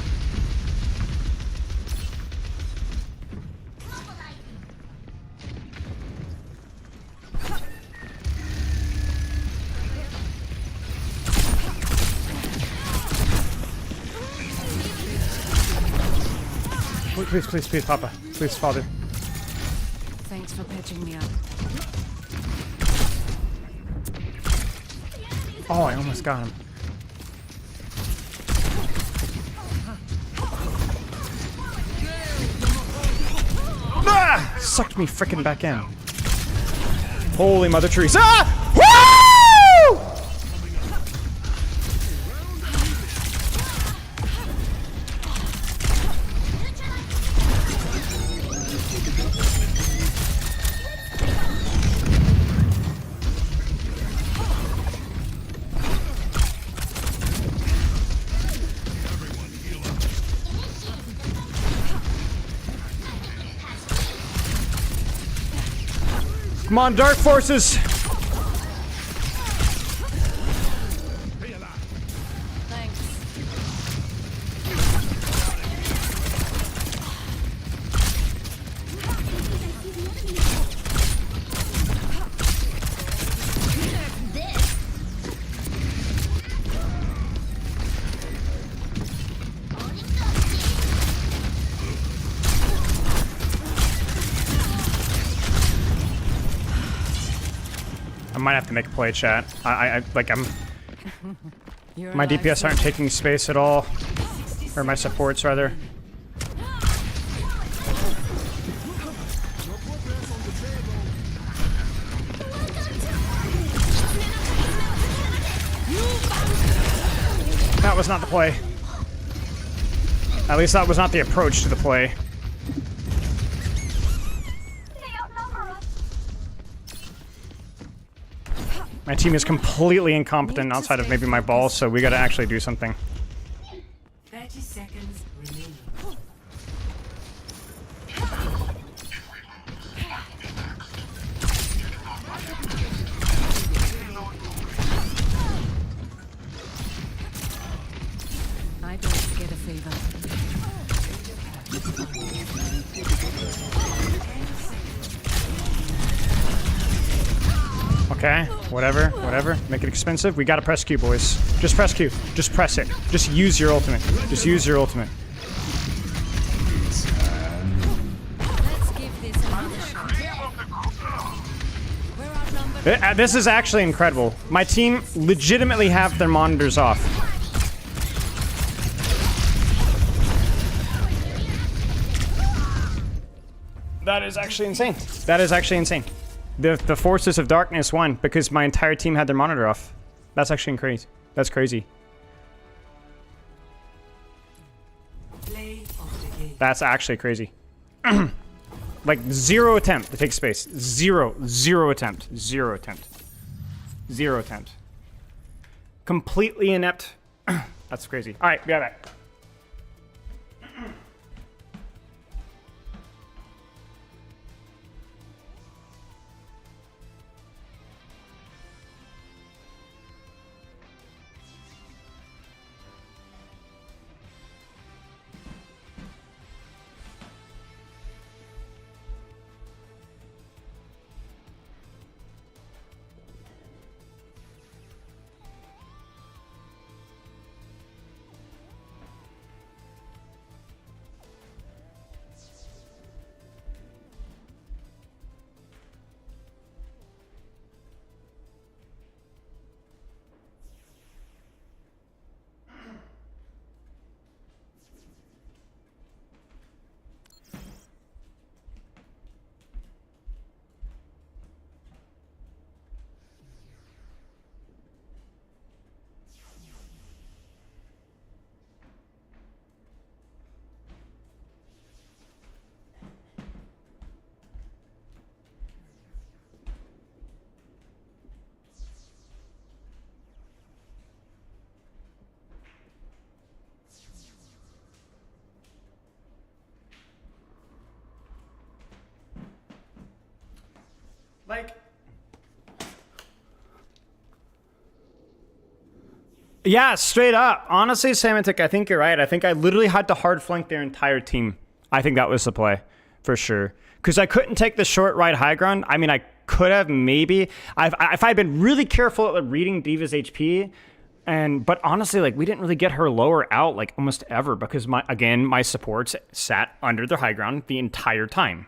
Please, please, please, Papa. Please, Father. Thanks for patching me up. Oh, I almost got him. Ah! Sucked me frickin' back in. Holy Mother Teresa. Ah! Woo! Come on, Dark Forces! I might have to make a play, chat. I'm my DPS aren't taking space at all, or my supports rather. That was not the play. At least that was not the approach to the play. My team is completely incompetent outside of maybe my balls, so we gotta actually do something. 30 seconds remaining. I don't forget a favor. Okay, whatever, whatever. Make it expensive. We gotta press Q, boys. Just press Q. Just press it. Just use your ultimate. Just use your ultimate. Let's give this another shot. We're outnumbered. This is actually incredible. My team legitimately have their monitors off. That is actually insane. That is actually insane. The Forces of Darkness won because my entire team had their monitor off. That's actually crazy. That's crazy. That's actually crazy. Like, zero attempt to take space. Zero attempt. Zero attempt. Zero attempt. Completely inept. That's crazy. Alright, be right back. Like, yeah, straight up. Honestly, Samantic, I think you're right. I think I literally had to hard flank their entire team. I think that was the play, for sure. Because I couldn't take the short right high ground. I mean, I could have maybe. If I'd been really careful at reading D.Va's HP, but honestly, like, we didn't really get her lower out, like, almost ever. Because, my supports sat under the high ground the entire time.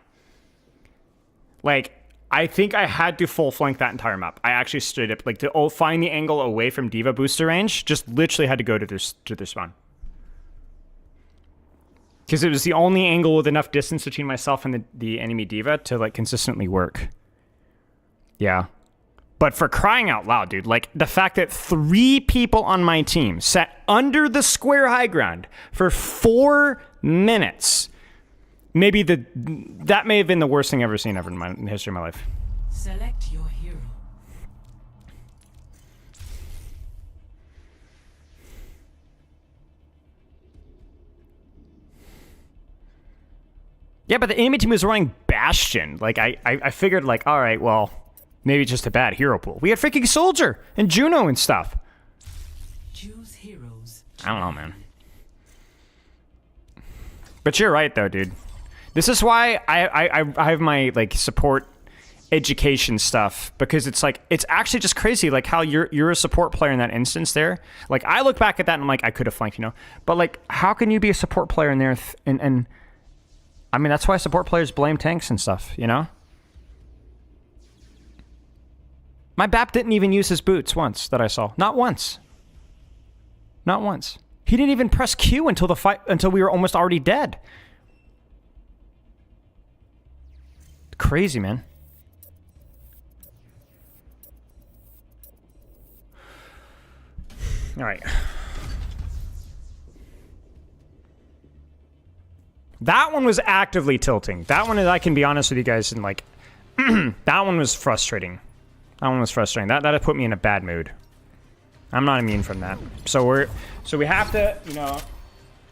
Like, I think I had to full flank that entire map. I actually stood up, like, to find the angle away from D.Va booster range. Just literally had to go to their spawn. Because it was the only angle with enough distance between myself and the enemy D.Va to, like, consistently work. Yeah. But for crying out loud, dude, like, the fact that 3 people on my team sat under the square high ground for 4 minutes... Maybe that may have been the worst thing I've ever seen in the history of my life. Select your hero. Yeah, but the enemy team was running back Bastion. Like, I figured, like, all right, well, maybe it's just a bad hero pool. We had freaking Soldier and Juno and stuff. Choose heroes. I don't know, man. But you're right, though, dude. This is why I have my, like, support education stuff, because it's like, it's actually just crazy, like, how you're a support player in that instance there. Like, I look back at that and I'm like, I could have flanked, you know? But, like, how can you be a support player in there and I mean, that's why support players blame tanks and stuff, you know? My BAP didn't even use his boots once that I saw. Not once. Not once. He didn't even press Q until the fight, until we were almost already dead. Crazy, man. All right. That one was actively tilting. That one, I can be honest with you guys, and like, that one was frustrating. That one was frustrating. That put me in a bad mood. I'm not immune from that. So we have to, you know,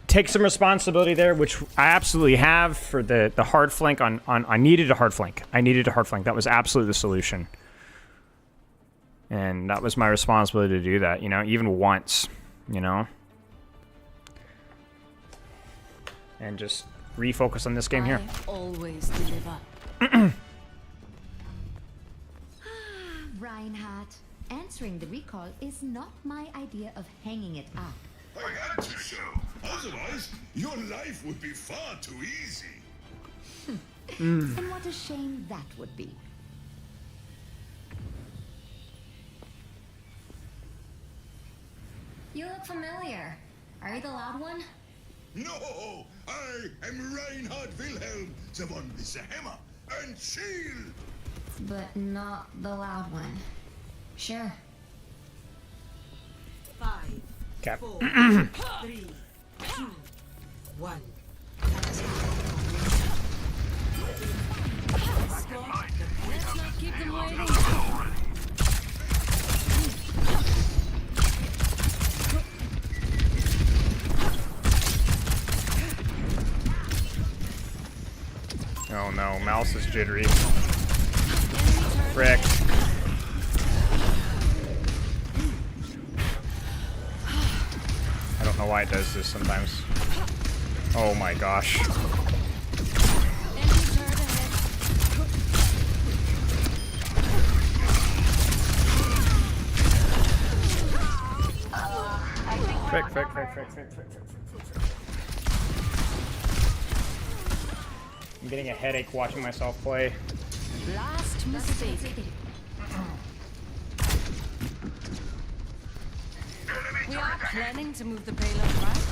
take some responsibility there, which I absolutely have for the hard flank on I needed a hard flank. I needed a hard flank. That was absolutely the solution. And that was my responsibility to do that, you know, even once, you know. And just refocus on this game here. Always deliver. Reinhardt, answering the recall is not my idea of hanging it up. I had to show. Otherwise, your life would be far too easy. And what a shame that would be. You look familiar. Are you the loud one? No, I am Reinhard Wilhelm, the one with the hammer and shield. But not the loud one. Sure. 5, Okay. 4, 3, 2, 1. Let's not keep them waiting. Oh no, mouse is jittery. Frick. I don't know why it does this sometimes. Oh my gosh. Frick. I'm getting a headache watching myself play. Last mistake. We are planning to move the payload, right?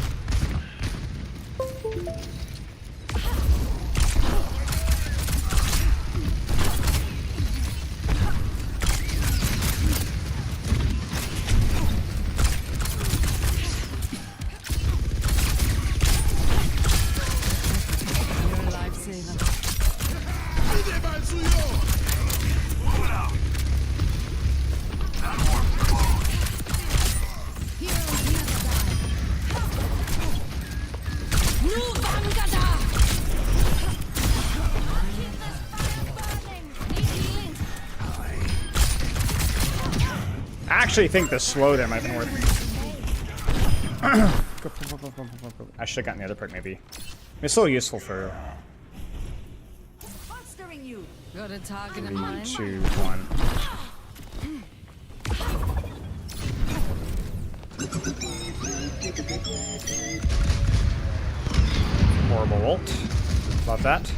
You're a lifesaver. I actually think the slow there might have been worth it. I should have gotten the other perk maybe. It's still useful for Got a target in 3, mind. 2, 1. Horrible ult. Love that.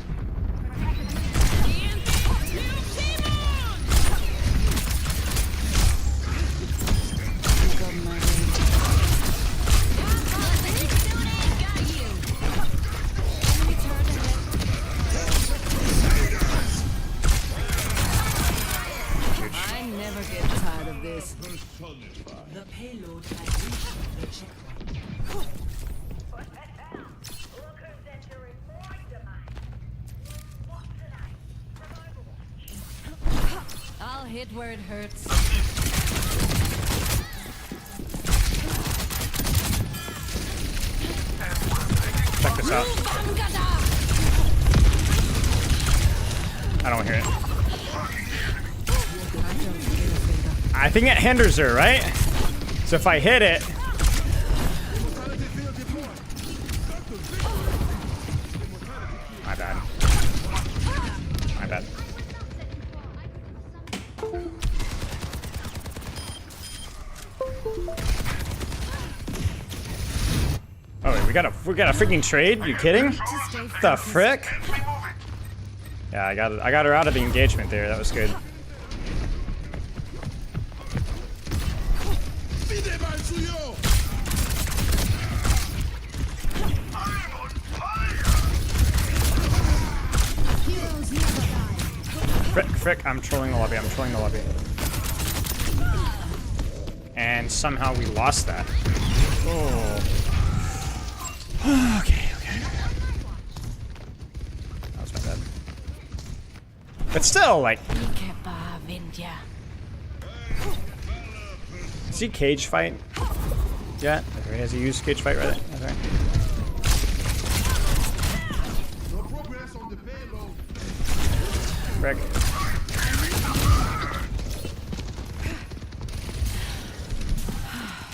I never get tired of this. The payload has reached the checkpoint. I'll hit where it hurts. Check this out. I don't hear it. I think it hinders her, right? So if I hit it... My bad. My bad. Oh wait, we got a freaking trade? You kidding? The frick? Yeah, I got her out of the engagement there. That was good. Frick, I'm trolling the lobby. And somehow we lost that. Oh. Okay. That was my bad. But still, like... Is he cage fight? Yeah, has he used cage fight right? That's right. Frick.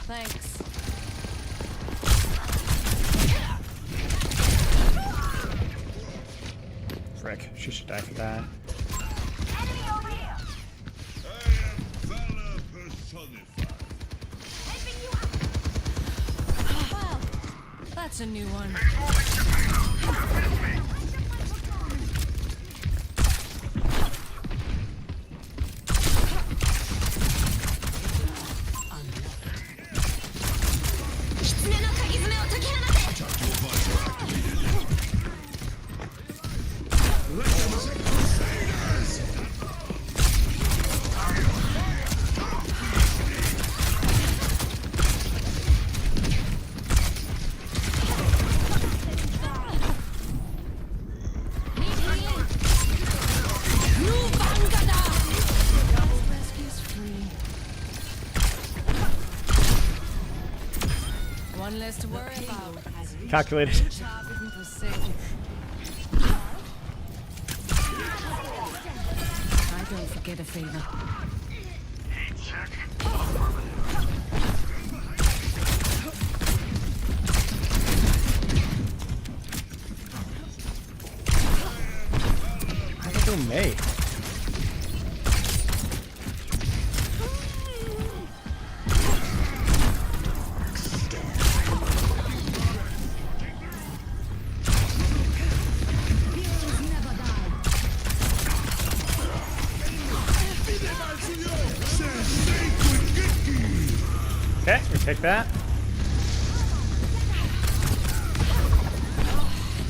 Thanks. Frick, she should die for that. Enemy over here. I am valor personified. Well, that's a new one. One less to worry about. Calculated. I don't forget a favor. How did I go May? Okay, we take that.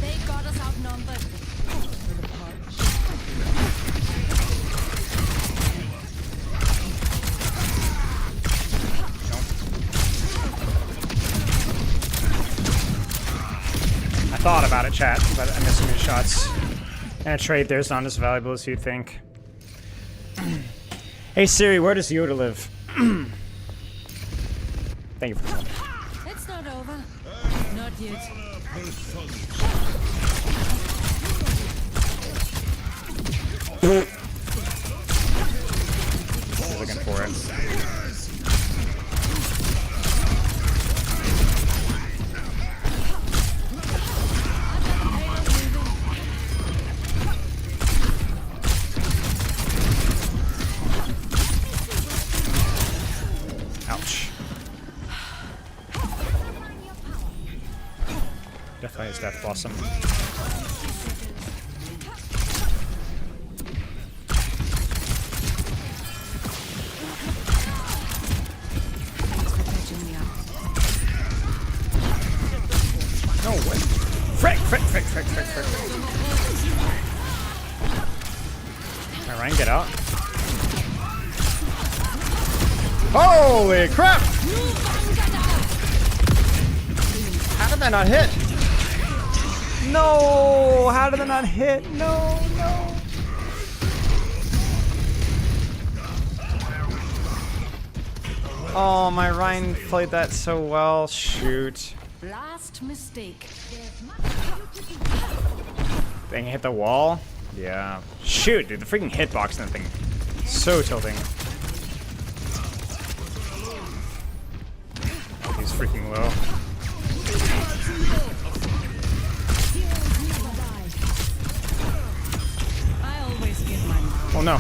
They got us outnumbered. I thought about it, chat, but I missed some good shots. And a trade there's not as valuable as you'd think. Hey Siri, where does Yoda live? Thank you for that. It's not over. Not yet. He's looking for it. Ouch. Definitely his Death Blossom. No way. Frick. Alright, Ryan, get out. Holy crap! How did that not hit? No! How did that not hit? No. Oh, my Ryan played that so well. Shoot. Last mistake. Dang, hit the wall. Yeah. Shoot, dude, the freaking hitbox in that thing. So tilting. Oh, he's freaking low. I always get my Oh no.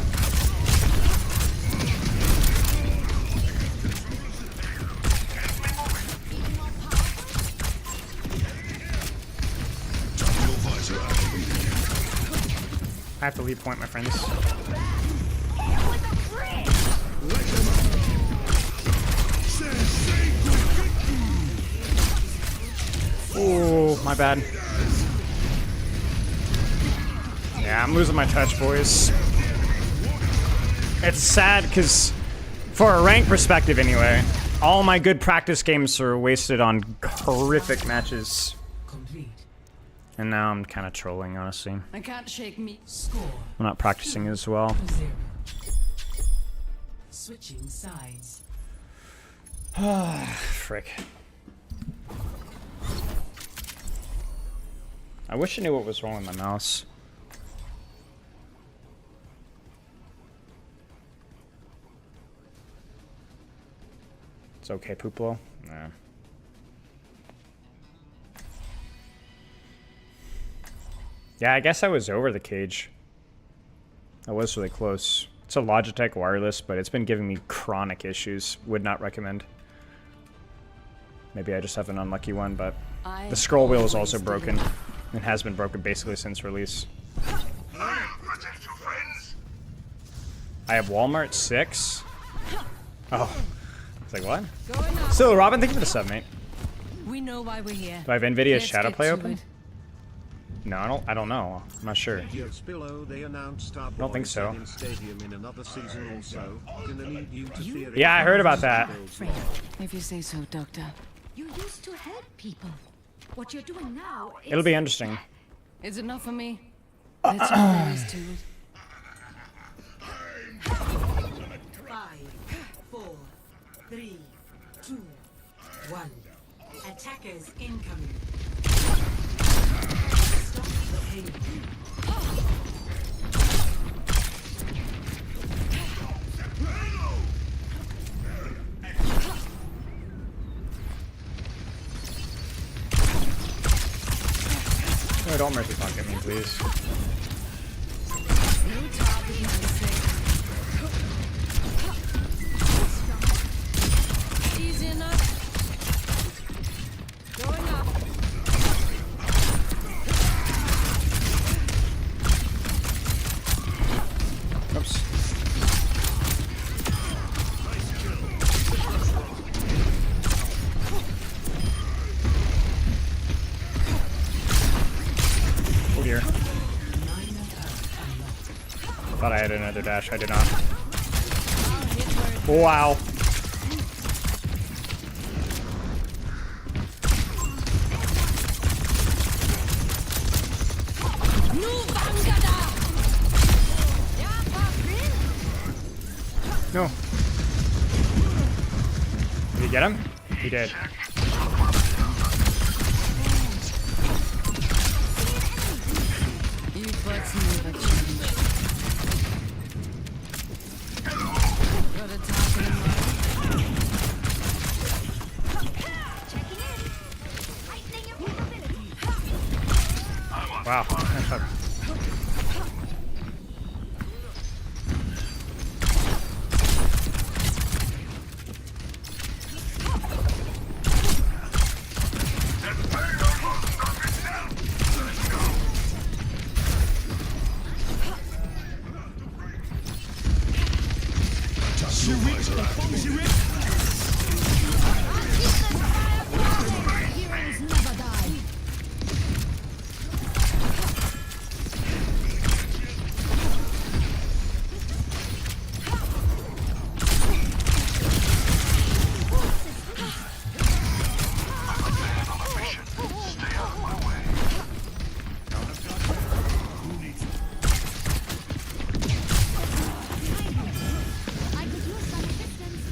I have to lead point, my friends. Oh, my bad. Yeah, I'm losing my touch, boys. It's sad because, for a rank perspective anyway, all my good practice games are wasted on horrific matches. And now I'm kind of trolling, honestly. I can't shake me. Score. I'm not practicing as well. 0. Switching sides. Frick. I wish I knew what was wrong with my mouse. It's okay, Pooplo? Nah. Yeah, I guess I was over the cage. I was really close. It's a Logitech wireless, but it's been giving me chronic issues. Would not recommend. Maybe I just have an unlucky one, but the scroll wheel is also broken. It has been broken basically since release. I have Walmart 6. Oh. It's like, what? So, Robin, thank you for the sub, mate. We know why we're here. Do I have Nvidia's Let's Shadowplay get to open? it. No, I don't know. I'm not sure. They announced our Don't think so. in Stadium in another season also. Gonna need you to theory. Yeah, I heard about that. Frey, if you say so, Doctor. You used to help people. What you're doing now is... It'll be interesting. It's enough for me. Let's hope there is to it. 5, 4, 3, 2, 1. Attackers incoming. Stop the pain. No, don't mercy fuck at me, please. Easy enough. Going up. Oops. Oh dear. Thought I had another dash. I did not. Wow. No. Did he get him? He did. You butts never change. Got a target in mind. Wow. Nice shot. Heroes never die. I could use some assistance.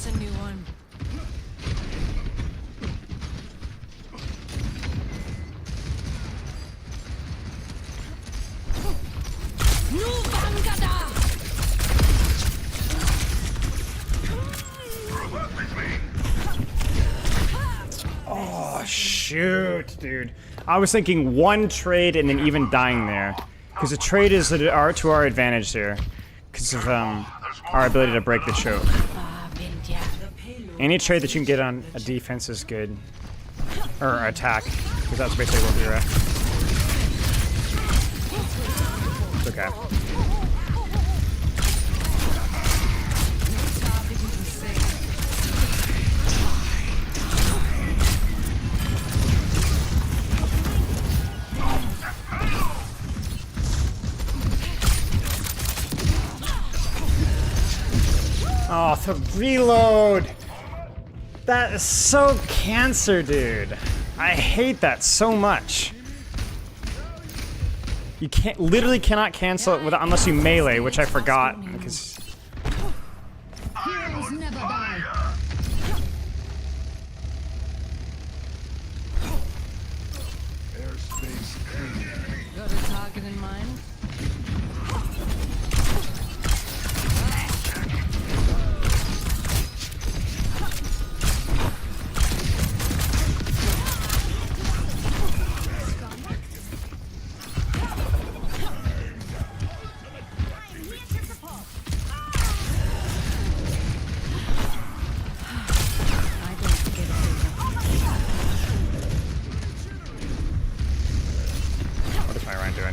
That's a new one. Oh, shoot, dude. I was thinking one trade and then even dying there. Because the trade is to our advantage there. Because of our ability to break the choke. Any trade that you can get on a defense is good. Or attack. Because that's basically what we're at. It's okay. Oh, the reload! That is so cancer, dude. I hate that so much. You literally cannot cancel it unless you melee, which I forgot because. Heroes never die. Got a target in mind?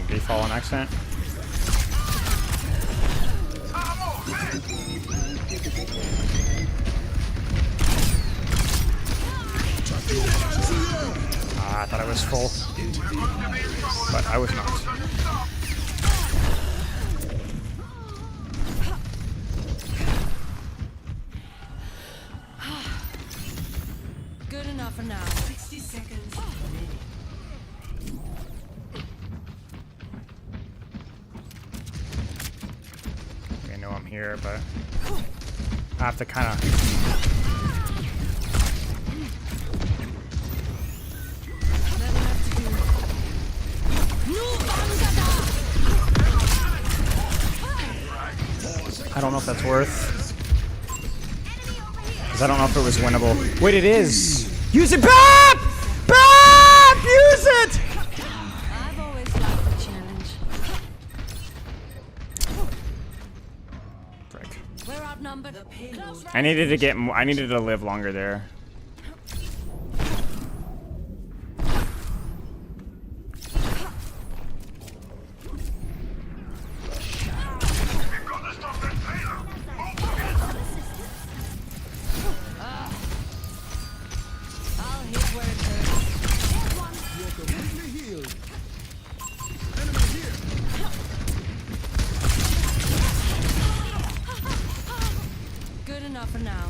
Did he fall on accident? I thought I was full, but I was not. Good enough for now. 60 seconds. I know I'm here, but I have to kind of. I don't know if that's worth. Because I don't know if it was winnable. Wait, it is! Use it, BAP! BAP! Use it! I've always liked the challenge. Frick. We're outnumbered. I needed to live longer there. I'll hit where it hurts. Good enough for now.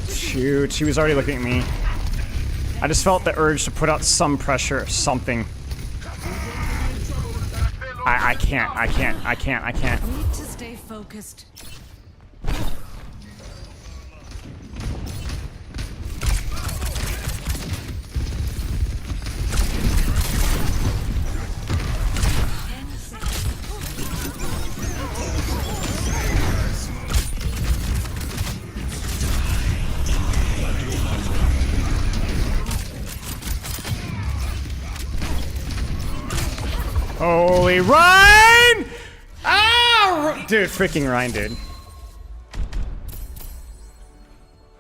Shoot, she was already looking at me. I just felt the urge to put out some pressure, something. I can't. Need to stay focused. Holy Ryan! Ah! Dude, freaking Ryan, dude.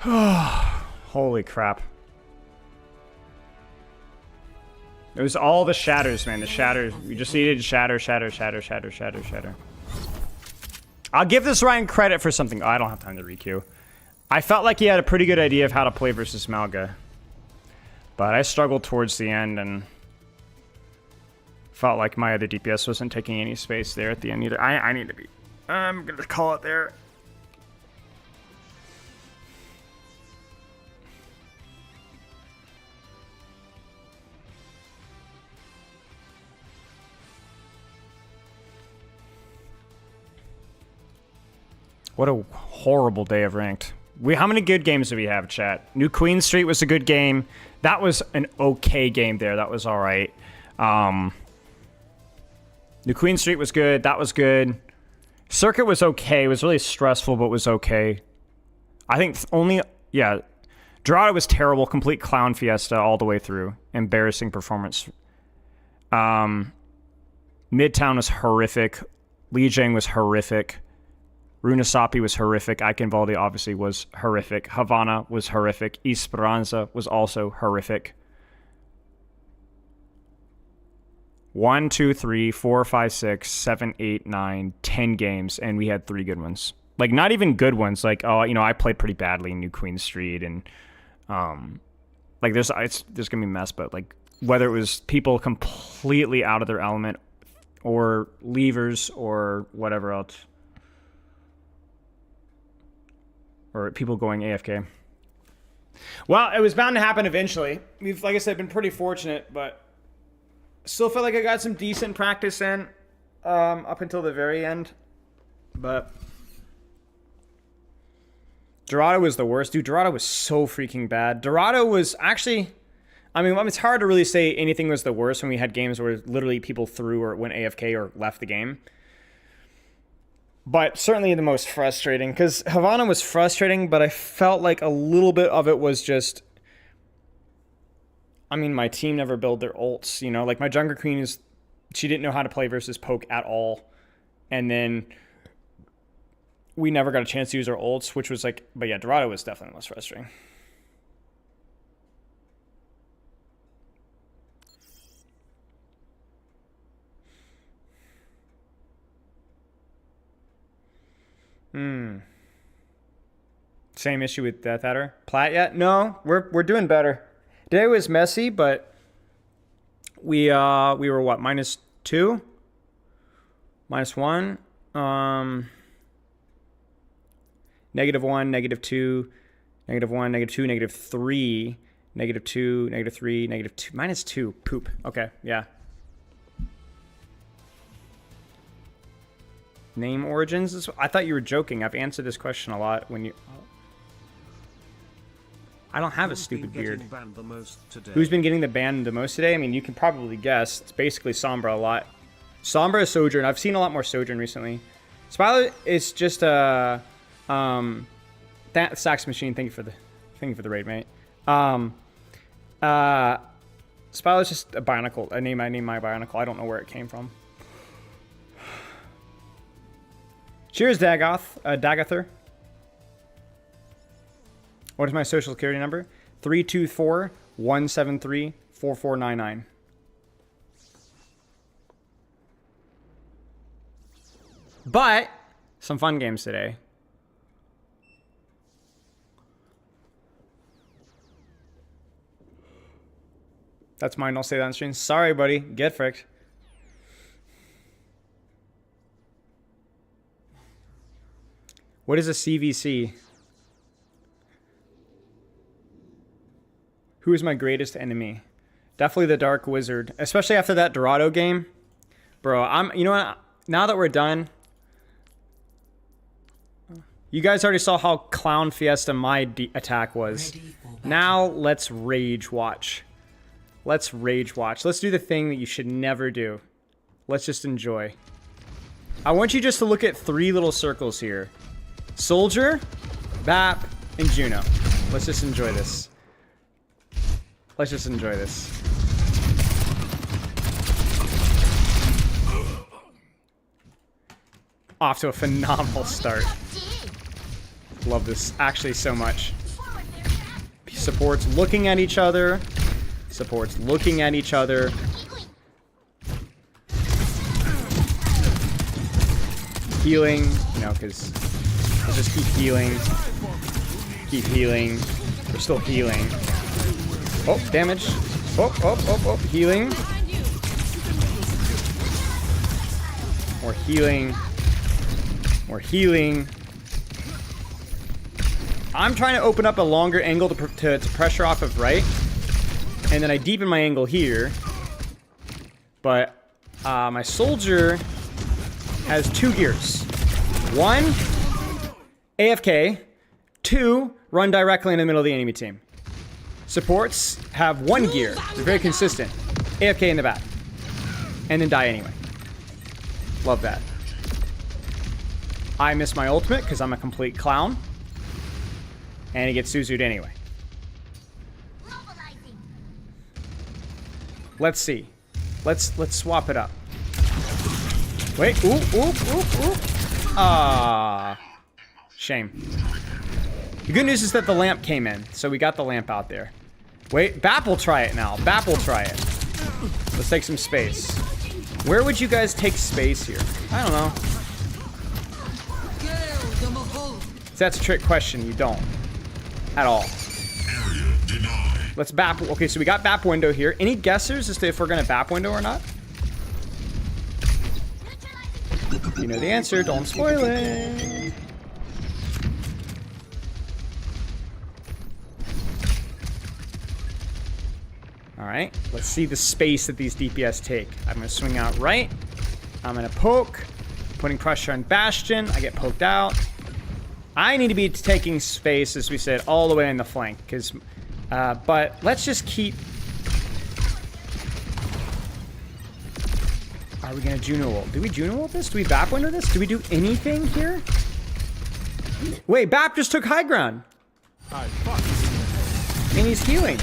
Holy crap. It was all the shatters, man. The shatters. We just needed shatter. I'll give this Ryan credit for something. Oh, I don't have time to requeue. I felt like he had a pretty good idea of how to play versus Malga. But I struggled towards the end and felt like my other DPS wasn't taking any space there at the end either. I need to be... I'm going to call it there. What a horrible day of ranked. How many good games do we have, chat? New Queen Street was a good game. That was an okay game there. That was all right. New Queen Street was good. That was good. Circuit was okay. It was really stressful, but was okay. I think yeah. Dorado was terrible. Complete clown fiesta all the way through. Embarrassing performance. Midtown was horrific. Lijiang was horrific. Runasapi was horrific. Iconvaldi obviously was horrific. Havana was horrific. Esperanza was also horrific. 1, 2, 3, 4, 5, 6, 7, 8, 9, 10 games, and we had 3 good ones. Like, not even good ones. Like, oh, you know, I played pretty badly in New Queen Street, and like there's gonna be a mess, but like whether it was people completely out of their element, or levers, or whatever else. Or people going AFK. Well, it was bound to happen eventually. We've, like I said, been pretty fortunate, but still felt like I got some decent practice in up until the very end. But Dorado was the worst. Dude, Dorado was so freaking bad. Dorado was actually... I mean, it's hard to really say anything was the worst when we had games where literally people threw or went AFK or left the game. But certainly the most frustrating, because Havana was frustrating, but I felt like a little bit of it was just... I mean, my team never built their ults, you know? Like, my Jungle Queen she didn't know how to play versus poke at all. And then we never got a chance to use our ults, which was like... But yeah, Dorado was definitely the most frustrating. Same issue with Death Adder. Plat yet? No, we're doing better. Today was messy, but we were what, -2? -1? -1, -2, -1, -2, -3, -2, -3, -2, -2. Poop. Okay, yeah. Name origins? I thought you were joking. I've answered this question a lot when you... I don't have a stupid beard. Who's been getting the ban the most today? I mean, you can probably guess. It's basically Sombra a lot. Sombra, Sojourn. I've seen a lot more Sojourn recently. Spyler is just a... that Sax Machine, thank you for the raid, mate. Spyler's just a Bionicle. I named my Bionicle. I don't know where it came from. Cheers, Dagather. What is my social security number? 324-173-4499. But some fun games today. That's mine. I'll say that on stream. Sorry, buddy. Get fricked. What is a CVC? Who is my greatest enemy? Definitely the Dark Wizard. Especially after that Dorado game. Bro, you know what? Now that we're done... You guys already saw how Clown Fiesta my attack was. Now, let's Rage Watch. Let's Rage Watch. Let's do the thing that you should never do. Let's just enjoy. I want you just to look at 3 little circles here. Soldier, Bap, and Juno. Let's just enjoy this. Let's just enjoy this. Off to a phenomenal start. Love this actually so much. Supports looking at each other. Supports looking at each other. Healing, you know, because we'll just keep healing. Keep healing. We're still healing. Oh, damage. Oh, healing. More healing. More healing. I'm trying to open up a longer angle to pressure off of right. And then I deepen my angle here. But my soldier has 2 gears. 1, AFK. 2, run directly in the middle of the enemy team. Supports have 1 gear. They're very consistent. AFK in the back. And then die anyway. Love that. I miss my ultimate because I'm a complete clown. And he gets Suzu'd anyway. Let's see. Let's swap it up. Wait. Ooh. Ah. Shame. The good news is that the lamp came in, so we got the lamp out there. Wait, Bap will try it now. Bap will try it. Let's take some space. Where would you guys take space here? I don't know. That's a trick question. You don't. At all. Let's Bap. Okay, so we got Bap window here. Any guessers as to if we're going to Bap window or not? You know the answer. Don't spoil it. Alright, let's see the space that these DPS take. I'm going to swing out right. I'm going to poke. Putting pressure on Bastion. I get poked out. I need to be taking space, as we said, all the way in the flank. But let's just keep... Are we going to Juno ult? Do we Juno ult this? Do we Bap window this? Do we do anything here? Wait, Bap just took high ground. And he's healing.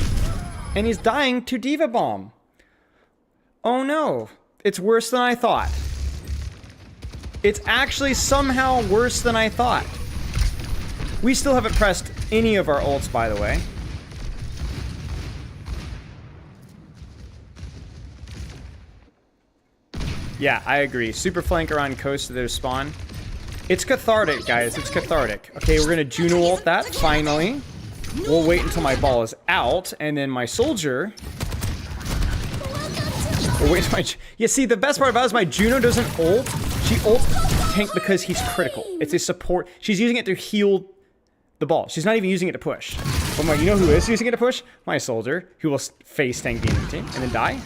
And he's dying to Diva Bomb. Oh no. It's worse than I thought. It's actually somehow worse than I thought. We still haven't pressed any of our ults, by the way. Yeah, I agree. Super flanker on coast to their spawn. It's cathartic, guys. It's cathartic. Okay, we're gonna Juno ult that, finally. We'll wait until my ball is out, and then my soldier... We'll wait until my... Yeah, see, the best part about it is my Juno doesn't ult. She ults tank because he's critical. It's a support. She's using it to heal the ball. She's not even using it to push. But you know who is using it to push? My soldier, who will face tank the enemy team and then die.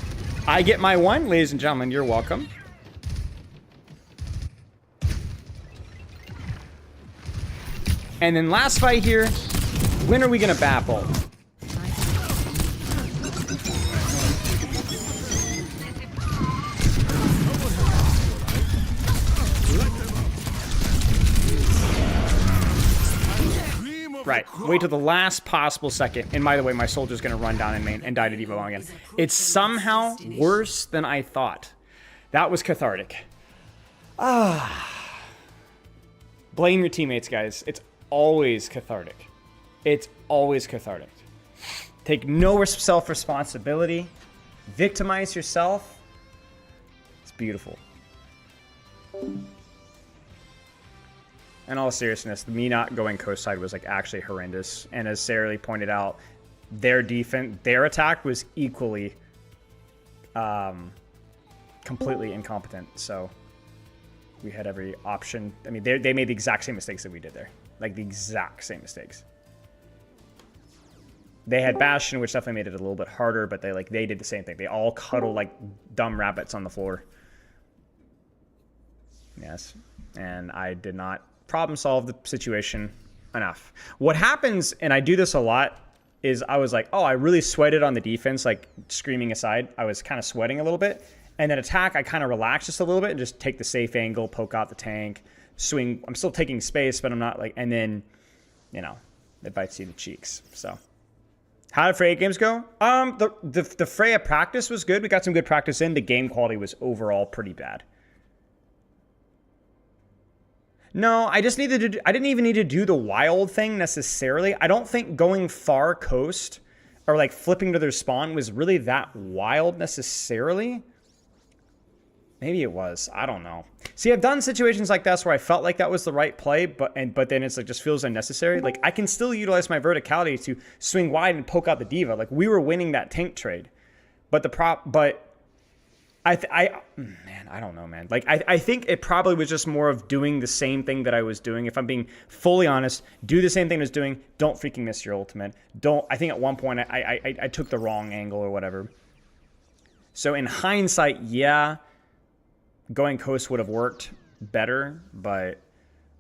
I get my 1. Ladies and gentlemen, you're welcome. And then last fight here, when are we gonna Bap ult? Right, wait till the last possible second. And by the way, my soldier's gonna run down in main and die to Diva Bomb again. It's somehow worse than I thought. That was cathartic. Blame your teammates, guys. It's always cathartic. It's always cathartic. Take no self-responsibility. Victimize yourself. It's beautiful. In all seriousness, me not going coast side was like actually horrendous. And as Sarah Lee pointed out, their defense, their attack was equally completely incompetent. So we had every option. I mean, they made the exact same mistakes that we did there. Like the exact same mistakes. They had Bastion, which definitely made it a little bit harder, but they did the same thing. They all cuddle like dumb rabbits on the floor. Yes. And I did not problem solve the situation enough. What happens, and I do this a lot, is I was like, oh, I really sweated on the defense, like screaming aside. I was kind of sweating a little bit. And then attack, I kind of relax just a little bit and just take the safe angle, poke out the tank, swing. I'm still taking space, but I'm not like, and then, you know, it bites you in the cheeks. So how did Freya games go? The Freya practice was good. We got some good practice in. The game quality was overall pretty bad. No, I just needed to. I didn't even need to do the wild thing necessarily. I don't think going far coast or like flipping to their spawn was really that wild necessarily. Maybe it was. I don't know. See, I've done situations like this where I felt like that was the right play, but then it's like just feels unnecessary. Like I can still utilize my verticality to swing wide and poke out the diva. Like we were winning that tank trade, but man, I don't know, man. Like, I think it probably was just more of doing the same thing that I was doing. If I'm being fully honest, do the same thing I was doing. Don't freaking miss your ultimate. I think at one point I took the wrong angle or whatever. So in hindsight, yeah, going coast would have worked better. But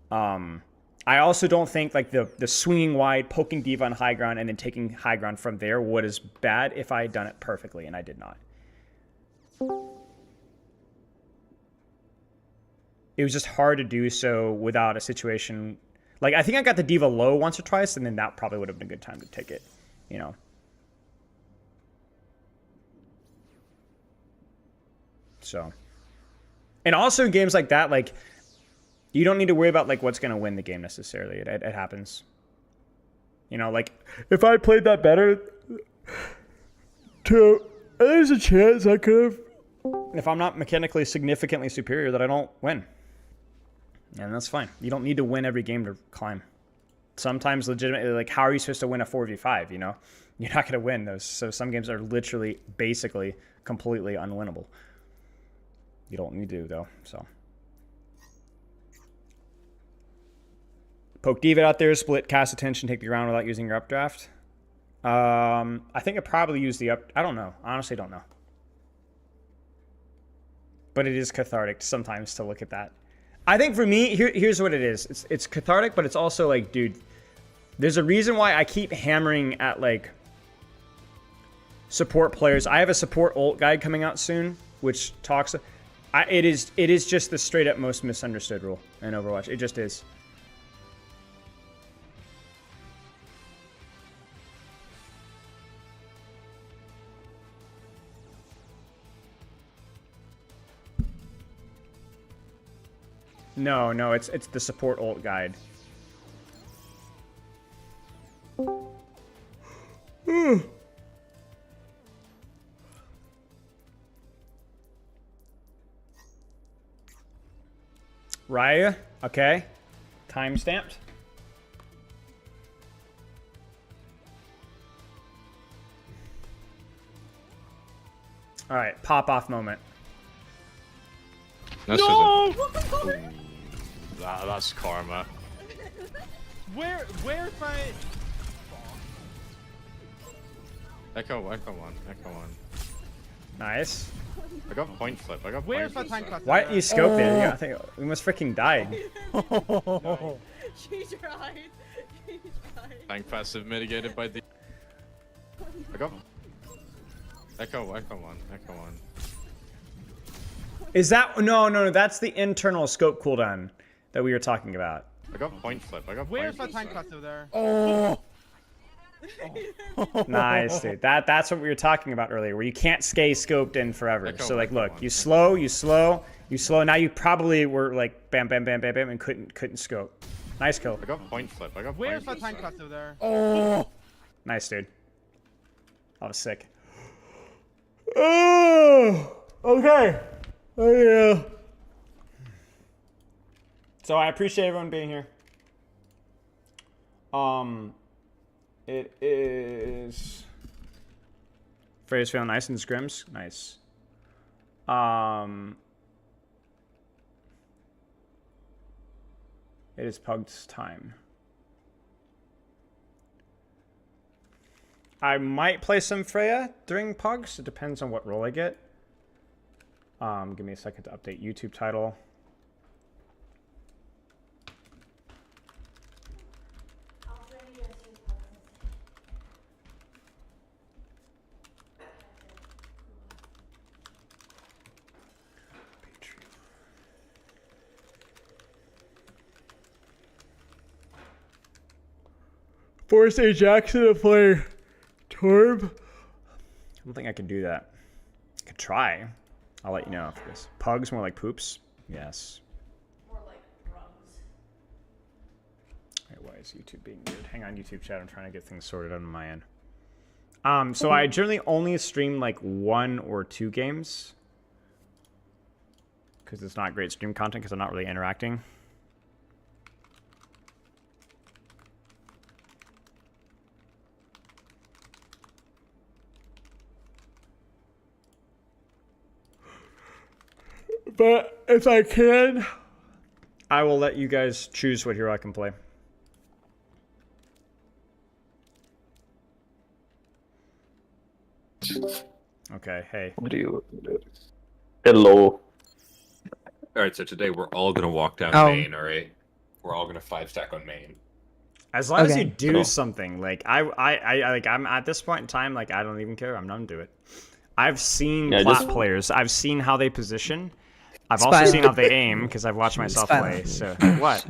I also don't think like the swinging wide, poking diva on high ground, and then taking high ground from there would as bad if I had done it perfectly, and I did not. It was just hard to do so without a situation. Like, I think I got the diva low once or twice, and then that probably would have been a good time to take it, you know. So. And also games like that, like, you don't need to worry about, like, what's going to win the game necessarily. It happens. You know, like, if I played that better, there's a chance I could have. If I'm not mechanically significantly superior, that I don't win. And that's fine. You don't need to win every game to climb. Sometimes legitimately, like, how are you supposed to win a 4v5, you know? You're not going to win those. So some games are literally, basically, completely unwinnable. You don't need to, though, so. Poke diva out there, split, cast attention, take the ground without using your updraft. I think I probably used the up. I don't know. Honestly, don't know. But it is cathartic sometimes to look at that. I think for me, here's what it is. It's cathartic, but it's also like, dude, there's a reason why I keep hammering at like support players. I have a support ult guide coming out soon, which talks. It is just the straight up most misunderstood rule in Overwatch. It just is. No, it's the support ult guide. Raya, okay. Time stamped. All right, pop off moment. No! That's karma. Where's my... Echo one. Nice. I got point flip. Where's my time cluster? Why you scope it? Yeah, I think we must freaking died. She tried. Tank passive mitigated by the... I got... Echo one. Is that... No, that's the internal scope cooldown that we were talking about. I got point flip. Where's my time cluster there? Oh! Nice, dude. That's what we were talking about earlier, where you can't stay scoped in forever. So like, look, you slow. Now you probably were like bam, and couldn't scope. Nice kill. I got point flip. Where's my time cluster there? Oh! Nice, dude. That was sick. Oh! Okay. Oh yeah. So I appreciate everyone being here. It is Frey's feeling nice in scrims. Nice. It is PUGS time. I might play some Freya during PUGS. It depends on what role I get. Give me a second to update YouTube title. Force A. Jackson to play Torb. I don't think I can do that. I could try. I'll let you know after this. Pugs more like poops? Yes. More like rungs. is YouTube being weird? Hang on, YouTube chat. I'm trying to get things sorted on my end. So I generally only stream like 1 or 2 games because it's not great stream content because I'm not really interacting. But if I can, I will let you guys choose what hero I can play. Okay, hey. What do you... Hello. Alright, so today we're all gonna walk down main, alright? We're all gonna 5-stack on main. As long as you do something, like I'm at this point in time, like I don't even care. I'm not gonna do it. I've seen plat players. I've seen how they position. I've also seen how they aim because I've watched myself play. So what?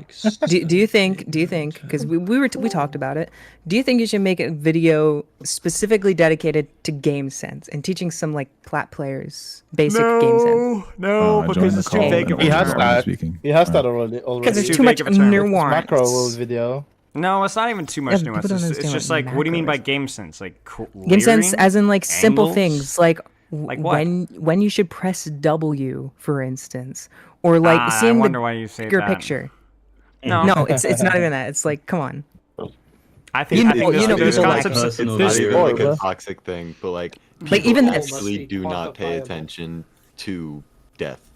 Do you think? Because we talked about it. Do you think you should make a video specifically dedicated to game sense and teaching some like plat players basic game sense? No, because it's too vague. He has that. He has that already. Because it's too much nuance. Macro video. No, it's not even too much nuance. It's just like, what do you mean by game sense? Like game sense, as in like simple angles? things, like what? when you should press W, for instance, or like seeing I wonder why you say bigger that. picture. No, no, it's not even that. It's like, come on. I think there's concepts. It's not even like a toxic thing, but like even actually do not pay attention to death.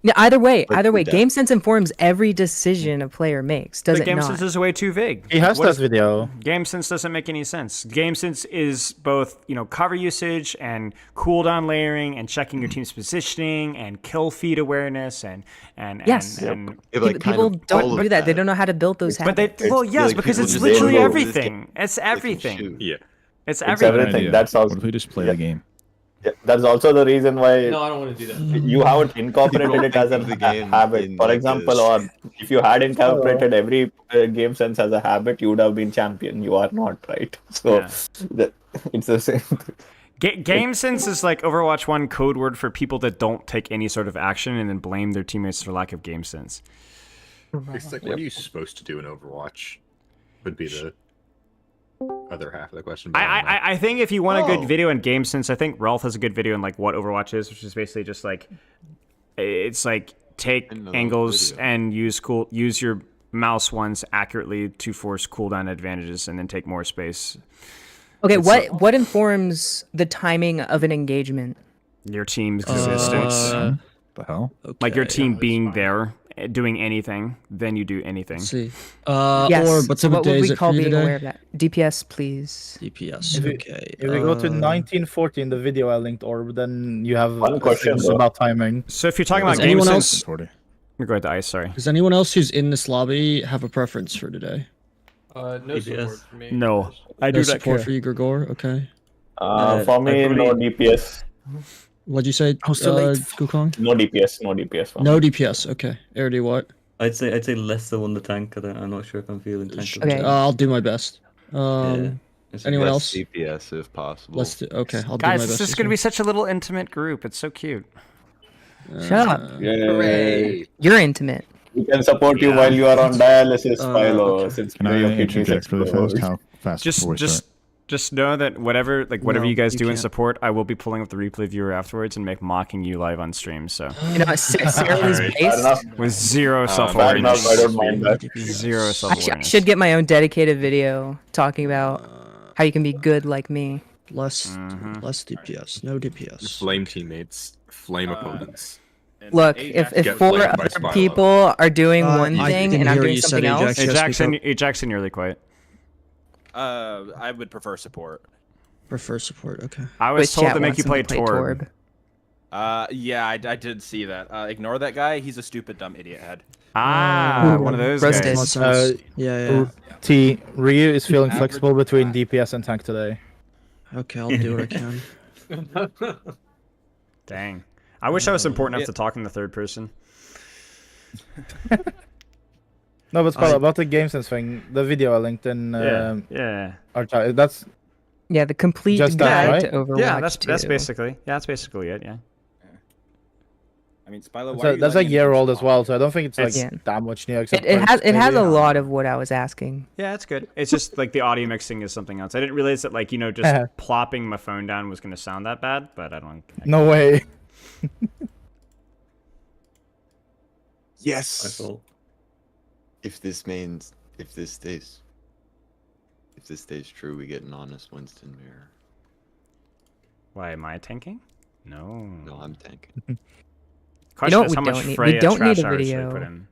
Yeah, either way, game sense informs every decision a player makes. Does But it game not? sense is way too vague. He has that video. Game sense doesn't make any sense. Game sense is both, cover usage and cooldown layering and checking your team's positioning and kill feed awareness and Yes. and People don't do that. They don't know how to build those habits. Because it's literally everything. It's everything. Yeah. It's It's everything. everything. That's all. What if we just play the game? Yeah, that's also the reason why No, I don't want to do that. you haven't incorporated it as a habit. For example, or if you had incorporated every game sense as a habit, you would have been champion. You are not, right? So it's the same. Game sense is like Overwatch 1 code word for people that don't take any sort of action and then blame their teammates for lack of game sense. It's like, what are you supposed to do in Overwatch? Would be the other half of the question. I think if you want a good video in game sense, I think Ralph has a good video in like what Overwatch is, which is basically just like it's like take angles and use your mouse ones accurately to force cooldown advantages and then take more space. Okay, what informs the timing of an engagement? Your team's existence. The hell? Like your team being there, doing anything, then you do anything. Let's see. Yes. Or what type of day would is we it call for you being today? aware of that? DPS, please. DPS. Okay. If we go to 1914, the video I linked, Orb, then you have One question about timing. So if you're talking about game anyone sense, else? go ahead to Ice. Sorry. Does anyone else who's in this lobby have a preference for today? No support for me. No, I do No not support care. for you, Gregor. Okay. For me, no DPS. What'd you say, Gukong? No DPS. No DPS. No DPS. Okay. Erdy, what? I'd say less so on the tank. I'm not sure if I'm feeling tank. I'll do my best. Anyone else? DPS if possible. Let's do. Okay, I'll do Guys, my best. this is going to be such a little intimate group. It's so cute. Shut up. Hooray. You're intimate. We can support you while you are on dialysis, Philo. Since Can I your kidneys interject really fast? How fast before we Just know that whatever you guys do in support, I will be pulling up the replay viewer afterwards and mocking you live on stream. So Sarah's based with zero self-awareness. I don't mind that. Zero I self-awareness. should get my own dedicated video talking about how you can be good like me. Less DPS. No DPS. Flame teammates, flame opponents. Look, if 4 other people are doing one thing and I'm doing something else. Hey Jackson, you're really quiet. I would prefer support. Prefer support. Okay. I was told to make you play Torb. Yeah, I did see that. Ignore that guy. He's a stupid, dumb idiot head. One of those guys. Yeah. T. Ryu is feeling flexible between DPS and tank today. Okay, I'll do what I can. Dang. I wish I was important enough to talk in the third person. No, but about the game sense thing, the video I linked in our chat, that's the complete just guide that, to right? Overwatch. Yeah, that's basically it. Yeah. mean, Spilo, why So are you that's a letting year him old as well, so I don't think it's like Yeah. that much new. Except It has maybe. a lot of what I was asking. Yeah, it's good. It's just like the audio mixing is something else. I didn't realize that like, you know, just plopping my phone down was going to sound that bad, but I don't. No way. Yes. I thought. If this stays true, we get an honest Winston mirror. Why am I tanking? No. No, I'm tanking. Question is how much Frey we don't need trash a hours should I video. put in?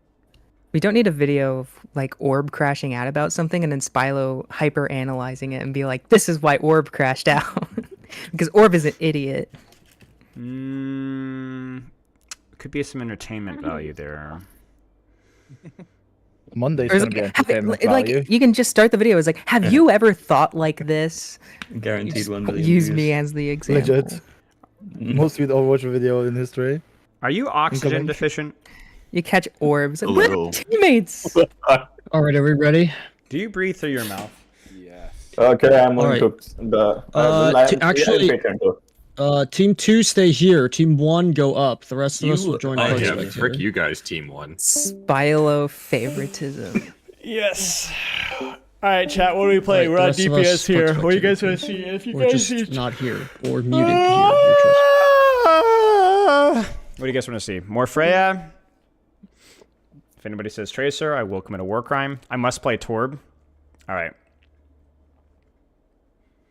We don't need a video of like Orb crashing out about something and then Spilo hyper analyzing it and be like, "This is why Orb crashed out," because Orb is an idiot. Could be some entertainment value there. Monday's Or is gonna be it- entertainment like value. you can just start the video. It's like, "Have you ever thought like this?" Guaranteed You just 1 million use views. me as the example. Legit. Most viewed Overwatch video in history. Are you oxygen deficient? You catch orbs. Like, A we're little. teammates. All right, are we ready? Do you breathe through your mouth? Yes. Okay, I'm All going right. to the. Actually, Team 2 stay here. Team 1 go up. The rest of us will join Oh Party yeah, Spectator. frick you guys, Team 1. Spilo favoritism. Yes. All right, chat. What do we play? Right, We're the on rest of us DPS here. put What do you guys spectators. want to see? If you Or guys just see... not here. Or muted here. Your choice. What do you guys want to see? More Freya? If anybody says Tracer, I will commit a war crime. I must play Torb. All right.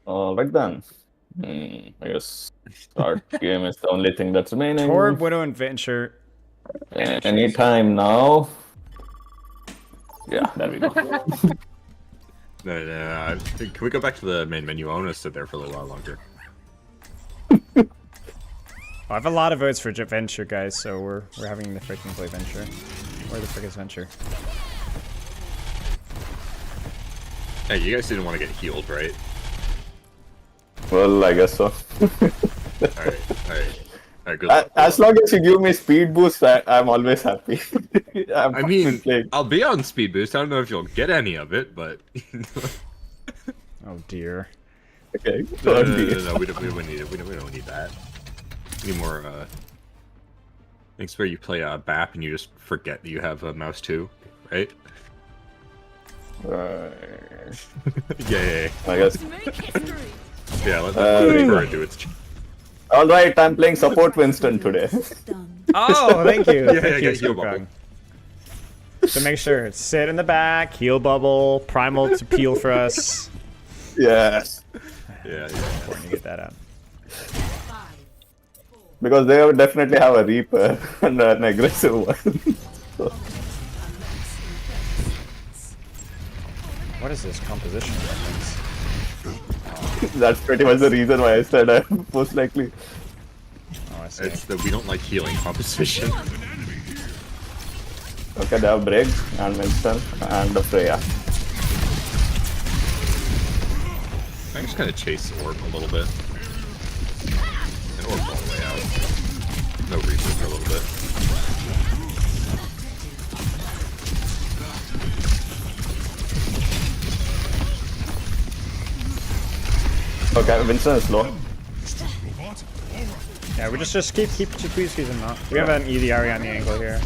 Alright then. I guess start game is the only thing that's remaining. Torb, Widow, and Venture. Anytime now. Yeah, there we go. No, can we go back to the main menu? I want to sit there for a little while longer. I have a lot of votes for Venture, guys, so we're having the freaking play Venture. Where the frick is Venture? Hey, you guys didn't want to get healed, right? Well, I guess so. Alright, good luck. As long as you give me speed boost, I'm always happy. I mean, I'll be on speed boost. I don't know if you'll get any of it, but... Oh dear. Okay. No, we don't need it. We don't need that. We need more, things where you play BAP and you just forget that you have a mouse too, right? Yeah. I guess. Yeah, let it do its job. Alright, I'm playing support Winston today. Oh, thank you. Yeah, Thank you, heal Skipkrog. bubble. So make sure, sit in the back, heal bubble, primal to peel for us. Yes. Yeah. Important to get that out. Because they would definitely have a Reaper and an aggressive one. So, What is this composition reference? that's pretty much the reason why I said I'm most likely. Oh, I see. It's that we don't like healing composition. Okay, they have Brig and Winston and the Freya. I just kind of chase Orb a little bit. And Orb's all the way out. No reason for a little bit. Okay, Winston is low. Yeah, we just keep squeezing them out. We have an EDRE on the angle here.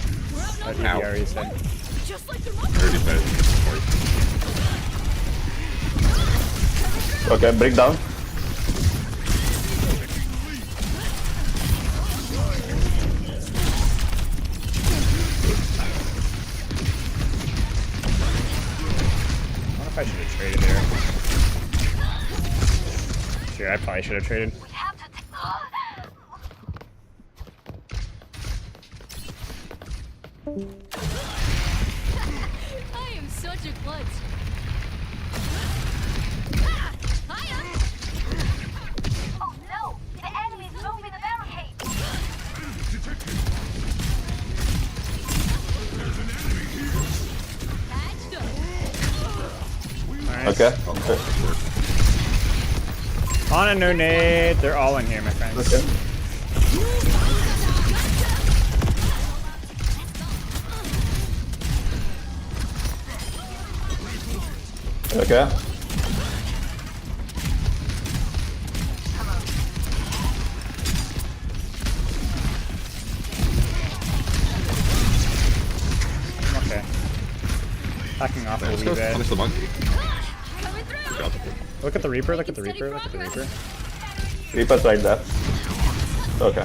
That EDRE is dead. Okay, Brig down. I wonder if I should have traded there. Sure, I probably should have traded. I am such a klutz. Oh no! The enemy's moving the barricade! Nice. Okay. On a no nade. They're all in here, my friends. Okay. Okay. Backing off a Let's wee go bit. punish the monkey. Good job. Look at the Reaper, look at the Reaper, look at the Reaper. Reaper's right there. Okay.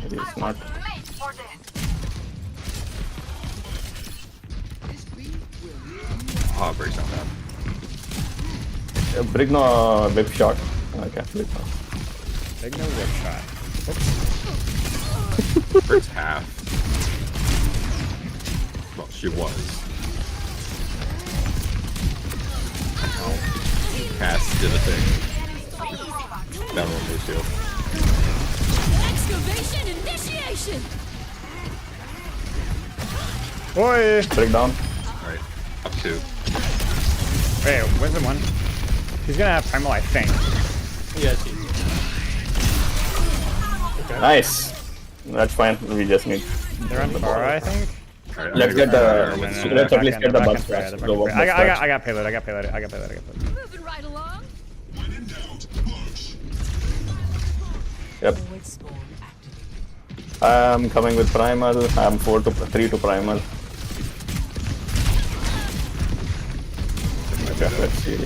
He's not. Oh, breaks not bad. Brig no whip shot. Okay, Brig no. Big no whip shot. Brig's half. Well, she was. Cass did a thing. That one was too. Excavation initiation. Oi! Brig down. Alright, up 2. Wait, where's the one? He's gonna have primal, I think. Yes, he is. Okay. Nice. That's fine. We just need. They're on far, I think. Right, Let's get the. Let's at least get the bug I scratch. got payload, I got payload. Moving right along. Yep. I'm coming with primal. I'm 3 to primal. Okay, let's see.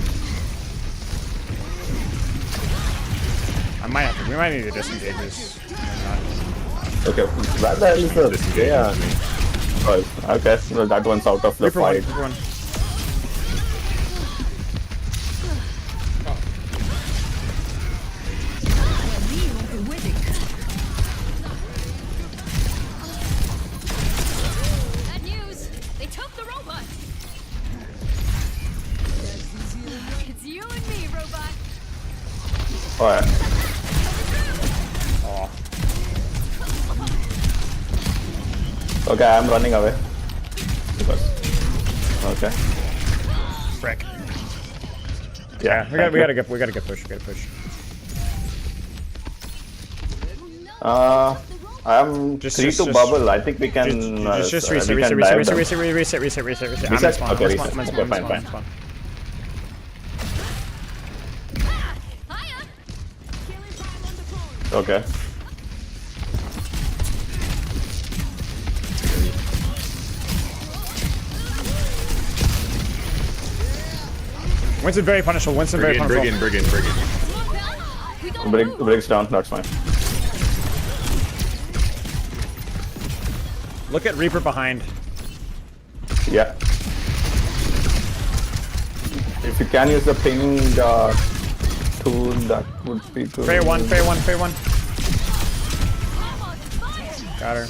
We might need to disengage this. Okay, that the hell is this? Yeah. Oh, okay, so that one's out of the Reaper fight. one. Bad news. They took the robot. It's you and me, robot. Alright. Oh. Okay, I'm running away. Okay. Frick. Yeah, we gotta get push. I'm 3 to bubble. I think we can. Just we reset. can dive them. Reset. Reset? Okay, reset. Okay, fine. Okay. Winston very punishable. Brig's down. That's fine. Look at Reaper behind. Yeah. If you can use the ping tool, that would be good. Frey one. Got her.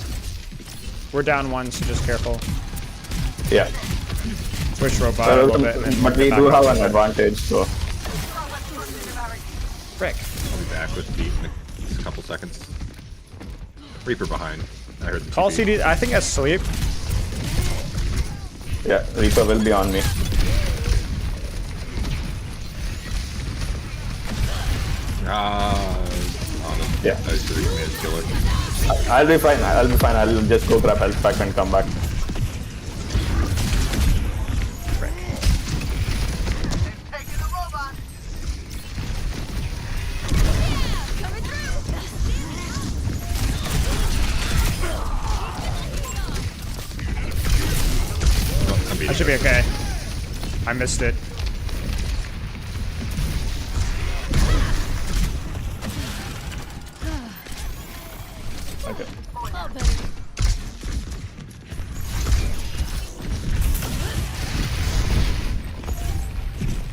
We're down 1, so just careful. Yeah. Push robot a little bit. But we do have an advantage, so. Frick. I'll be back with Pete in a couple seconds. Reaper behind. I heard the Call TP. CD, I think asleep. Yeah, Reaper will be on me. Yeah. I'll be fine. I'll just go grab health pack and come back. I should be okay. I missed it. Okay.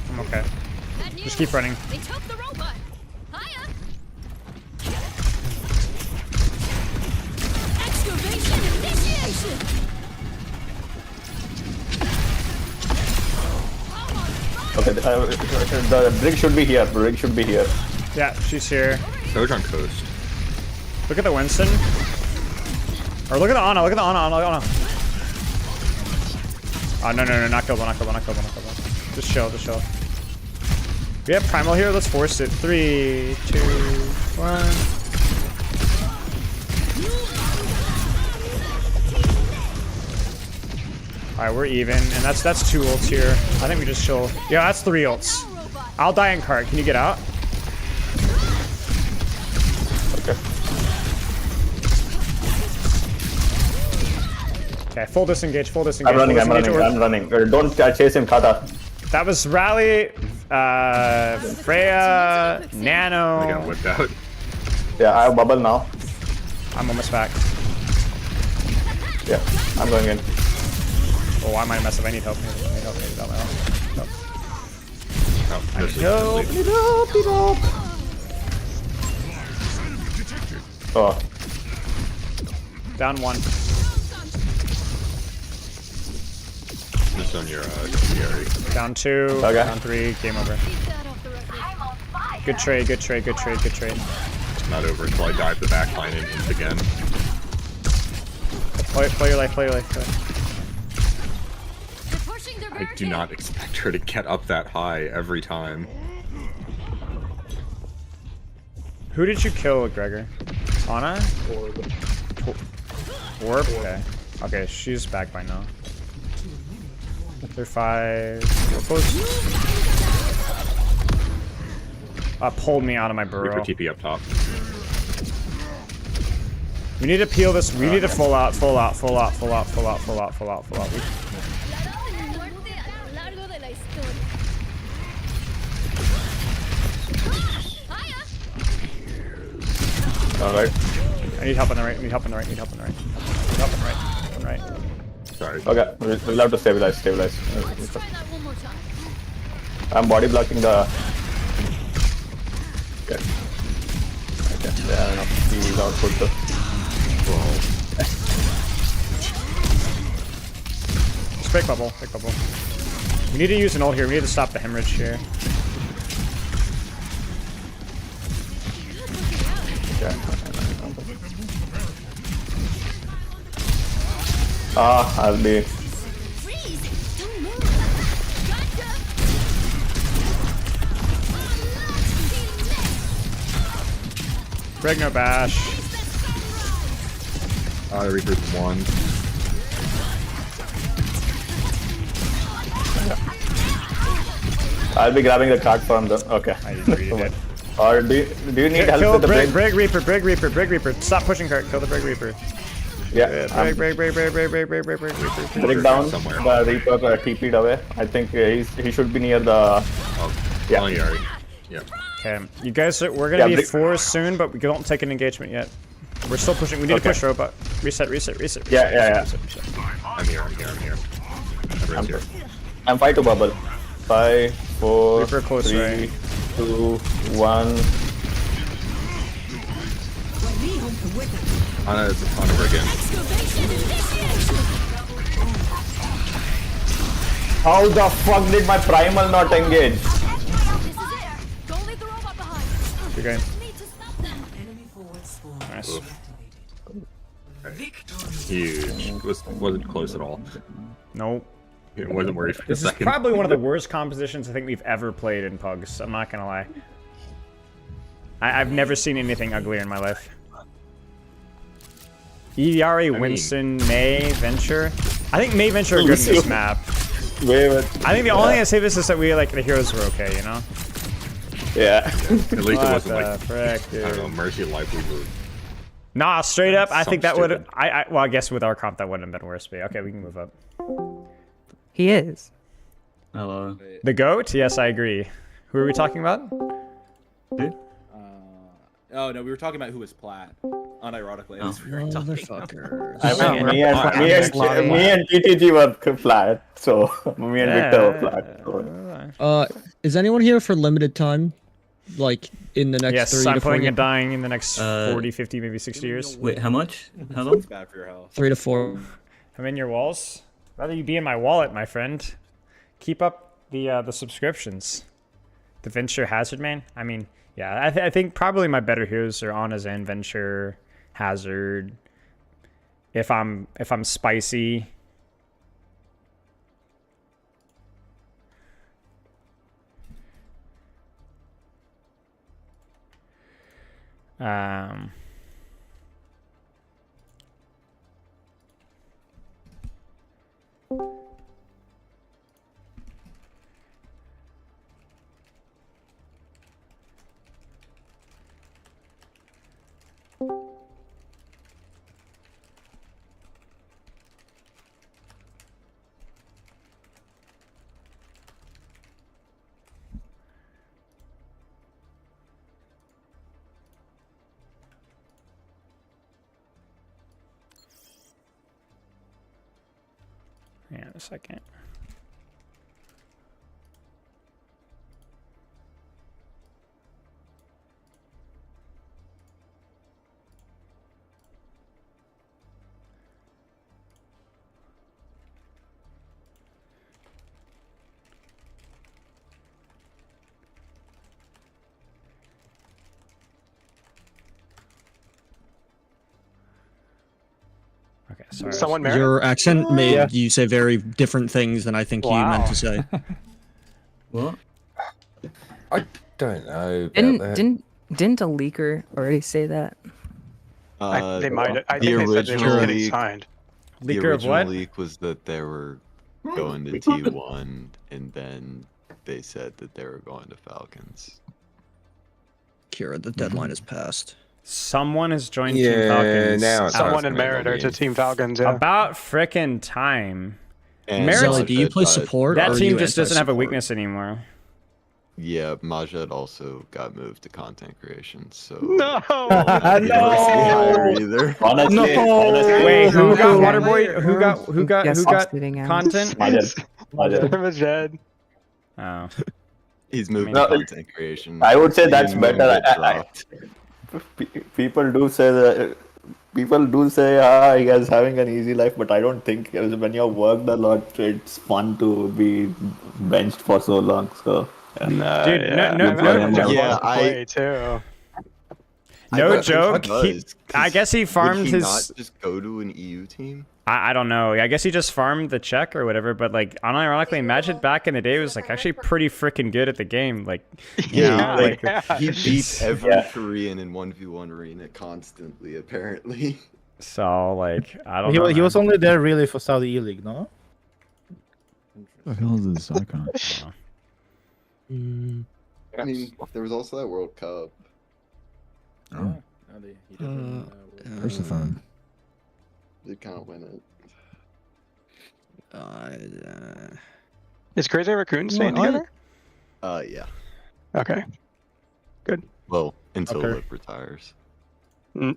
I'm okay. Just keep running. They took the robot. Hiya. Excavation initiation. Okay, the brig should be here. Yeah, she's here. Doge on coast. Look at the Winston. Or look at the Ana. Oh, no, not killable. Just chill. We have primal here. Let's force it. 3, 2, 1. Alright, we're even, and that's 2 ults here. I think we just chill. Yeah, that's 3 ults. I'll die in cart. Can you get out? Okay. Okay, full disengage, full disengage. I'm running, full I'm disengage, running, I'm running. Don't chase him, Kata. That was Rally, Freya, Nano. I got whipped out. Yeah, I have bubble now. I'm almost back. Yeah, I'm going in. Oh, why am I messing up? I need help. I need help. I need help. Help. Oh, I need help. I need help. I need help. Oh. Down one. Just on your area. Down two. Okay. Down three. Game over. Good trade. Good trade. Good trade. Good trade. It's not over until I dive the back line and int again. Play your life. Play your life. Play. I do not expect her to get up that high every time. Who did you kill, Gregor? Ana? Orb? Okay. Okay, she's back by now. They're 5. We're close. Pulled me out of my burrow. Reaper TP up top. We need to peel this. We need to full out, full out, full out, full out, full out, full out, full out, full out. Alright. I need help on the right. I need help on the right. I need help on the right. I need help on the right. On the right. Sorry. Okay, we'll have to stabilize, stabilize. I'm body blocking the... Okay. Okay, yeah, enough. He's output the... Just break bubble. Break bubble. We need to use an ult here. We need to stop the hemorrhage here. Okay. I'll be... Greg, no bash. Reaper's 1. I'll be grabbing the card from the... Okay. I agree, you did. Or do you need help kill with the Brig, break? Brig Reaper, Brig Reaper, Brig Reaper. Stop pushing cart. Kill the Brig Reaper. Yeah. Break Reaper. Break down somewhere. the Reaper TP'd away. I think he should be near the... Oh, yeah. Yeah. Okay, you guys, we're gonna be 4 soon, but we don't take an engagement yet. We're still pushing. We need to push robot. Reset. Yeah. I'm here. Everyone's here. I'm 5 to bubble. 5, 4, Reaper close, 3, right? 2, 1. Ana is on her again. How the fuck did my primal not engage? Good game. Nice. Huge. Wasn't close at all. Nope. It wasn't worried for a This is second. probably one of the worst compositions I think we've ever played in PUGS. I'm not gonna lie. I've never seen anything uglier in my life. Yari, Winston, May, Venture. I think May, Venture are good in this map. I think the only thing I say this is that the heroes were okay, you know? Yeah. At least it wasn't like, frick, dude. I don't know, Mercy Life we were... Nah, straight up, I think that would stupid. well, I guess with our comp that wouldn't have been worse, but okay, we can move up. He is. Hello. The GOAT? Yes, I agree. Who are we talking about? Oh no, we were talking about who was plat. Unironically, Oh. we were talking. I mean, me and TTG were flat, so me and Victor were flat. So. Is anyone here for limited time? Like, in the next 3 Yes, to 4 I'm planning on years? dying in the next 40, 50, maybe 60 years. Wait, how much? How long? It's bad for your health. 3 to 4. I'm in your walls. Rather you be in my wallet, my friend. Keep up the subscriptions. The Venture Hazard, man. I mean, yeah, I think probably my better heroes are Ana Zen, Venture, Hazard. If I'm spicy. a second. Okay, sorry. Someone married? Your accent made you say very different things than I think you meant to say. What? I don't know. Didn't a leaker already say that? They might. I the think they said they were original getting leak. signed. The Leaker of original what? leak was that they were going to T1, and then they said that they were going to Falcons. Kira, the deadline is passed. Someone has joined Yeah, Team Falcons. now it's Someone starting in to make Merit more are to games. Team Falcons. Yeah. About frickin' time. And Merit's- Zelly, do you play support? That or are team you just doesn't have a anti-support? weakness anymore. Yeah, Majed also got moved to content creation, so No. either. Honestly, Wait, who got No. Waterboy? Who got Yes, content? Majed. Oh. He's moved No, to content creation. I would say that's Seeing him better. get dropped. People do say that. People do say, he is having an easy life, but I don't think when you've worked a lot, it's fun to be benched for so long. So, yeah. Dude, no joke. I guess he farmed Would he his. not just go to an EU team? I don't know. I guess he just farmed the check or whatever. But like, unironically, Magic back in the day was like actually pretty freaking good at the game. Like, you know, like he beats every Korean in 1v1 arena constantly, apparently. So like, I don't know. He was only there really for Saudi E-League, no? What the hell is this icon? I mean, there was also that World Cup. Oh. Where's the phone? They can't win it. Is Crazy Raccoon staying together? Yeah. Okay. Good. Well, until Okay. Lip retires.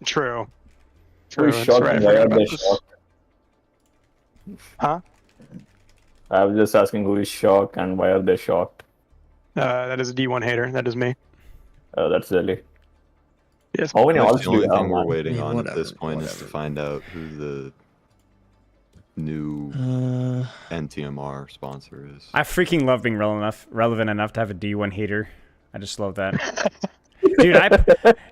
True. Who is That's shocked right, I and why forgot are about they this. shocked? Huh? I was just asking who is shocked and why are they shocked? That is a D1 hater. That is me. That's really. Yes. How many That's odds the do you only have, thing we're man? waiting on at this point is to find out who the new NTMR sponsor is. I freaking love being relevant enough to have a D1 hater. I just love that.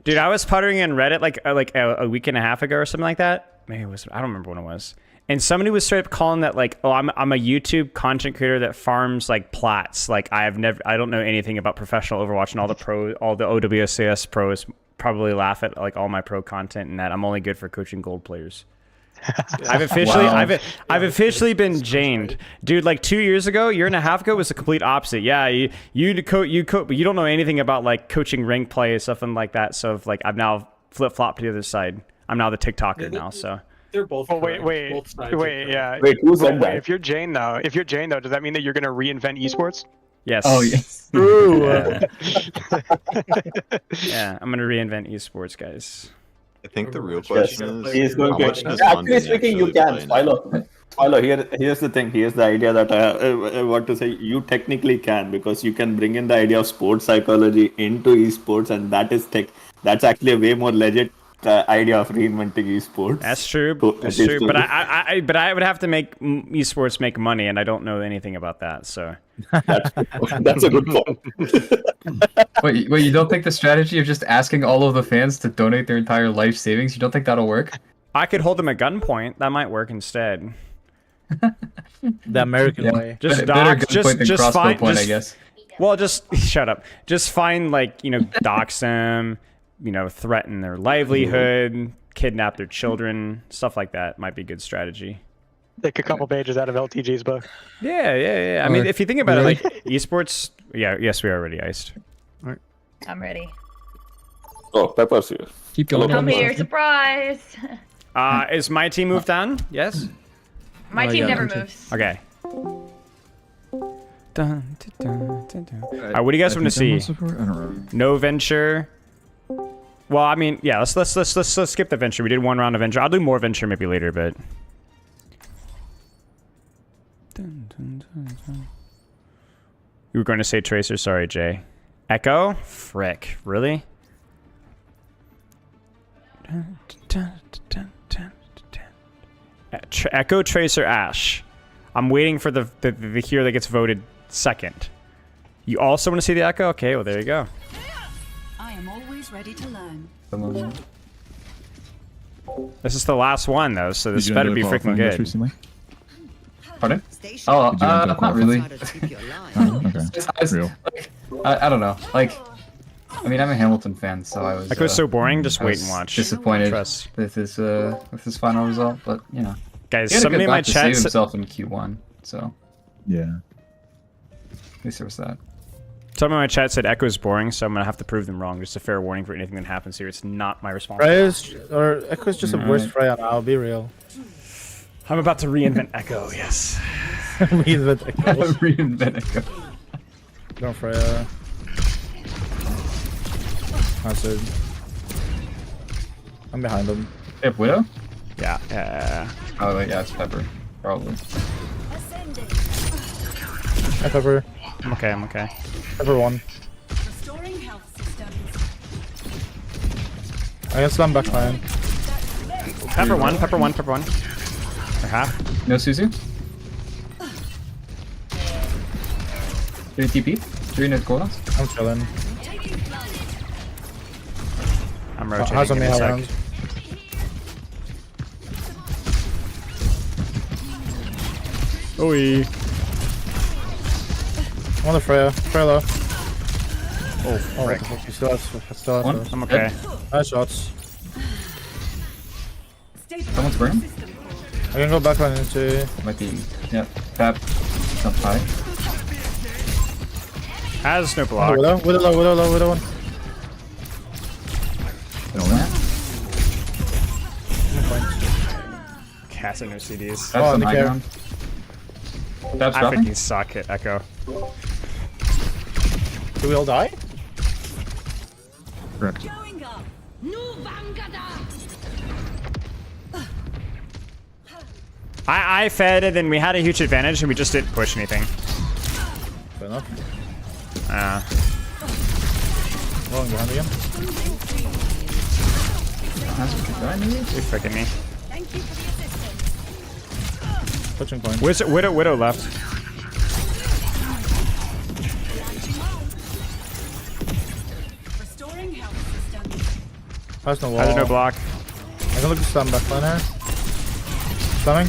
Dude, I was puttering in Reddit like a week and a half ago or something like that. Maybe it was, I don't remember when it was. And somebody was straight up calling that like, oh, I'm a YouTube content creator that farms like plats. Like I don't know anything about professional Overwatch, and all the OWCS pros probably laugh at like all my pro content and that I'm only good for coaching gold players. I've officially been janed, dude. Like 2 years ago, year and a half ago was the complete opposite. Yeah, you but you don't know anything about like coaching rank play, something like that. So if, like I've now flip flopped to the other side. I'm now the TikToker now. So They're both. Oh, wait, yeah. Wait, who said that? If you're Jane though, does that mean that you're gonna reinvent esports? yes. Oh, yes. True. Yeah, I'm gonna reinvent esports, guys. I think the real question is, He is going how to. much does Actually funding speaking, you actually can. play now? Philo, here's the thing. Here's the idea that I want to say. You technically can, because you can bring in the idea of sports psychology into esports, and that's actually a way more legit idea of reinventing esports. That's true. So, That's it is true. to- But I would have to make esports make money, and I don't know anything about that. So that's a good point. Wait, you don't think the strategy of just asking all of the fans to donate their entire life savings, you don't think that'll work? I could hold them at gunpoint. That might work instead. The American way. Just Better dox. gunpoint than Just crossbow find. point, I Just, guess. well, just shut up. Just find dox them. Threaten their livelihood, kidnap their children, stuff like that might be good strategy. Take a couple pages out of LTG's book. Yeah. I mean, if you think about it, like esports. Yes, we are already iced. I'm ready. Oh, Pepper's here. Keep going. Come here, surprise! Is my team moved on? Yes. My team never moves. Okay. Dun, dun, dun, dun. What do you guys want to see? I don't know. No venture. Well, I mean, yeah. Let's skip the venture. We did one round of venture. I'll do more venture maybe later, but You were going to say Tracer. Sorry, Jay. Echo? Frick. Really? Echo, Tracer, Ash. I'm waiting for the hero that gets voted second. You also want to see the Echo? Okay, well, there you go. I am always ready to learn. This is the last one, though, so this better be freaking good. Recently? Pardon? Oh, not really. Real. I don't know. Like, I mean, I'm a Hamilton fan, so I was. Echo's so boring. Just I wait was and watch. Disappointed Trust. with his final result, but you know. Guys, he had somebody a in good my back to chat save said- himself in Q1, so Yeah. at least there was that. Someone in my chat said Echo's boring, so I'm gonna have to prove them wrong. Just a fair warning for anything that happens here. It's not my Frey responsibility. is, or Echo's just a worse Frey now, I'll be real. I'm about to reinvent Echo, yes. Reinvent Echo. Reinvent Echo. Going Freya. Hazard. I'm behind him. They have Widow? Yeah. Oh, wait, yeah, it's Pepper. Probably. Hi, Pepper. I'm okay, I'm okay. Pepper 1. Restoring health systems. I can slam back line. Pepper 1, Pepper 1, Pepper 1. Or half. No Suzu? 3 TP? 3 net cooldowns? I'm chilling. I'm rotating Has on in me a sec. around. Oi. I'm on the Freya. Freya low. Oh, what frick. the fuck? You still have One. those. I'm okay. Nice shots. Someone's burning? I can go back line into. Might be. Yeah. Fab. It's not high. Has no block. Widow low, Widow 1. Cats and no CDs. That's on high ground. Fab's I dropping? freaking suck at Echo. Do we all die? Correct. Going up. No Vangada. I fed and then we had a huge advantage and we just didn't push anything. Fair enough. Rolling behind again. You're freaking me. Thank you for the assistance. Touching point. Where's Widow left? Restoring health systems. Has no wall. Has no block. I can look to slam back line here. Slamming.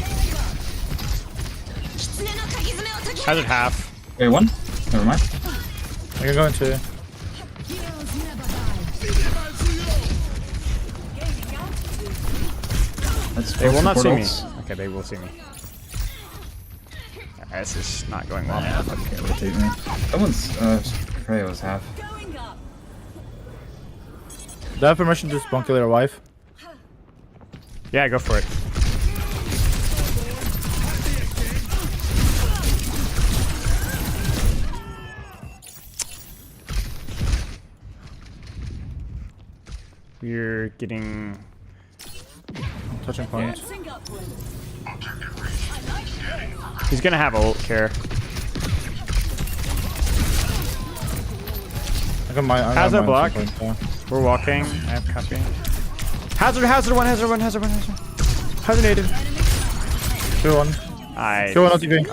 Hazard half. Wait, 1? Never mind. I can go into. That's They will not see me. portals. Okay, they will see me. This is not going well. Yeah, fucking can't rotate me. Someone's Frey was half. Do I have permission to spawn kill your wife? Yeah, go for it. We're getting Touching point. He's gonna have ult care. I got my. Hazard block. Point, yeah. We're walking. I have copy. Hazard one. Hazard native. 2-1. I. 2-1 on TV.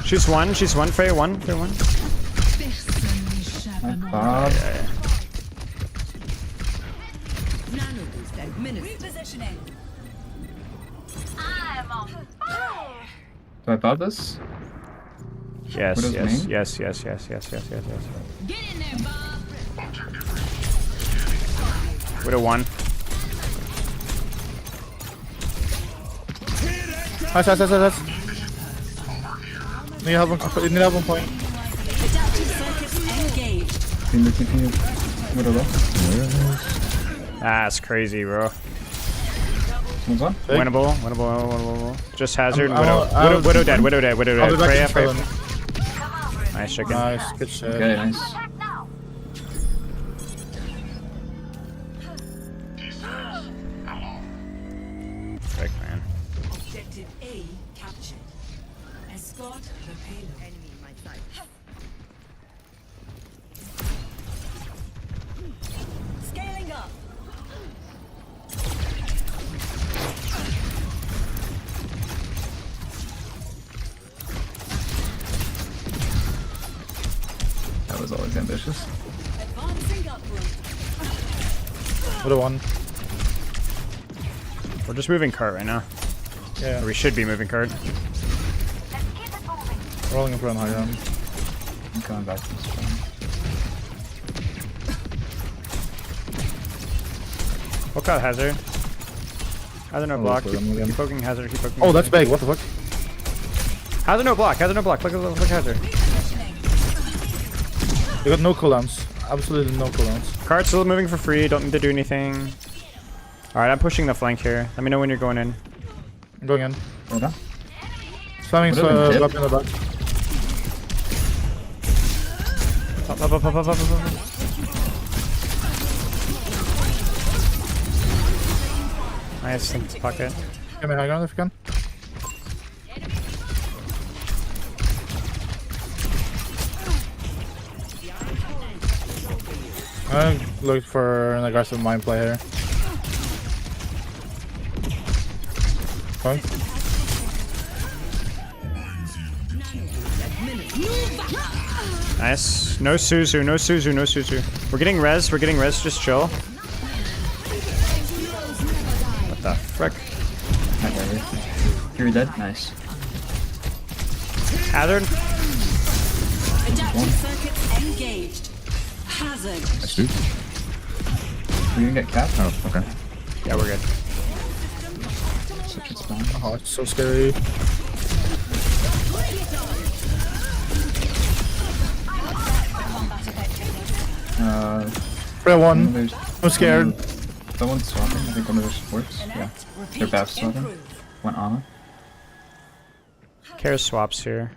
She's one. Frey one. Bob. Nano boost administered. Repositioning. I'm on fire. Do I bob this? Yes. What is the name? Yes. Get in there, Bob. Widow one. Nice. Need help one point. Adaptive circuits engaged. Team the TP. Widow low. That's crazy, bro. Someone's on? Winnable. Just hazard. I'm- Widow dead. I'll be back in Freya. seven. Nice chicken. Nice, good shit. Okay, nice. Frick, man. Objective A A captured. Escort the payload. Enemy in my sight. Scaling up. That was always ambitious. Advancing upward. What a one. We're just moving cart right now. Yeah. Or we should be moving cart. Rolling up around high ground. I'm coming back to this one. Hook out hazard. Hazard no block. Keep poking hazard. Keep poking. Oh, that's hazard. big. What the fuck? Hazard no block. Hazard no block. Look hazard. They got no cooldowns. Absolutely no cooldowns. Cart's still moving for free. Don't need to do anything. All right, I'm pushing the flank here. Let me know when you're going in. I'm going in. Okay. Slamming up in the back. Up. Nice, thanks, pocket. Give me high ground if you can. I look for an aggressive mind play here. Going. Nice. No Suzu, no Suzu, no Suzu. We're getting res, just chill. What the frick? You're dead? Nice. Hazard. Adaptive circuits engaged. Hazard. Nice, dude. We can get capped? Oh, okay. Yeah, we're good. Such a spawn. Oh, it's so scary. Frey one. I'm scared. Someone's swapping. I think one of their supports. Yeah. They're back swapping. Went on. Kara swaps here.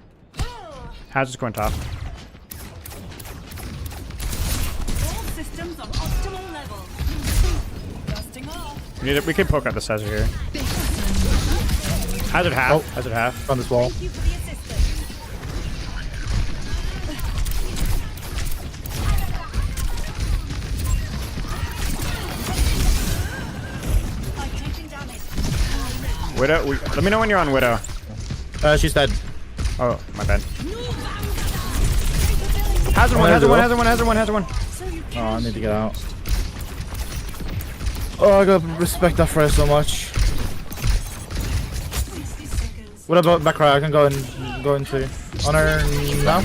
Hazard's going top. All systems on optimal level. Dusting off. We can poke out this hazard here. Hazard half. Oh. Hazard half. On this wall. Thank you for the assistance. I'm taking damage. Widow. Let me know when you're on Widow. She's dead. Oh, my bad. Hazard one. Oh, I need to get out. Oh, I gotta respect that Frey so much. What about back right? I can go into on her now.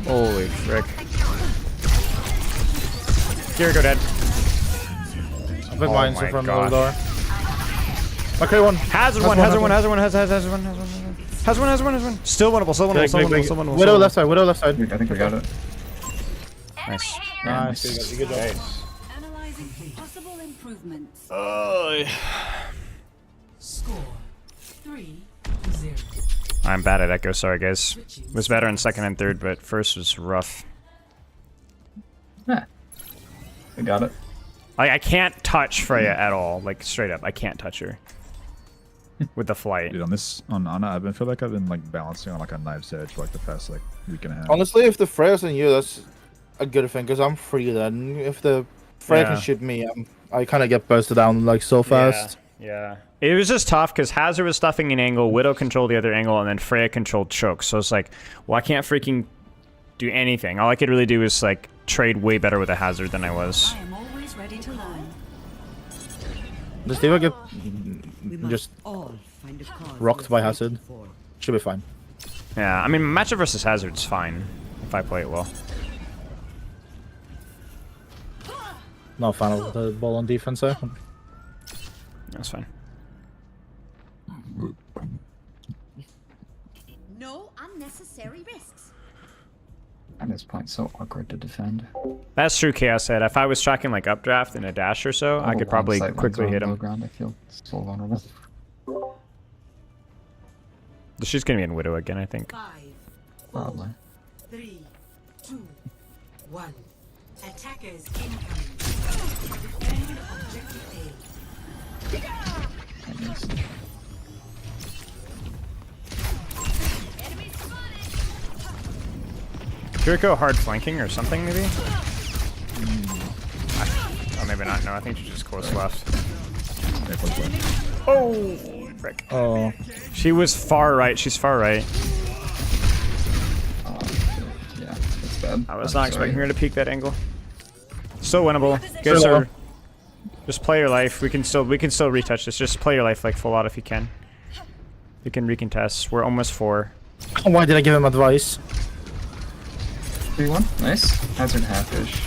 Holy frick. Here, go dead. I put mines in front of the door. Okay, one. Hazard one. Still winnable. Widow left side. I think we got it. Nice. Nice. Good job. Analyzing possible improvements. Score 3-0. I'm bad at Echo, sorry guys. Was better in second and third, but first was rough. Yeah. We got it. I can't touch Freya at all. Like straight up, I can't touch her. With the flight. Dude, on Ana, I feel like I've been like balancing on like a knife's edge for like the past like week and a half. Honestly, if the Freya's on you, that's a good thing because I'm free then. If the Freya can shoot me, I kind of get bursted down like so fast. Yeah. It was just tough because Hazard was stuffing an angle, Widow controlled the other angle, and then Freya controlled choke. So it's like, well, I can't freaking do anything. All I could really do is like trade way better with a Hazard than I was. I am always ready to learn. Does Diva get just rocked by Hazard? Should be fine. Yeah, I mean, matchup versus Hazard's fine if I play it well. Not a fan of the ball on defense there. That's fine. No unnecessary risks. At this point, so awkward to defend. That's true, Chaos said. If I was tracking like updraft in a dash or so, I could probably quickly hit him. Ground, I feel so vulnerable. She's gonna be in Widow again, I think. 5, Probably. 3, 2, 1. Attackers incoming. Defend objective A. Should we go hard flanking or something, maybe? Oh, maybe not. No, I think she's just close left. Oh, frick. Oh. She was far right. She's far right. Yeah, that's bad. I was not expecting her to peek that angle. Still winnable. Guys are just play your life. We can still retouch this. Just play your life like full out if you can. You can recontest. We're almost 4. Why did I give him advice? 3-1. Nice. Hazard half-ish.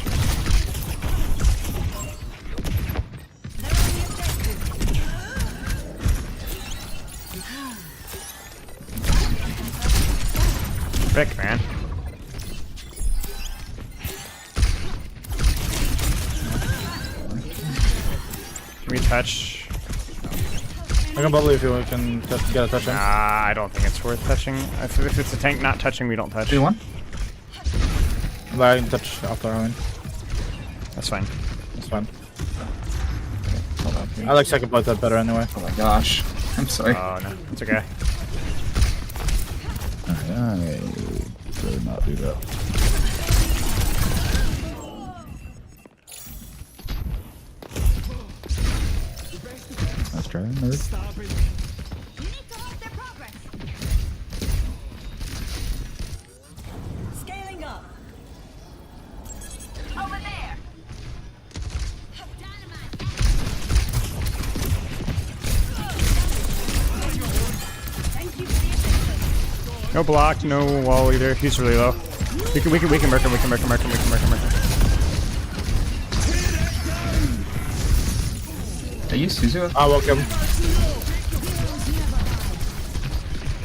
Frick, man. Can we touch? I can bubble if you can get a touch in. Nah, I don't think it's worth touching. If it's a tank not touching, we don't touch. 3-1. But I can touch after I win. That's fine. That's fine. I like second blood that better anyway. Oh my gosh. I'm sorry. Oh no, it's okay. I did not do that. Nice try, nerd. Scaling up. Over there. No block, no wall either. He's really low. We can murk him. Are you Suzu? Ah, welcome.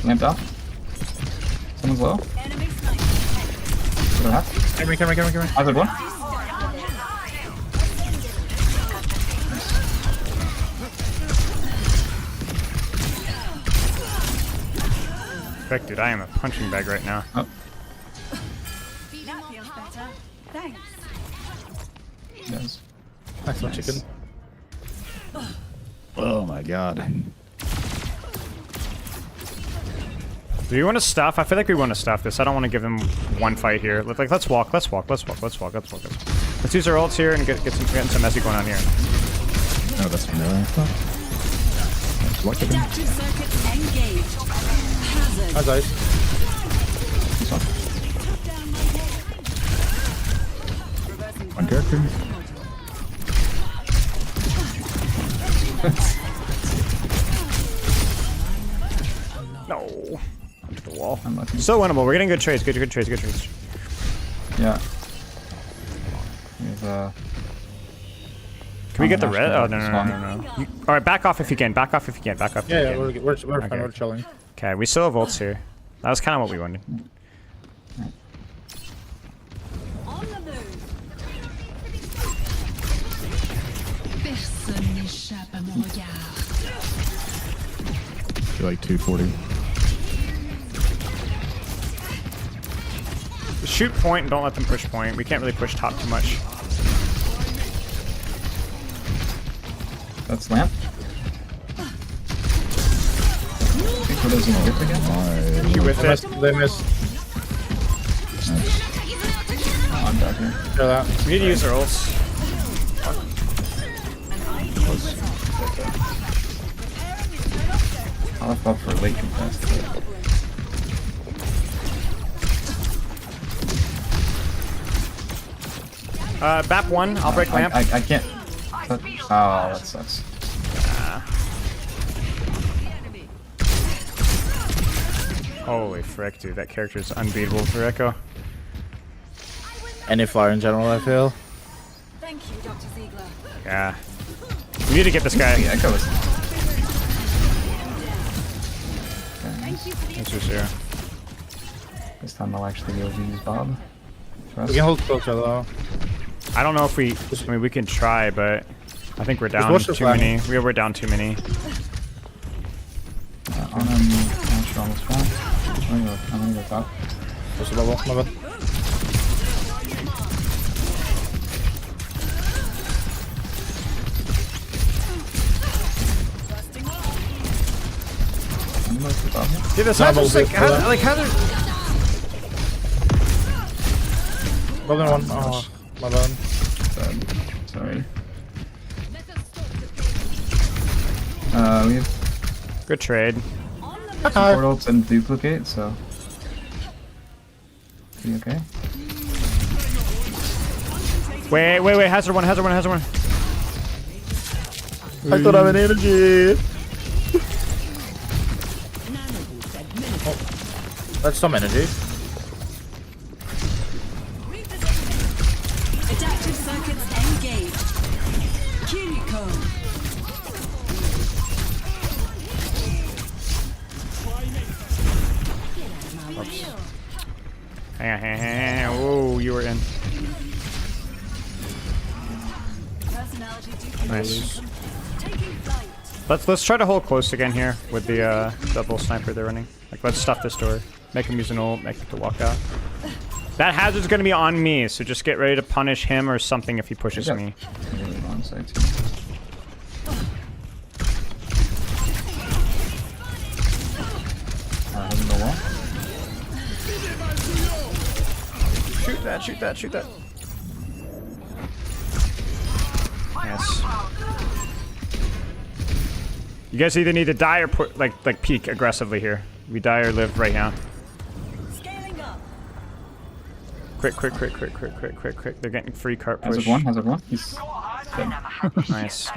Lamp down. Someone's low. What half? Come here. Hazard 1. Frick, dude, I am a punching bag right now. Oh. That feels better. Thanks. Yes. Excellent chicken. Oh my god. Do you want to stuff? I feel like we want to stuff this. I don't want to give him one fight here. Like, let's walk. Let's use our ults here and get some messy going on here. Oh, that's familiar. Adaptive circuits engaged. Hazard. That's nice. One character. No. Onto the wall. So winnable. We're getting good trades. Good trades. Yeah. We have, Can we get the red? Oh, no. Alright, back off if you can. Back off if you can. Yeah, we're fine. We're chilling. Okay, we still have ults here. That was kind of what we wanted. On the move. Personne n'échappe à mon regard. You're like 240. Shoot point and don't let them push point. We can't really push top too much. that's lamp. I think we're losing a gift again. You with it? They missed. Oh, I'm back here. Kill that. We need to use our ults. I'll have up for a late contest. BAP 1, I'll break lamp. I can't. Oh, that sucks. Holy frick, dude, that character is unbeatable for Echo. Any fire in general, I feel. Thank you, Dr. Ziegler. Yeah. We need to get this guy. Yeah, Echo is. Thanks for zero. This time I'll actually go use Bob. We can hold closer though. I don't know if we. I mean, we can try, but I think we're down watch the too flag. many. We're down too many. I'm sure almost fine. I'm gonna go top. Just a bubble. My bad. Dude, this sounds just like how they're. Golden one. Oh, my bad. Sorry. We have Good trade. portals and duplicate, so. Be okay. Wait. Hazard one. I thought I had energy. Oh, that's some energy. Adaptive circuits engaged. Kiriko. Hang on. Whoa, you were in. Nice. Let's try to hold close again here with the double sniper they're running. Like, let's stuff this door. Make him use an ult, make him walk out. That hazard's gonna be on me, so just get ready to punish him or something if he pushes me. Shoot that. Yes. You guys either need to die or put like peek aggressively here. We die or live right now. Quick. They're getting free cart push. Hazard one. He's dead. Nice.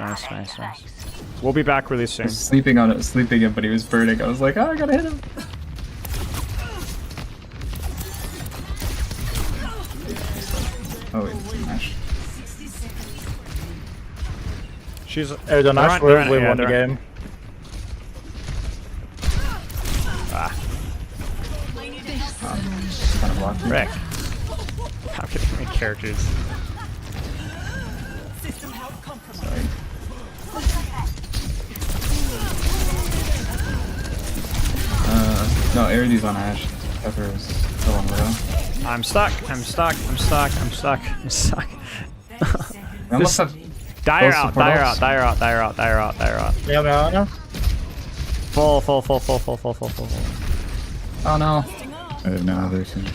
We'll be back really soon. Sleeping him, but he was burning. I was like, oh, I gotta hit him. Oh wait, Nash. She's. The Nash we won the game. Kind of blocked. Rick. How can you make characters? Sorry. No, Eridy's on Ash. Pepper is still on Widow. I'm stuck. We almost have Dire close out. support Yeah. Full. Oh no. I have no other team.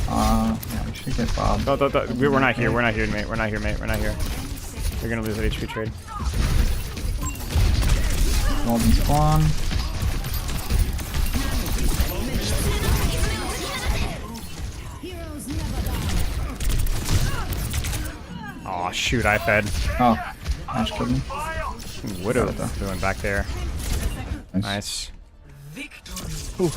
Yeah, we should get Bob. We're not here, mate. We're not here. We're gonna lose that HP trade. Walden spawn. Oh shoot, I fed. Oh, Ash killed me. Widow doing back there. Nice. Ooh.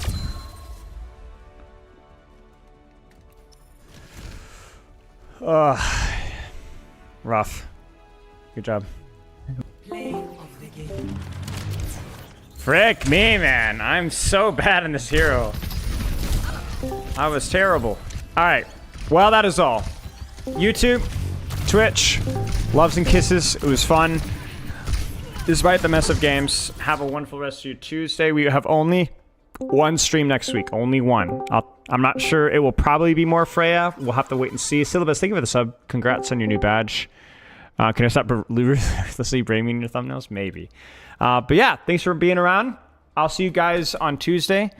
Rough. Good job. Frick me, man. I'm so bad in this hero. I was terrible. Alright. Well, that is all. YouTube, Twitch, loves and kisses. It was fun. Despite the mess of games, have a wonderful rest of your Tuesday. We have only one stream next week. Only one. I'm not sure. It will probably be more Freya. We'll have to wait and see. Syllabus, thank you for the sub. Congrats on your new badge. Can I stop ruthlessly blaming me in your thumbnails? Maybe. But yeah, thanks for being around. I'll see you guys on Tuesday.